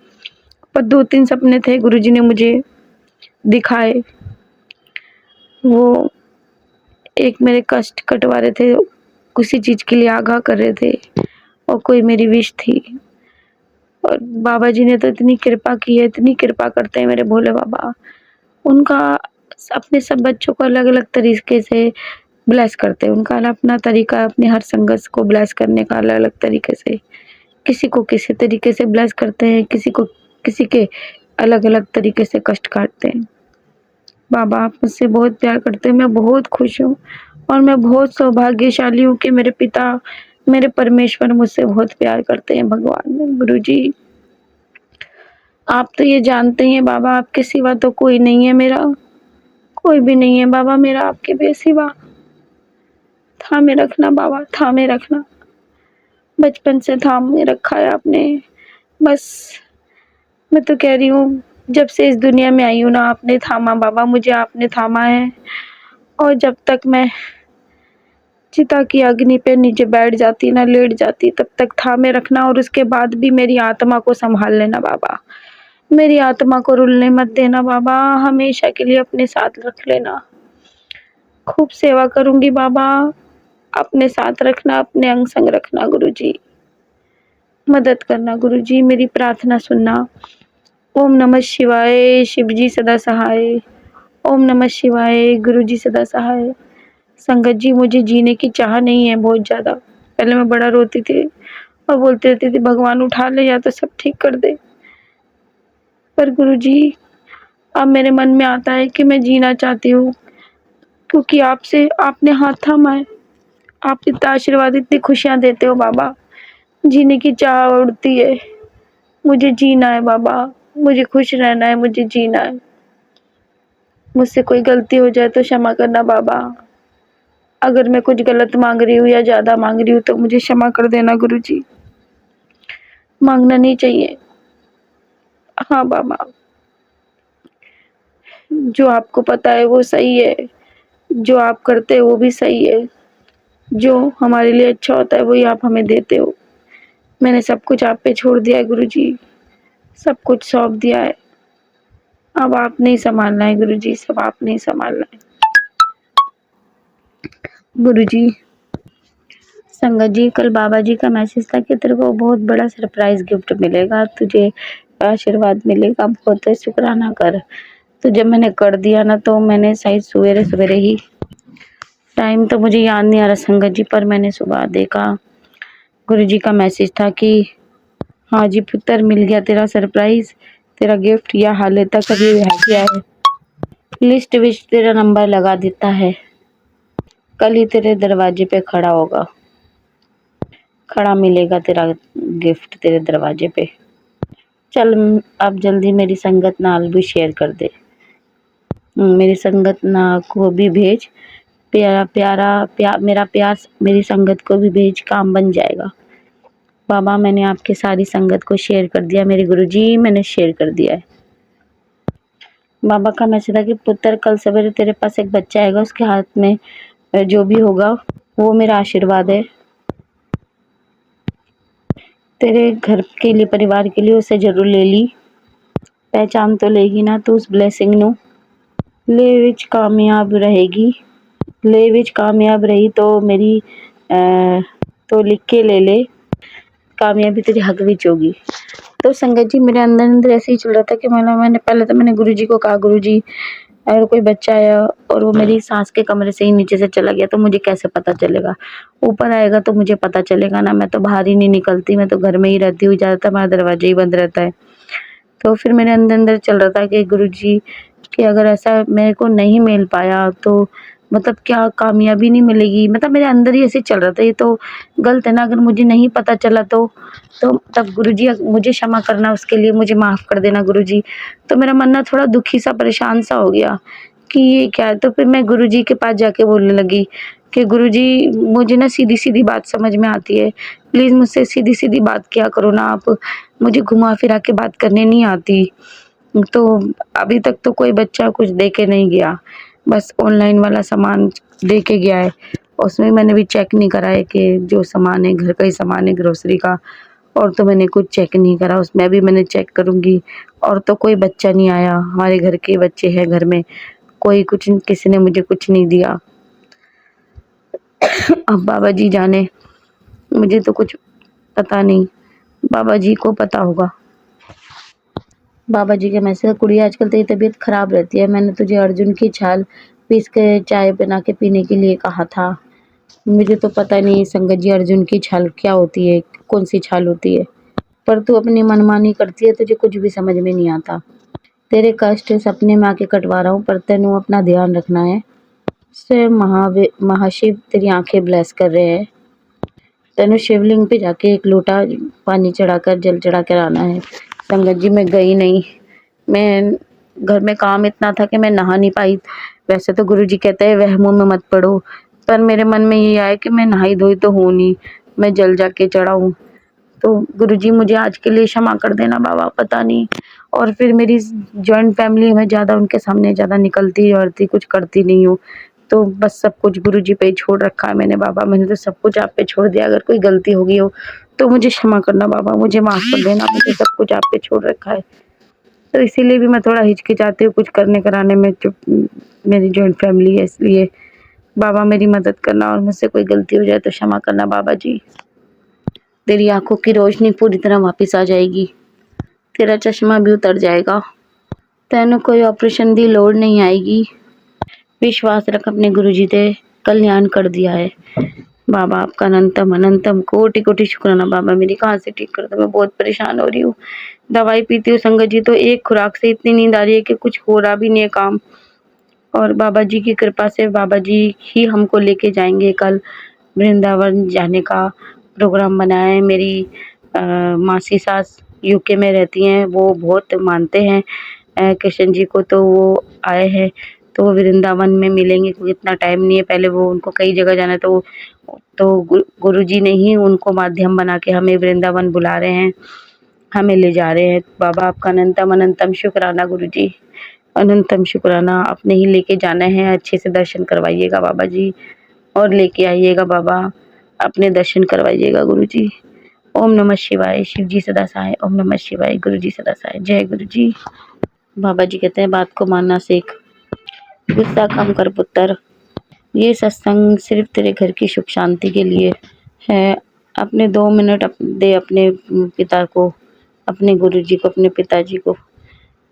पर 2-3 सपने थे गुरुजी ने मुझे दिखाए, वो एक मेरे कष्ट कटवा रहे थे, किसी चीज के लिए आगाह कर रहे थे, और कोई मेरी विश थी। और बाबा जी ने तो इतनी कृपा की है, इतनी कृपा करते हैं मेरे भोले बाबा। उनका अपने सब बच्चों को अलग अलग तरीके से ब्लेस करते हैं, उनका अपना तरीका है अपने हर संगत को ब्लेस करने का, अलग अलग तरीके से। किसी को किसी तरीके से ब्लेस करते हैं, किसी को किसी के अलग अलग तरीके से कष्ट काटते हैं। बाबा आप मुझसे बहुत प्यार करते हैं, मैं बहुत खुश हूँ और मैं बहुत सौभाग्यशाली हूँ कि मेरे पिता, मेरे परमेश्वर मुझसे बहुत प्यार करते हैं। भगवान गुरुजी आप तो ये जानते हैं बाबा, आपके सिवा तो कोई नहीं है, मेरा कोई भी नहीं है बाबा, मेरा आपके बेसिवा। थामे रखना बाबा, थामे रखना, बचपन से थामे रखा है आपने। बस मैं तो कह रही हूँ जब से इस दुनिया में आई हूँ ना, आपने थामा बाबा, मुझे आपने थामा है। और जब तक मैं चिता की अग्नि पे नीचे बैठ जाती ना, लेट जाती, तब तक थामे रखना, और उसके बाद भी मेरी आत्मा को संभाल लेना बाबा, मेरी आत्मा को रुलने मत देना बाबा, हमेशा के लिए अपने साथ रख लेना। खूब सेवा करूंगी बाबा, अपने साथ रखना, अपने अंग संग रखना गुरुजी, मदद करना गुरुजी, मेरी प्रार्थना सुनना। ओम नमः शिवाय, शिवजी सदा सहाय। ओम नमः शिवाय, गुरुजी सदा सहाय। संगत जी मुझे जीने की चाह नहीं है बहुत ज़्यादा। पहले मैं बड़ा रोती थी और बोलती रहती थी भगवान उठा ले या तो सब ठीक कर दे, पर गुरुजी अब मेरे मन में आता है कि मैं जीना चाहती हूँ, क्योंकि आपसे आपने हाथ थामा है, आप इतना आशीर्वाद, इतनी खुशियाँ देते हो बाबा, जीने की चाह उड़ती है। मुझे जीना है बाबा, मुझे खुश रहना है, मुझे जीना है। मुझसे कोई गलती हो जाए तो क्षमा करना बाबा। अगर मैं कुछ गलत माँग रही हूँ या ज़्यादा माँग रही हूँ तो मुझे क्षमा कर देना गुरुजी। माँगना नहीं चाहिए। हाँ बाबा, जो आपको पता है वो सही है, जो आप करते हो वो भी सही है। जो हमारे लिए अच्छा होता है वही आप हमें देते हो। मैंने सब कुछ आप पे छोड़ दिया है गुरुजी, सब कुछ सौंप दिया है। अब आपने ही सँभालना है गुरुजी, सब आपने ही सँभालना है। गुरुजी, संगत जी, कल बाबा जी का मैसेज था कि तेरे को बहुत बड़ा सरप्राइज़ गिफ्ट मिलेगा, तुझे आशीर्वाद मिलेगा, बहुत शुकराना कर। तो जब मैंने कर दिया ना तो मैंने शायद सवेरे-सवेरे ही, टाइम तो मुझे याद नहीं आ रहा संगत जी, पर मैंने सुबह देखा गुरुजी का मैसेज था कि हाँ जी पुत्र, मिल गया तेरा सरप्राइज़, तेरा गिफ्ट, या हाले तक अभी रह गया है। लिस्ट विच तेरा नंबर लगा देता है, कल ही तेरे दरवाजे पे खड़ा होगा, खड़ा मिलेगा तेरा गिफ्ट तेरे दरवाजे पे। चल अब जल्दी मेरी संगत नाल भी शेयर कर दे, मेरी संगत ना को भी भेज, मेरा प्यार मेरी संगत को भी भेज, काम बन जाएगा। बाबा मैंने आपके सारी संगत को शेयर कर दिया, मेरे गुरुजी मैंने शेयर कर दिया है। बाबा का मैसेज था कि पुत्र कल सवेरे तेरे पास एक बच्चा आएगा, उसके हाथ में जो भी होगा वो मेरा आशीर्वाद है। तेरे घर के लिए, परिवार के लिए उसे जरूर ले ली, पहचान तो लेगी ना तू उस ब्लेसिंग नु, ले विच कामयाब रहेगी, ले विच कामयाब रही तो मेरी तो लिख के ले ले, कामयाबी तेरे हक विच होगी। तो संगत जी मेरे अंदर ऐसे ही चल रहा था कि मैंने पहले तो मैंने गुरुजी को कहा, गुरुजी अगर कोई बच्चा आया और वो मेरी सास के कमरे से ही नीचे से चला गया तो मुझे कैसे पता चलेगा, ऊपर आएगा तो मुझे पता चलेगा ना, मैं तो बाहर ही नहीं निकलती, मैं तो घर में ही रहती हूँ, ज़्यादातर हमारा दरवाजा ही बंद रहता है। तो फिर मेरे अंदर चल रहा था कि गुरुजी कि अगर ऐसा मेरे को नहीं मिल पाया तो मतलब क्या कामयाबी नहीं मिलेगी, मतलब मेरे अंदर ही ऐसे चल रहा था, ये तो गलत है ना, अगर मुझे नहीं पता चला तो तब गुरुजी मुझे क्षमा करना, उसके लिए मुझे माफ़ कर देना गुरुजी। तो मेरा मन ना थोड़ा दुखी सा, परेशान सा हो गया कि ये क्या है। तो फिर मैं गुरुजी के पास जाके बोलने लगी कि गुरुजी मुझे ना सीधी-सीधी बात समझ में आती है, प्लीज़ मुझसे सीधी-सीधी बात किया करो ना आप, मुझे घुमा-फिरा के बात करने नहीं आती। तो अभी तक तो कोई बच्चा कुछ दे के नहीं गया, बस ऑनलाइन वाला सामान दे के गया है, उसमें मैंने भी चेक नहीं करा है कि जो सामान है घर का ही सामान है ग्रोसरी का, और तो मैंने कुछ चेक नहीं करा, उसमें भी मैंने चेक करूँगी। और तो कोई बच्चा नहीं आया, हमारे घर के बच्चे हैं घर में, कोई कुछ, किसी ने मुझे कुछ नहीं दिया। अब बाबा जी जाने, मुझे तो कुछ पता नहीं, बाबा जी को पता होगा। बाबा जी के मैसेज, कुड़ी आजकल तेरी तबीयत खराब रहती है, मैंने तुझे अर्जुन की छाल पीस के चाय बना के पीने के लिए कहा था। मुझे तो पता नहीं संगत जी अर्जुन की छाल क्या होती है, कौन सी छाल होती है, पर तू अपनी मनमानी करती है, तुझे कुछ भी समझ में नहीं आता। तेरे कष्ट सपने में आके कटवा रहा हूँ, पर तेनू अपना ध्यान रखना है। स्वयं महाशिव तेरी आंखें ब्लेस कर रहे हैं, तेनू शिवलिंग पे जाके एक लोटा पानी चढ़ाकर, जल चढ़ा कर आना है। संगत जी मैं गई नहीं, मैं घर में काम इतना था कि मैं नहा नहीं पाई। वैसे तो गुरुजी कहते हैं वहमों में मत पड़ो, पर मेरे मन में ये आया कि मैं नहाई धोई तो हूँ नहीं, मैं जल जाके चढ़ाऊँ। तो गुरुजी मुझे आज के लिए क्षमा कर देना बाबा, पता नहीं। और फिर मेरी जॉइंट फैमिली में ज़्यादा उनके सामने ज़्यादा निकलती और कुछ करती नहीं हूँ, तो बस सब कुछ गुरुजी पे ही छोड़ रखा है मैंने बाबा, मैंने तो सब कुछ आप पे छोड़ दिया। अगर कोई गलती हो गई हो तो मुझे क्षमा करना बाबा, मुझे माफ़ कर देना, मुझे सब कुछ आप पे छोड़ रखा है। तो इसीलिए भी मैं थोड़ा हिचकिचाती हूँ कुछ करने कराने में, मेरी जॉइंट फैमिली है इसलिए। बाबा मेरी मदद करना, और मुझसे कोई गलती हो जाए तो क्षमा करना बाबा जी। तेरी आंखों की रोशनी पूरी तरह वापस आ जाएगी, तेरा चश्मा भी उतर जाएगा, तेनू कोई ऑपरेशन दी लोड़ नहीं आएगी। विश्वास रख अपने गुरुजी ते, कल्याण कर दिया है। बाबा आपका अनंतम कोटि कोटि शुक्राना बाबा, मेरी कहाँ से ठीक कर दो, मैं बहुत परेशान हो रही हूँ। दवाई पीती हूँ संगत जी तो एक खुराक से इतनी नींद आ रही है कि कुछ हो रहा भी नहीं है काम। और बाबा जी की कृपा से बाबा जी ही हमको लेके जाएंगे, कल वृंदावन जाने का प्रोग्राम बनाया है। मेरी मासी सास यूके में रहती हैं, वो बहुत मानते हैं कृष्ण जी को, तो वो आए हैं, तो वो वृंदावन में मिलेंगे क्योंकि इतना टाइम नहीं है। पहले वो उनको कई जगह जाना है, तो गुरु जी ने ही उनको माध्यम बना के हमें वृंदावन बुला रहे हैं, हमें ले जा रहे हैं। बाबा आपका अनंतम अनंतम शुक्राना गुरु जी, अनंतम शुक्राना। आपने ही लेके जाना है, अच्छे से दर्शन करवाइएगा बाबा जी, और लेके आइएगा बाबा, अपने दर्शन करवाइएगा गुरु जी। ओम नमः शिवाय, शिव जी सदा सहाय। ओम नमः शिवाय, गुरु जी सदा सहाय। जय गुरु जी। बाबा जी कहते हैं बात को मानना सीख, गुस्सा कम कर पुत्र। ये सत्संग सिर्फ तेरे घर की सुख शांति के लिए है। अपने 2 मिनट दे अपने पिता को, अपने गुरु जी को, अपने पिताजी को।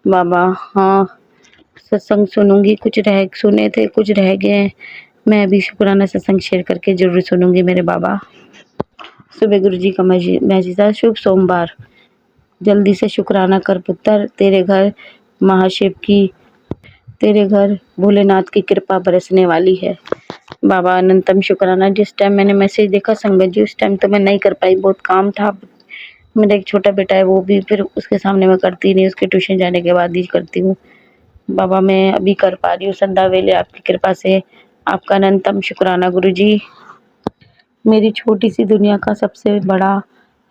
बाबा हाँ, सत्संग सुनूंगी, कुछ सुने थे, कुछ रह गए हैं। मैं अभी शुक्राना सत्संग शेयर करके जरूर सुनूंगी मेरे बाबा। सुबह गुरु जी का मैसेज था, शुभ सोमवार, जल्दी से शुक्राना कर पुत्र, तेरे घर महाशिव की, तेरे घर भोलेनाथ की कृपा बरसने वाली है। बाबा अनंतम शुक्राना। जिस टाइम मैंने मैसेज देखा संगत जी, उस टाइम तो मैं नहीं कर पाई, बहुत काम था। मेरा एक छोटा बेटा है, वो भी फिर उसके सामने मैं करती नहीं, उसके ट्यूशन जाने के बाद ही करती हूँ। बाबा मैं अभी कर पा रही हूँ संध्या वेले, आपकी कृपा से। आपका अनंतम शुक्राना गुरु जी। मेरी छोटी सी दुनिया का सबसे बड़ा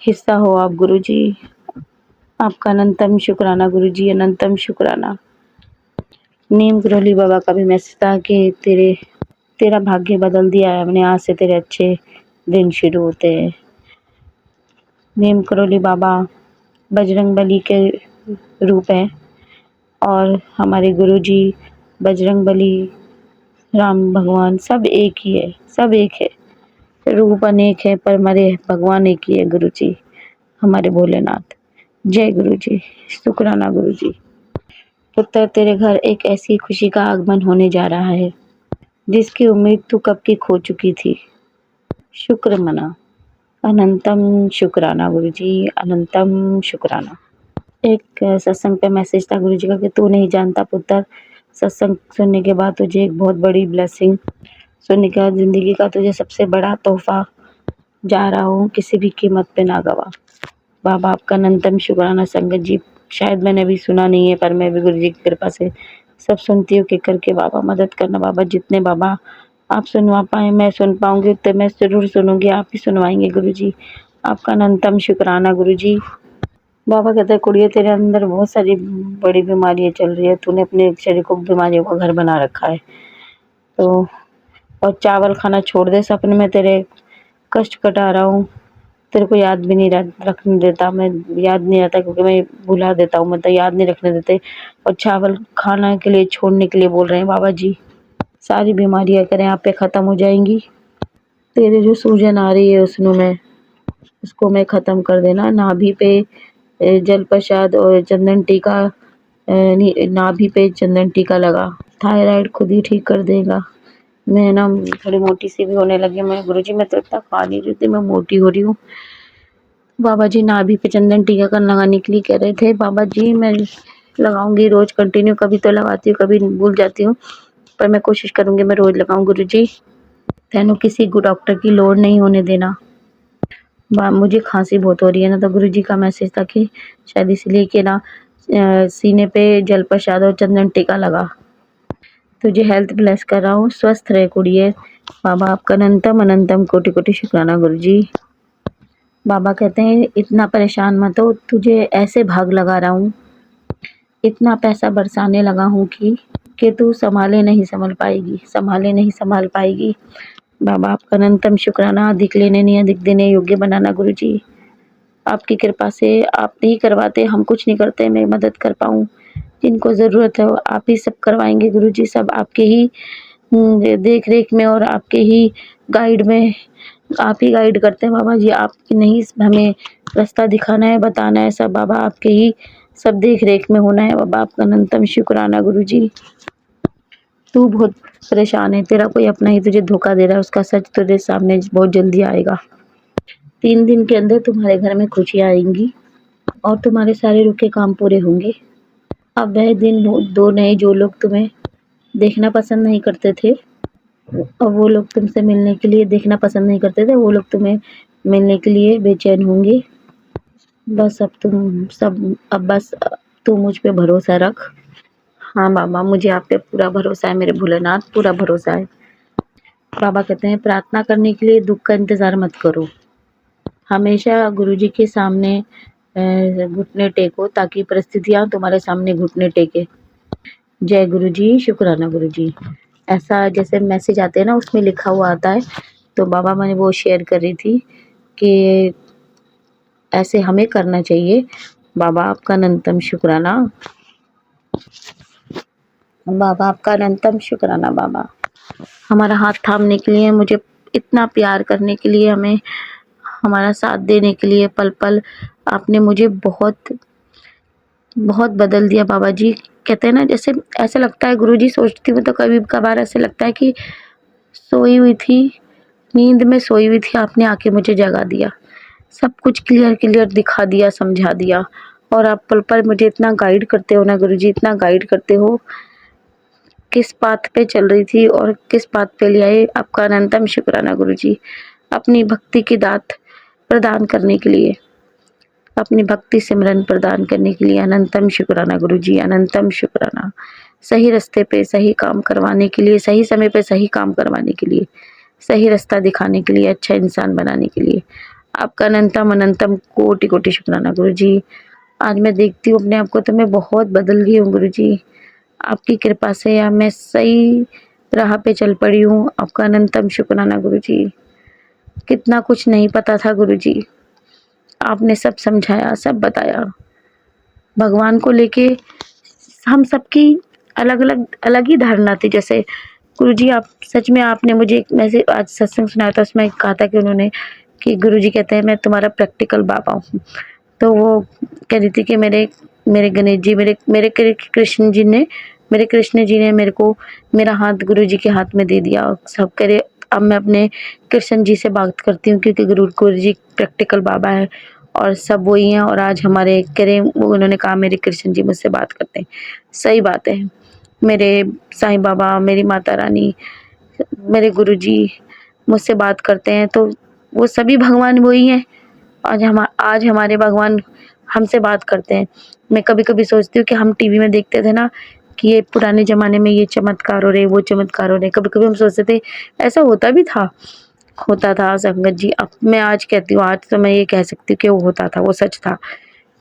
हिस्सा हो आप गुरु जी। आपका अनंतम शुक्राना गुरु जी, अनंतम शुक्राना। नीम करोली बाबा का भी मैसेज था कि तेरा भाग्य बदल दिया है हमने, आज से तेरे अच्छे दिन शुरू होते हैं। नीम करोली बाबा बजरंगबली के रूप हैं, और हमारे गुरु जी बजरंगबली, राम भगवान सब एक ही है, सब एक है, रूप अनेक है पर हमारे भगवान एक ही है गुरु जी, हमारे भोलेनाथ। जय गुरु जी, शुक्राना गुरु जी। पुत्र तेरे घर एक ऐसी खुशी का आगमन होने जा रहा है जिसकी उम्मीद तू कब की खो चुकी थी। शुक्र मना। अनंतम शुक्राना गुरु जी, अनंतम शुक्राना। एक सत्संग पे मैसेज था गुरु जी का कि तू नहीं जानता पुत्र, सत्संग सुनने के बाद तुझे एक बहुत बड़ी ब्लेसिंग, सुनने के बाद जिंदगी का तुझे सबसे बड़ा तोहफा जा रहा हूँ, किसी भी कीमत पे ना गवा। बाबा आपका अनंतम शुक्राना संगत जी। शायद मैंने अभी सुना नहीं है, पर मैं भी गुरु जी की कृपा से सब सुनती हूँ कि करके बाबा मदद करना बाबा, जितने बाबा आप सुनवा पाए, मैं सुन पाऊंगी उतने मैं जरूर सुनूंगी, आप ही सुनवाएंगे गुरु जी। आपका अनंतम शुक्राना गुरु जी। बाबा कहते हैं कुड़िए तेरे अंदर बहुत सारी बड़ी बीमारियां चल रही है, तूने अपने शरीर को बीमारियों का घर बना रखा है, तो और चावल खाना छोड़ दे, सपने में तेरे कष्ट कटा रहा हूँ, तेरे को याद भी नहीं रखने देता, मैं याद नहीं आता क्योंकि मैं भुला देता हूँ, मतलब याद नहीं रखने देते, और चावल खाना के लिए छोड़ने के लिए बोल रहे हैं बाबा जी। सारी बीमारियां करें आप पे ख़त्म हो जाएंगी, तेरे जो सूजन आ रही है उसमें उसको मैं ख़त्म कर देना। नाभि पे जल प्रसाद और चंदन टीका, नाभि पे चंदन टीका लगा, थायराइड खुद ही ठीक कर देगा। मैं ना थोड़ी मोटी सी भी होने लगी, मैं गुरुजी मैं तो इतना खा नहीं रही थी, मैं मोटी हो रही हूँ। बाबा जी नाभि पे चंदन टीका कर लगाने के लिए कह रहे थे। बाबा जी मैं लगाऊंगी रोज कंटिन्यू, कभी तो लगाती हूँ कभी भूल जाती हूँ, पर मैं कोशिश करूंगी मैं रोज लगाऊं गुरु जी। तेनों किसी डॉक्टर की लोड़ नहीं होने देना। मुझे खांसी बहुत हो रही है ना, तो गुरु जी का मैसेज था कि शायद इसलिए कि ना सीने पे जल प्रसाद और चंदन टीका लगा। तुझे हेल्थ ब्लेस कर रहा हूँ, स्वस्थ रहे कुड़िए। बाबा आपका अनंतम अनंतम कोटि कोटि शुक्राना गुरु जी। बाबा कहते हैं इतना परेशान मत हो, तुझे ऐसे भाग लगा रहा हूँ, इतना पैसा बरसाने लगा हूँ कि तू संभाले नहीं संभाल पाएगी। बाबा आपका अनंतम शुक्राना। अधिक लेने नहीं अधिक देने योग्य बनाना गुरु जी। आपकी कृपा से आप नहीं करवाते, हम कुछ नहीं करते, मैं मदद कर पाऊँ, जिनको ज़रूरत है आप ही सब करवाएंगे गुरु जी। सब आपके ही देख रेख में और आपके ही गाइड में, आप ही गाइड करते हैं बाबा जी। आप नहीं हमें रास्ता दिखाना है, बताना है, सब बाबा आपके ही सब देख रेख में होना है। बाबा आपका अनंतम शुक्राना गुरु जी। तू बहुत परेशान है, तेरा कोई अपना ही तुझे धोखा दे रहा है, उसका सच तुझे सामने बहुत जल्दी आएगा। 3 दिन के अंदर तुम्हारे घर में खुशियाँ आएंगी और तुम्हारे सारे रुके काम पूरे होंगे। अब वह दिन दो नहीं जो लोग तुम्हें देखना पसंद नहीं करते थे, और वो लोग तुमसे मिलने के लिए देखना पसंद नहीं करते थे, वो लोग तुम्हें मिलने के लिए बेचैन होंगे। बस तू मुझ पे भरोसा रख। हाँ बाबा, मुझे आप पे पूरा भरोसा है, मेरे भोलेनाथ, पूरा भरोसा है। बाबा कहते हैं प्रार्थना करने के लिए दुःख का इंतज़ार मत करो। हमेशा गुरुजी के सामने घुटने टेको ताकि परिस्थितियाँ तुम्हारे सामने घुटने टेके। जय गुरुजी, शुक्राना गुरुजी। ऐसा जैसे मैसेज आते हैं ना, उसमें लिखा हुआ आता है, तो बाबा मैंने वो शेयर कर रही थी कि ऐसे हमें करना चाहिए। बाबा आपका अनंतम शुक्राना। बाबा आपका अनंतम शुक्राना बाबा। हमारा हाथ थामने के लिए, मुझे इतना प्यार करने के लिए, हमें हमारा साथ देने के लिए पल-पल आपने मुझे बहुत बहुत बदल दिया बाबा जी। कहते हैं ना, जैसे ऐसा लगता है गुरुजी, सोचती हूँ तो कभी-कभार ऐसे लगता है कि सोई हुई थी, नींद में सोई हुई थी, आपने आके मुझे जगा दिया। सब कुछ क्लियर दिखा दिया, समझा दिया, और आप पल-पल मुझे इतना गाइड करते हो ना गुरुजी, इतना गाइड करते हो। किस पाथ पे चल रही थी और किस पाथ पे ले आए, आपका अनंतम शुक्राना गुरुजी। अपनी भक्ति की दात प्रदान करने के लिए, अपनी भक्ति सिमरन प्रदान करने के लिए अनंतम शुक्राना गुरुजी, अनंतम शुक्राना। सही रास्ते पे सही काम करवाने के लिए, सही समय पे सही काम करवाने के लिए, सही रास्ता दिखाने के लिए, अच्छा इंसान बनाने के लिए आपका अनंतम कोटि-कोटि शुक्राना गुरुजी। आज मैं देखती हूँ अपने आप को तो मैं बहुत बदल गई हूँ गुरुजी। आपकी कृपा से अब मैं सही राह पे चल पड़ी हूँ। आपका अनंतम शुक्राना गुरुजी। कितना कुछ नहीं पता था गुरुजी, आपने सब समझाया, सब बताया। भगवान को लेके हम सबकी अलग ही धारणा थी। जैसे गुरुजी, आप सच में, आपने मुझे एक मैसेज आज सत्संग सुनाया था, उसमें कहा था कि उन्होंने, कि गुरुजी कहते हैं मैं तुम्हारा प्रैक्टिकल बाबा हूँ। तो वो कह रही थी कि मेरे गणेश जी, मेरे कृष्ण जी ने मेरे को मेरा हाथ गुरुजी के हाथ में दे दिया। और सब कह रहे, अब मैं अपने कृष्ण जी से बात करती हूँ क्योंकि गुरुजी प्रैक्टिकल बाबा है और सब वही हैं। और आज हमारे कह रहे, वो उन्होंने कहा मेरे कृष्ण जी मुझसे बात करते हैं। सही बात है। मेरे साईं बाबा, मेरी माता रानी, मेरे गुरुजी मुझसे बात करते हैं, तो वो सभी भगवान वही हैं। आज हमारे भगवान हमसे बात करते हैं। मैं कभी-कभी सोचती हूँ कि हम टीवी में देखते थे ना कि ये पुराने ज़माने में ये चमत्कार हो रहे, वो चमत्कार हो रहे। कभी-कभी हम सोचते थे ऐसा होता था संगत जी। अब मैं आज कहती हूँ, आज तो मैं ये कह सकती हूँ कि वो होता था, वो सच था।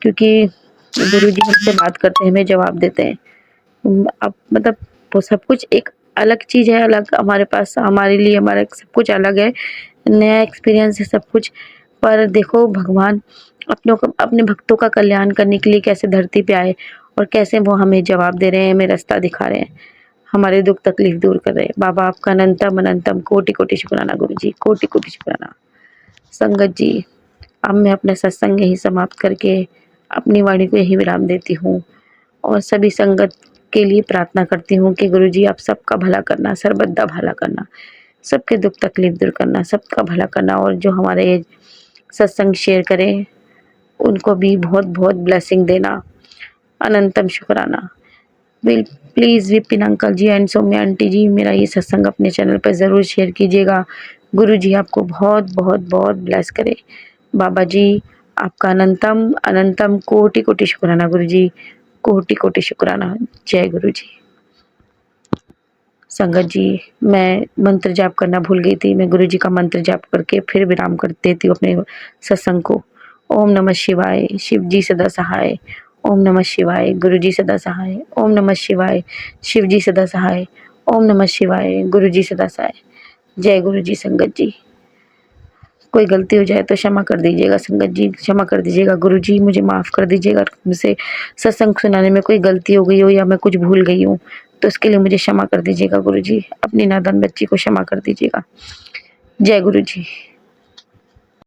क्योंकि गुरुजी हमसे बात करते हैं, हमें जवाब देते हैं। अब मतलब वो सब कुछ एक अलग चीज़ है, अलग हमारे पास, हमारे लिए हमारा सब कुछ अलग है, नया एक्सपीरियंस है सब कुछ। पर देखो भगवान अपने भक्तों का कल्याण करने के लिए कैसे धरती पे आए और कैसे वो हमें जवाब दे रहे हैं, हमें रास्ता दिखा रहे हैं, हमारे दुख तकलीफ दूर कर रहे हैं। बाबा आपका अनंतम कोटि-कोटि शुक्राना गुरुजी, कोटि-कोटि शुक्राना। संगत जी, अब मैं अपना सत्संग यहीं समाप्त करके अपनी वाणी को यहीं विराम देती हूँ और सभी संगत के लिए प्रार्थना करती हूँ कि गुरुजी आप सबका भला करना, सर्वदा भला करना, सबके दुख तकलीफ दूर करना, सबका भला करना। और जो हमारे ये सत्संग शेयर करें उनको भी बहुत-बहुत ब्लेसिंग देना। अनंतम शुक्राना। Please Vipin uncle ji and Saumya aunty ji, मेरा ये सत्संग अपने चैनल पर ज़रूर शेयर कीजिएगा। गुरुजी आपको बहुत ब्लेस करे। बाबा जी आपका अनंतम कोटि-कोटि शुक्राना गुरुजी, कोटि-कोटि शुक्राना। जय गुरुजी। संगत जी, मैं मंत्र जाप करना भूल गई थी। मैं गुरुजी का मंत्र जाप करके फिर विराम कर देती हूँ अपने सत्संग को। ओम नमः शिवाय, शिव जी सदा सहाय। ओम नमः शिवाय, गुरुजी सदा सहाय। ओम नमः शिवाय, शिव जी सदा सहाय। ओम नमः शिवाय, गुरुजी सदा सहाय। जय गुरुजी। संगत जी, कोई गलती हो जाए तो क्षमा कर दीजिएगा। संगत जी क्षमा कर दीजिएगा। गुरुजी मुझे माफ़ कर दीजिएगा। मुझसे सत्संग सुनाने में कोई गलती हो गई हो या मैं कुछ भूल गई हूँ तो उसके लिए मुझे क्षमा कर दीजिएगा गुरुजी। अपनी नादान बच्ची को क्षमा कर दीजिएगा। जय गुरुजी।